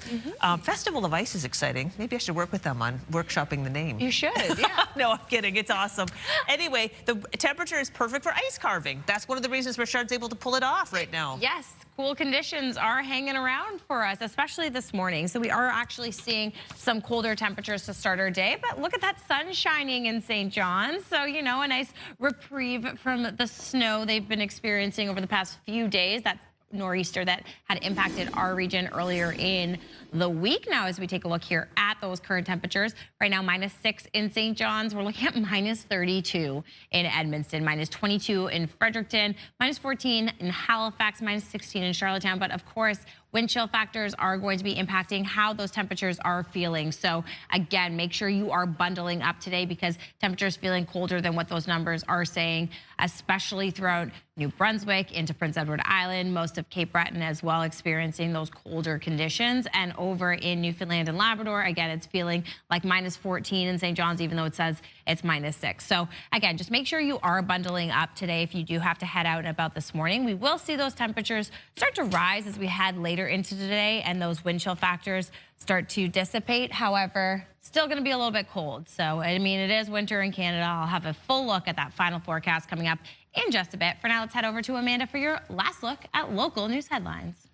Festival of Ice is exciting. Maybe I should work with them on workshopping the name. You should, yeah. No, I'm kidding. It's awesome. Anyway, the temperature is perfect for ice carving. That's one of the reasons Richard's able to pull it off right now. Yes, cool conditions are hanging around for us, especially this morning. So we are actually seeing some colder temperatures to start our day, but look at that sun shining in St. John's. So, you know, a nice reprieve from the snow they've been experiencing over the past few days. That nor'easter that had impacted our region earlier in the week. Now, as we take a look here at those current temperatures, right now -6 in St. John's. We're looking at -32 in Edmundston, -22 in Fredericton, -14 in Halifax, -16 in Charlottetown. But of course, wind chill factors are going to be impacting how those temperatures are feeling. So again, make sure you are bundling up today because temperatures feeling colder than what those numbers are saying, especially throughout New Brunswick into Prince Edward Island, most of Cape Breton as well, experiencing those colder conditions. And over in Newfoundland and Labrador, again, it's feeling like -14 in St. John's, even though it says it's -6. So again, just make sure you are bundling up today if you do have to head out and about this morning. We will see those temperatures start to rise as we head later into today and those wind chill factors start to dissipate. However, still going to be a little bit cold. So, I mean, it is winter in Canada. I'll have a full look at that final forecast coming up in just a bit. For now, let's head over to Amanda for your last look at local news headlines.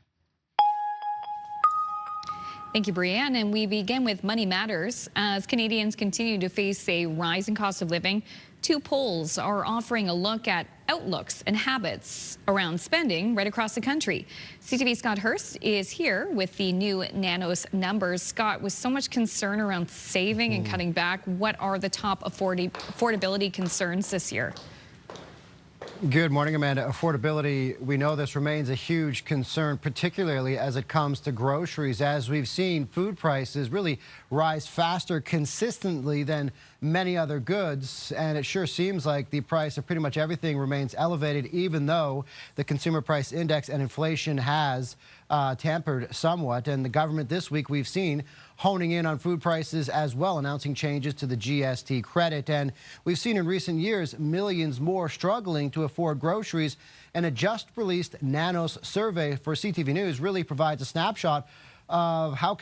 Thank you, Brianne. And we begin with Money Matters. As Canadians continue to face a rising cost of living, 2 polls are offering a look at outlooks and habits around spending right across the country. CTV's Scott Hurst is here with the new Nanos numbers. Scott, with so much concern around saving and cutting back, what are the top affordability concerns this year? Good morning, Amanda. Affordability, we know this remains a huge concern, particularly as it comes to groceries. As we've seen, food prices really rise faster consistently than many other goods, and it sure seems like the price of pretty much everything remains elevated, even though the Consumer Price Index and inflation has tampered somewhat. And the government this week, we've seen honing in on food prices as well, announcing changes to the GST credit. And we've seen in recent years millions more struggling to afford groceries. And a just released Nanos survey for CTV News really provides a snapshot of how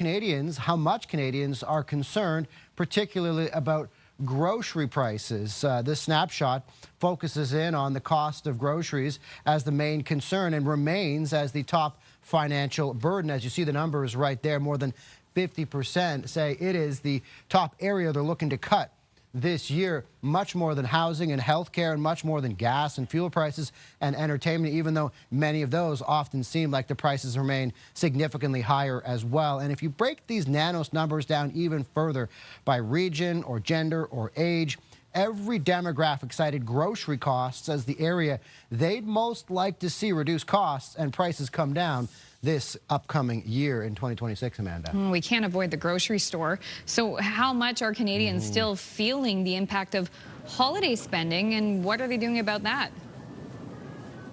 much Canadians are concerned, particularly about grocery prices. This snapshot focuses in on the cost of groceries as the main concern and remains as the top financial burden. As you see the numbers right there, more than 50% say it is the top area they're looking to cut this year, much more than housing and healthcare, and much more than gas and fuel prices and entertainment, even though many of those often seem like the prices remain significantly higher as well. And if you break these Nanos numbers down even further by region or gender or age, every demographic cited grocery costs as the area they'd most like to see reduce costs and prices come down this upcoming year in 2026, Amanda. We can't avoid the grocery store. So how much are Canadians still feeling the impact of holiday spending, and what are they doing about that?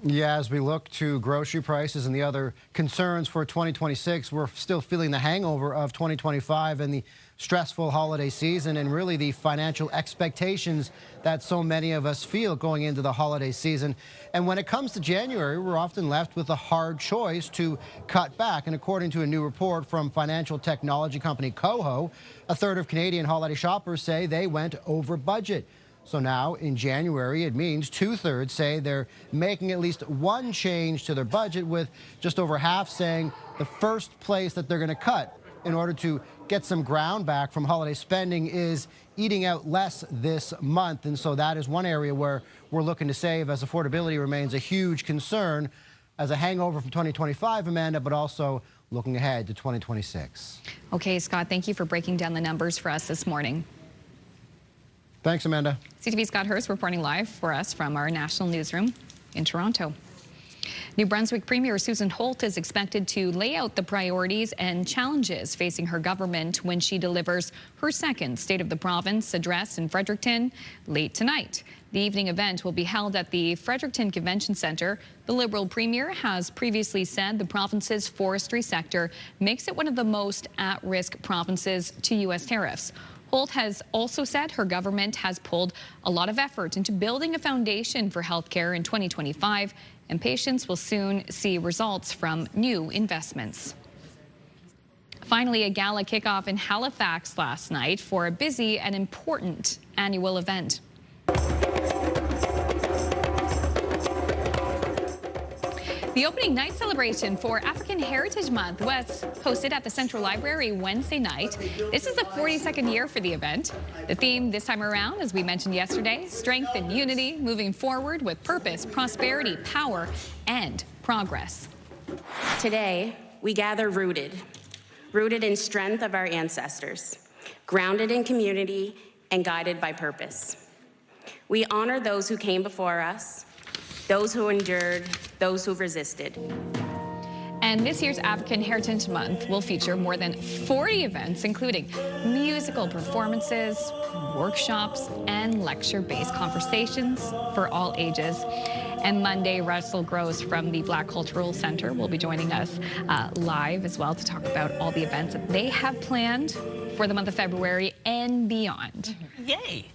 Yeah, as we look to grocery prices and the other concerns for 2026, we're still feeling the hangover of 2025 and the stressful holiday season and really the financial expectations that so many of us feel going into the holiday season. And when it comes to January, we're often left with a hard choice to cut back. And according to a new report from financial technology company Coho, a third of Canadian holiday shoppers say they went over budget. So now in January, it means 2/3 say they're making at least one change to their budget, with just over half saying the first place that they're going to cut in order to get some ground back from holiday spending is eating out less this month. And so that is one area where we're looking to save, as affordability remains a huge concern as a hangover from 2025, Amanda, but also looking ahead to 2026. Okay, Scott, thank you for breaking down the numbers for us this morning. Thanks, Amanda. CTV Scott Hurst reporting live for us from our national newsroom in Toronto. New Brunswick Premier Susan Holt is expected to lay out the priorities and challenges facing her government when she delivers her second State of the Province address in Fredericton late tonight. The evening event will be held at the Fredericton Convention Centre. The Liberal Premier has previously said the province's forestry sector makes it one of the most at-risk provinces to U.S. tariffs. Holt has also said her government has pulled a lot of effort into building a foundation for healthcare in 2025, and patients will soon see results from new investments. Finally, a gala kickoff in Halifax last night for a busy and important annual event. The opening night celebration for African Heritage Month was hosted at the Central Library Wednesday night. This is the 42nd year for the event. The theme this time around, as we mentioned yesterday, strength and unity, moving forward with purpose, prosperity, power, and progress. Today, we gather rooted in strength of our ancestors, grounded in community, and guided by purpose. We honor those who came before us, those who endured, those who resisted. And this year's African Heritage Month will feature more than 40 events, including musical performances, workshops, and lecture-based conversations for all ages. And Monday, Russell Gross from the Black Cultural Center will be joining us live as well to talk about all the events that they have planned for the month of February and beyond. Yay.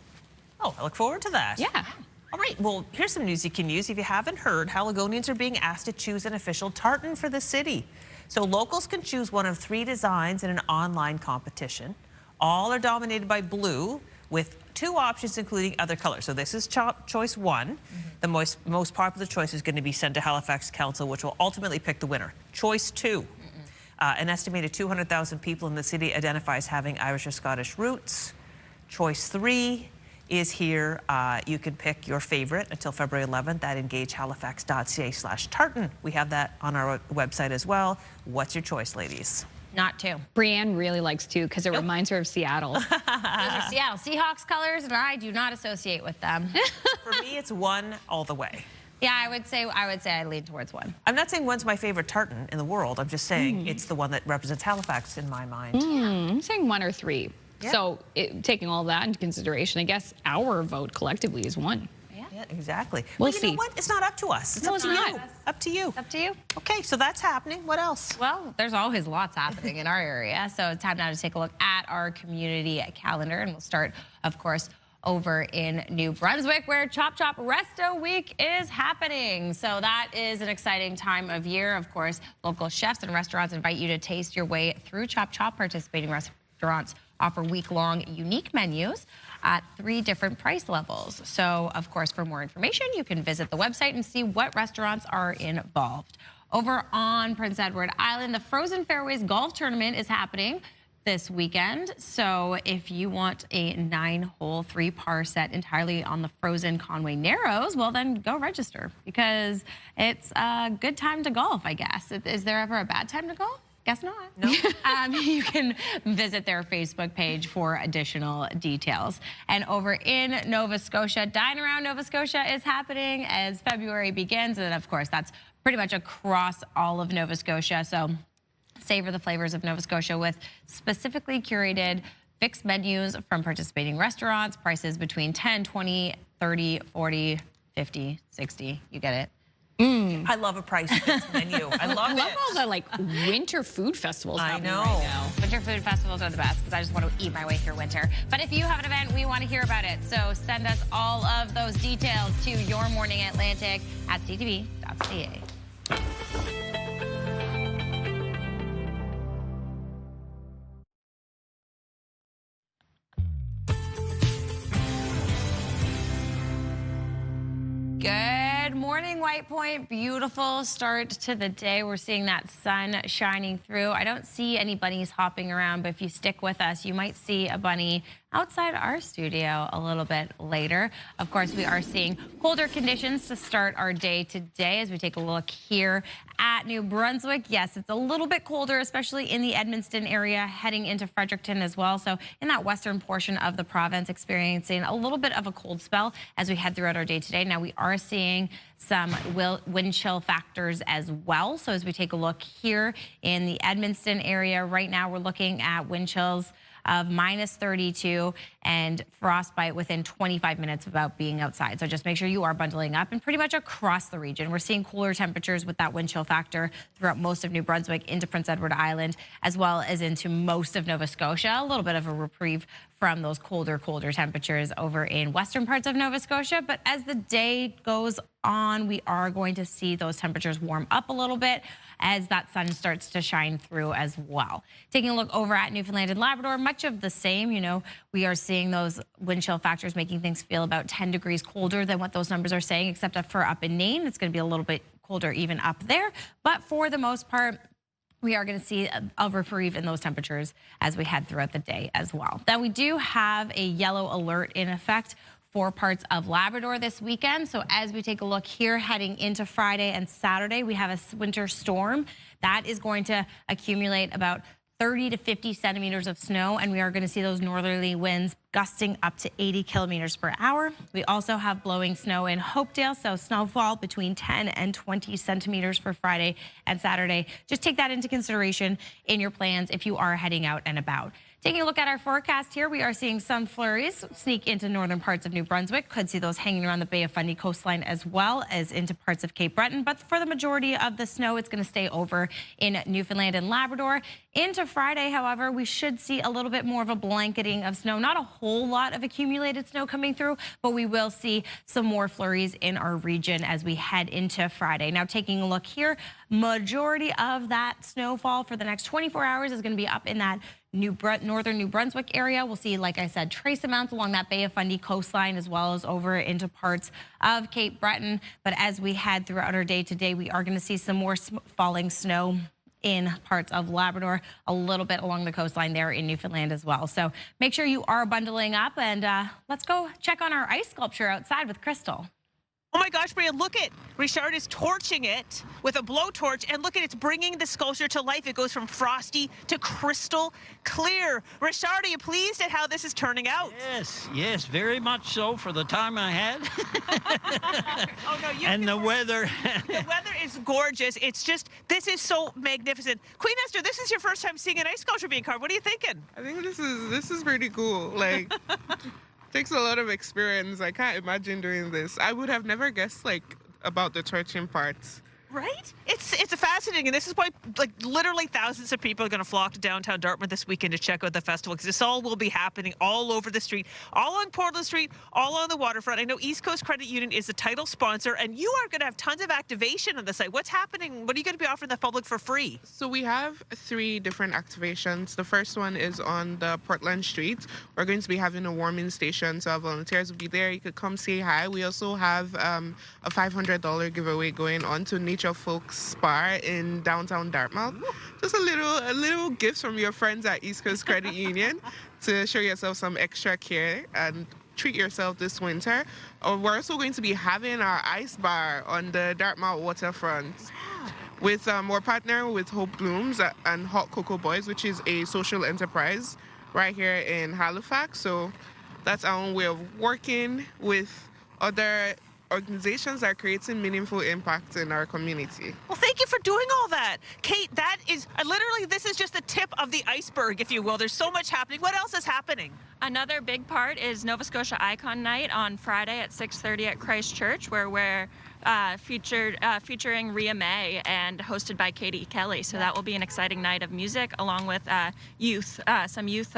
Oh, I look forward to that. Yeah. All right, well, here's some news you can use. If you haven't heard, Haligonians are being asked to choose an official tartan for the city. So locals can choose one of 3 designs in an online competition. All are dominated by blue, with 2 options, including other colors. So this is choice 1. The most popular choice is going to be sent to Halifax Council, which will ultimately pick the winner. Choice 2. An estimated 200,000 people in the city identify as having Irish or Scottish roots. Choice 3 is here. You can pick your favorite until February 11th at engagehalifax.ca/tartan. We have that on our website as well. What's your choice, ladies? Not 2. Brienne really likes 2 because it reminds her of Seattle. Those are Seattle Seahawks colors, and I do not associate with them. For me, it's 1 all the way. Yeah, I would say I lean towards 1. I'm not saying 1's my favorite tartan in the world. I'm just saying it's the one that represents Halifax in my mind. I'm saying 1 or 3. Yeah. So taking all that into consideration, I guess our vote collectively is 1. Yeah, exactly. We'll you see. know what? It's not up to us. It's No, up it's to not. you. Up to you. Up to you. Okay, so that's happening. What else? Well, there's always lots happening in our area. So it's time now to take a look at our community calendar. And we'll start, of course, over in New Brunswick, where Chop Chop Resto Week is happening. So that is an exciting time of year. Of course, local chefs and restaurants invite you to taste your way through Chop Chop. Participating restaurants offer week-long unique menus at 3 different price levels. So, of course, for more information, you can visit the website and see what restaurants are involved. Over on Prince Edward Island, the Frozen Fairways Golf Tournament is happening this weekend. So if you want a 9-hole 3-par set entirely on the frozen Conway Narrows, well, then go register, because it's a good time to golf, I guess. Is there ever a bad time to golf? Guess not. No. You can visit their Facebook page for additional details. And over in Nova Scotia, Dine Around Nova Scotia is happening as February begins. And of course, that's pretty much across all of Nova Scotia. So savor the flavors of Nova Scotia with specifically curated fixed menus from participating restaurants, prices between 10, 20, 30, 40, 50, 60. You get it. I love a price menu. I love it. all the winter food festivals. I know. Right now. Winter food festivals are the best because I just want to eat my way through winter. But if you have an event, we want to hear about it. So send us all of those details to Your Morning Atlantic at ctv.ca. Good morning, White Point. Beautiful start to the day. We're seeing that sun shining through. I don't see any bunnies hopping around, but if you stick with us, you might see a bunny outside our studio a little bit later. Of course, we are seeing colder conditions to start our day today as we take a look here at New Brunswick. Yes, it's a little bit colder, especially in the Edmundston area, heading into Fredericton as well. So in that western portion of the province, experiencing a little bit of a cold spell as we head throughout our day today. Now, we are seeing some wind chill factors as well. So as we take a look here in the Edmundston area, right now we're looking at wind chills of -32 and frostbite within 25 minutes of about being outside. So just make sure you are bundling up, and pretty much across the region, we're seeing cooler temperatures with that wind chill factor throughout most of New Brunswick, into Prince Edward Island, as well as into most of Nova Scotia. A little bit of a reprieve from those colder temperatures over in western parts of Nova Scotia. But as the day goes on, we are going to see those temperatures warm up a little bit as that sun starts to shine through as well. Taking a look over at Newfoundland and Labrador, much of the same. You know, we are seeing those wind chill factors making things feel about 10 degrees colder than what those numbers are saying, except for up in Nain. It's going to be a little bit colder even up there. But for the most part, we are going to see a reprieve in those temperatures as we head throughout the day as well. Now, we do have a yellow alert in effect for parts of Labrador this weekend. So as we take a look here heading into Friday and Saturday, we have a winter storm that is going to accumulate about 30 to 50 centimeters of snow, and we are going to see those northerly winds gusting up to 80 kilometers per hour. We also have blowing snow in Hopedale, so snowfall between 10 and 20 centimeters for Friday and Saturday. Just take that into consideration in your plans if you are heading out and about. Taking a look at our forecast here, we are seeing some flurries sneak into northern parts of New Brunswick. Could see those hanging around the Bay of Fundy coastline as well as into parts of Cape Breton. But for the majority of the snow, it's going to stay over in Newfoundland and Labrador. Into Friday, however, we should see a little bit more of a blanketing of snow. Not a whole lot of accumulated snow coming through, but we will see some more flurries in our region as we head into Friday. Now, taking a look here, Majority of that snowfall for the next 24 hours is going to be up in that northern New Brunswick area. We'll see, like I said, trace amounts along that Bay of Fundy coastline as well as over into parts of Cape Breton. But as we head throughout our day today, we are going to see some more falling snow in parts of Labrador, a little bit along the coastline there in Newfoundland as well. So make sure you are bundling up, and let's go check on our ice sculpture outside with Crystal. Oh my gosh, Bria, look at Richard is torching it with a blowtorch, and look at it's bringing the sculpture to life. It goes from frosty to crystal clear. Richard, are you pleased at how this is turning out? Yes, very much so for the time I had. Oh no, and the weather. The weather is gorgeous. It's just, this is so magnificent. Queen Esther, this is your first time seeing an ice sculpture being carved. What are you thinking? I think this is pretty cool. Like, takes a lot of experience. I can't imagine doing this. I would have never guessed about the torching parts. Right? It's fascinating, and this is why literally thousands of people are going to flock to downtown Dartmouth this weekend to check out the festival, because this all will be happening all over the street, all on Portland Street, all on the waterfront. I know East Coast Credit Union is the title sponsor, and you are going to have tons of activation on the site. What's happening? What are you going to be offering the public for free? So we have 3 different activations. The first one is on the Portland Street. We're going to be having a warming station, so our volunteers will be there. You could come say hi. We also have a $500 giveaway going on to Nature Folks Spa in downtown Dartmouth. Just a little gift from your friends at East Coast Credit Union to show yourself some extra care and treat yourself this winter. We're also going to be having our ice bar on the Dartmouth waterfront. We're partnering with Hope Blooms and Hot Cocoa Boys, which is a social enterprise right here in Halifax. So that's our own way of working with other organizations that are creating meaningful impact in our community. Well, thank you for doing all that. Kate, that is literally, this is just the tip of the iceberg, if you will. There's so much happening. What else is happening? Another big part is Nova Scotia Icon Night on Friday at 6:30 at Christ Church, where we're featuring Rhea May and hosted by Katie Kelly. So that will be an exciting night of music, along with some youth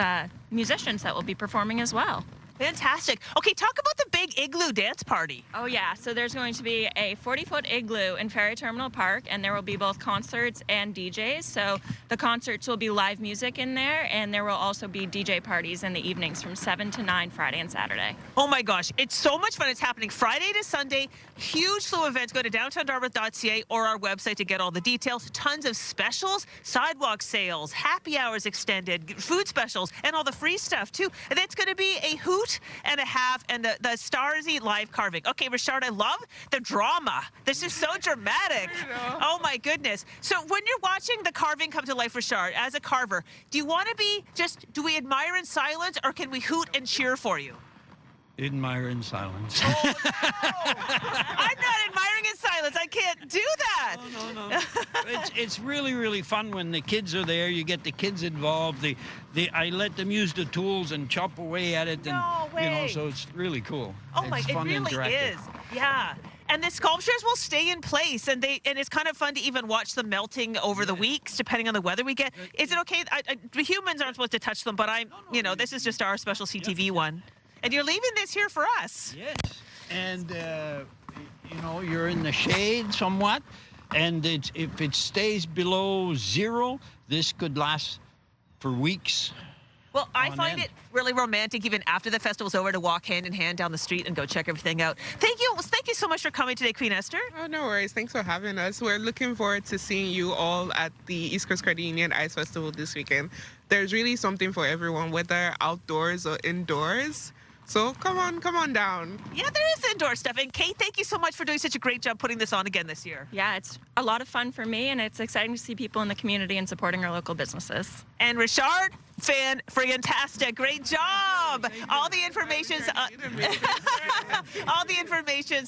musicians that will be performing as well. Fantastic. Okay, talk about the big igloo dance party. Oh yeah, so there's going to be a 40-foot igloo in Ferry Terminal Park, and there will be both concerts and DJs. So the concerts will be live music in there, and there will also be DJ parties in the evenings from 7 to 9 Friday and Saturday. Oh my gosh, it's so much fun. It's happening Friday to Sunday. Huge slew of events. Go to downtowndartmouth.ca or our website to get all the details. Tons of specials, sidewalk sales, happy hours extended, food specials, and all the free stuff too. And it's going to be a hoot and a half, and the Starsy live carving. Okay, Richard, I love the drama. This is so dramatic. Oh my goodness. So when you're watching the carving come to life, Richard, as a carver, do you want to be do we admire in silence, or can we hoot and cheer for you? Admire in silence. Oh, no. I'm not admiring in silence. I can't do that. No. It's really, really fun when the kids are there. You get the kids involved. I let them use the tools and chop away at it, and so it's really cool. Oh my, it really is. Yeah. And the sculptures will stay in place, and it's kind of fun to even watch them melting over the weeks, depending on the weather we get. Is it okay? The humans aren't supposed to touch them, but this is just our special CTV one. And you're leaving this here for us. Yes. And, you're in the shade somewhat. And if it stays below 0, this could last for weeks. Well, I find it really romantic, even after the festival's over, to walk hand in hand down the street and go check everything out. Thank you so much for coming today, Queen Esther. Oh, no worries. Thanks for having us. We're looking forward to seeing you all at the East Coast Credit Union Ice Festival this weekend. There's really something for everyone, whether outdoors or indoors. So come on down. Yeah, there is indoor stuff. And Kate, thank you so much for doing such a great job putting this on again this year. Yeah, it's a lot of fun for me, and it's exciting to see people in the community and supporting our local businesses. And Richard, fantastic, great job. All the information's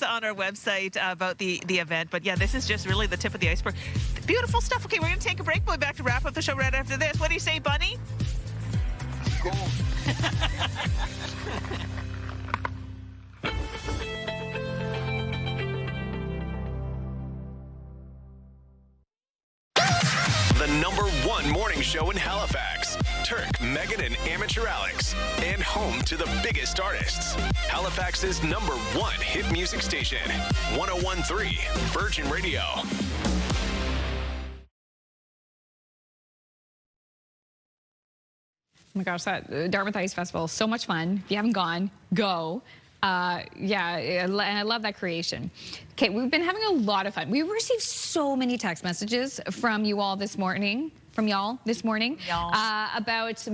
on our website about the event. But yeah, this is just really the tip of the iceberg. Beautiful stuff. Okay, we're going to take a break. We'll be back to wrap up the show right after this. What do you say, Bunny? Cool. The #1 morning show in Halifax. Turk, Megan, and Amateur Alex. And home to the biggest artists. Halifax's #1 hit music station. 101.3 Virgin Radio. my gosh, that Dartmouth Ice Festival, so much fun. If you haven't gone, go. Yeah, and I love that creation. Okay, we've been having a lot of fun. We received so many text messages from you all this morning. About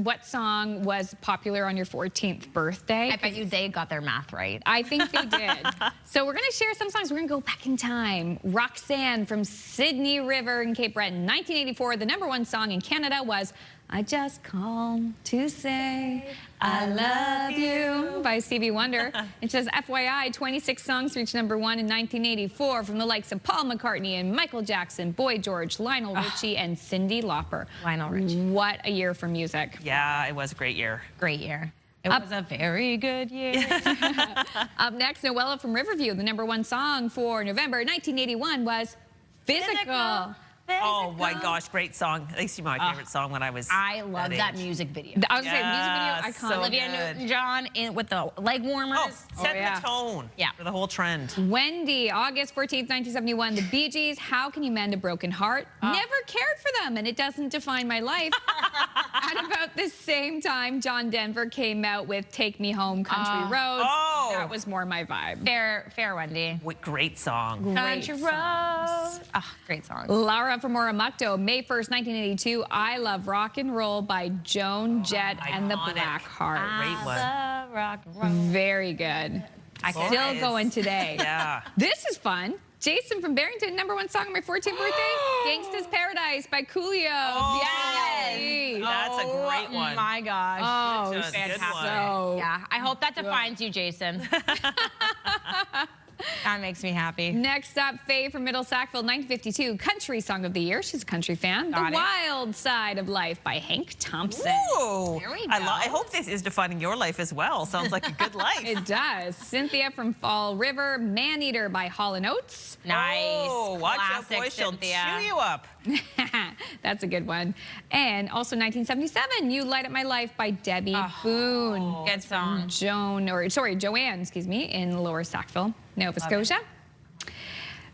what song was popular on your 14th birthday. I bet you they got their math right. I think they did. So we're going to share some songs. We're going to go back in time. Roxanne from Sydney River in Cape Breton, 1984. The #1 song in Canada was I Just Called to Say I Love You by Stevie Wonder. It says, FYI, 26 songs reached #1 in 1984 from the likes of Paul McCartney and Michael Jackson, Boy George, Lionel Richie, and Cyndi Lauper. Lionel Richie. What a year for music. Yeah, it was a great year. Great year. It was a very good year. Up next, Noella from Riverview. The #1 song for November 1981 was Physical. Oh my gosh, great song. It used to be my favorite song when I was I love that music video. I was going to say, music video, iconic. So Olivia Newton-John with the leg warmers. Setting the tone for the whole trend. Wendy, August 14th, 1971, the Bee Gees, How Can You Mend a Broken Heart? Never cared for them, and it doesn't define my life. At about the same time, John Denver came out with Take Me Home, Country Roads. That was more my vibe. Fair, Wendy. Great song. Country Roads. Great song. Laura from Oramucto, May 1st, 1982, I Love Rock and Roll by Joan Jett and the Blackhearts. Great one. Rock and roll. Very good. Still going today. Yeah. This is fun. Jason from Barrington, #1 song on my 14th birthday, Gangsta's Paradise by Coolio. Oh, yes. That's a great one. Oh my gosh. Oh, Good fantastic. one. Yeah, I hope that defines you, Jason. That makes me happy. Next up, Faye from Middle Sackville, 1952, Country Song of the Year. She's a country fan. The Wild Side of Life by Hank Thompson. Ooh. There we go. I hope this is defining your life as well. Sounds like a good life. It does. Cynthia from Fall River, Man Eater by Hall & Oates. Nice. Oh, watch out, Classic, boy. She'll Cynthia. chew you up. That's a good one. And also 1977, You Light Up My Life by Debbie Boone. Good song. Joanne, in Lower Sackville, Nova Scotia.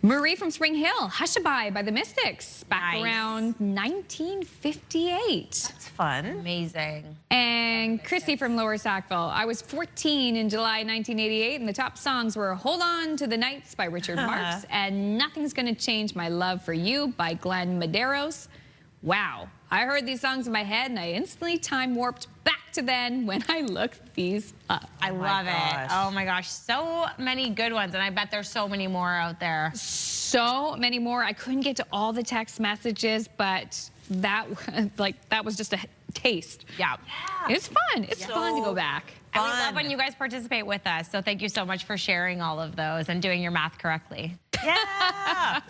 Marie from Spring Hill, Hushabye by the Mystics, back around 1958. That's fun. Amazing. And Christy from Lower Sackville, I was 14 in July 1988, and the top songs were Hold On to the Nights by Richard Marx and Nothing's Gonna Change My Love for You by Glenn Medeiros. Wow. I heard these songs in my head, and I instantly time warped back to then when I looked these up. I love it. Oh my gosh, so many good ones, and I bet there's so many more out there. So many more. I couldn't get to all the text messages, but that was just a taste. Yeah. It's fun. It's fun to go back. And we love when you guys participate with us, so thank you so much for sharing all of those and doing your math correctly. Yeah.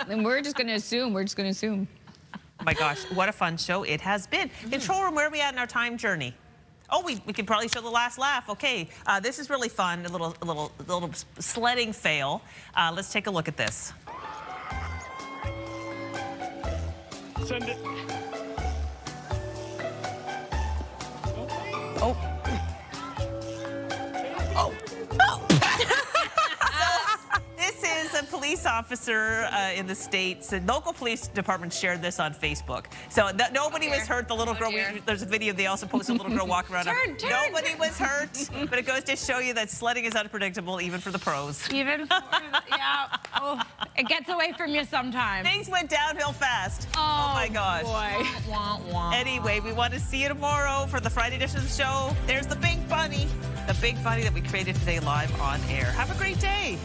And we're just going to assume. Oh my gosh, what a fun show it has been. Control room, where are we at in our time journey? Oh, we could probably show the last laugh. Okay, this is really fun. A little sledding fail. Let's take a look at this. Send it. Oh. Oh. Oh. This is a police officer in the States. And local police department shared this on Facebook. So nobody was hurt. The little girl, there's a video. They also posted a little girl walking around. Nobody was hurt. But it goes to show you that sledding is unpredictable, even for the pros. Even for, yeah. Oh, it gets away from you sometimes. Things went downhill fast. Oh my gosh. Boy. Anyway, we want to see you tomorrow for the Friday edition of the show. There's the Big Bunny. The Big Bunny that we created today live on air. Have a great day.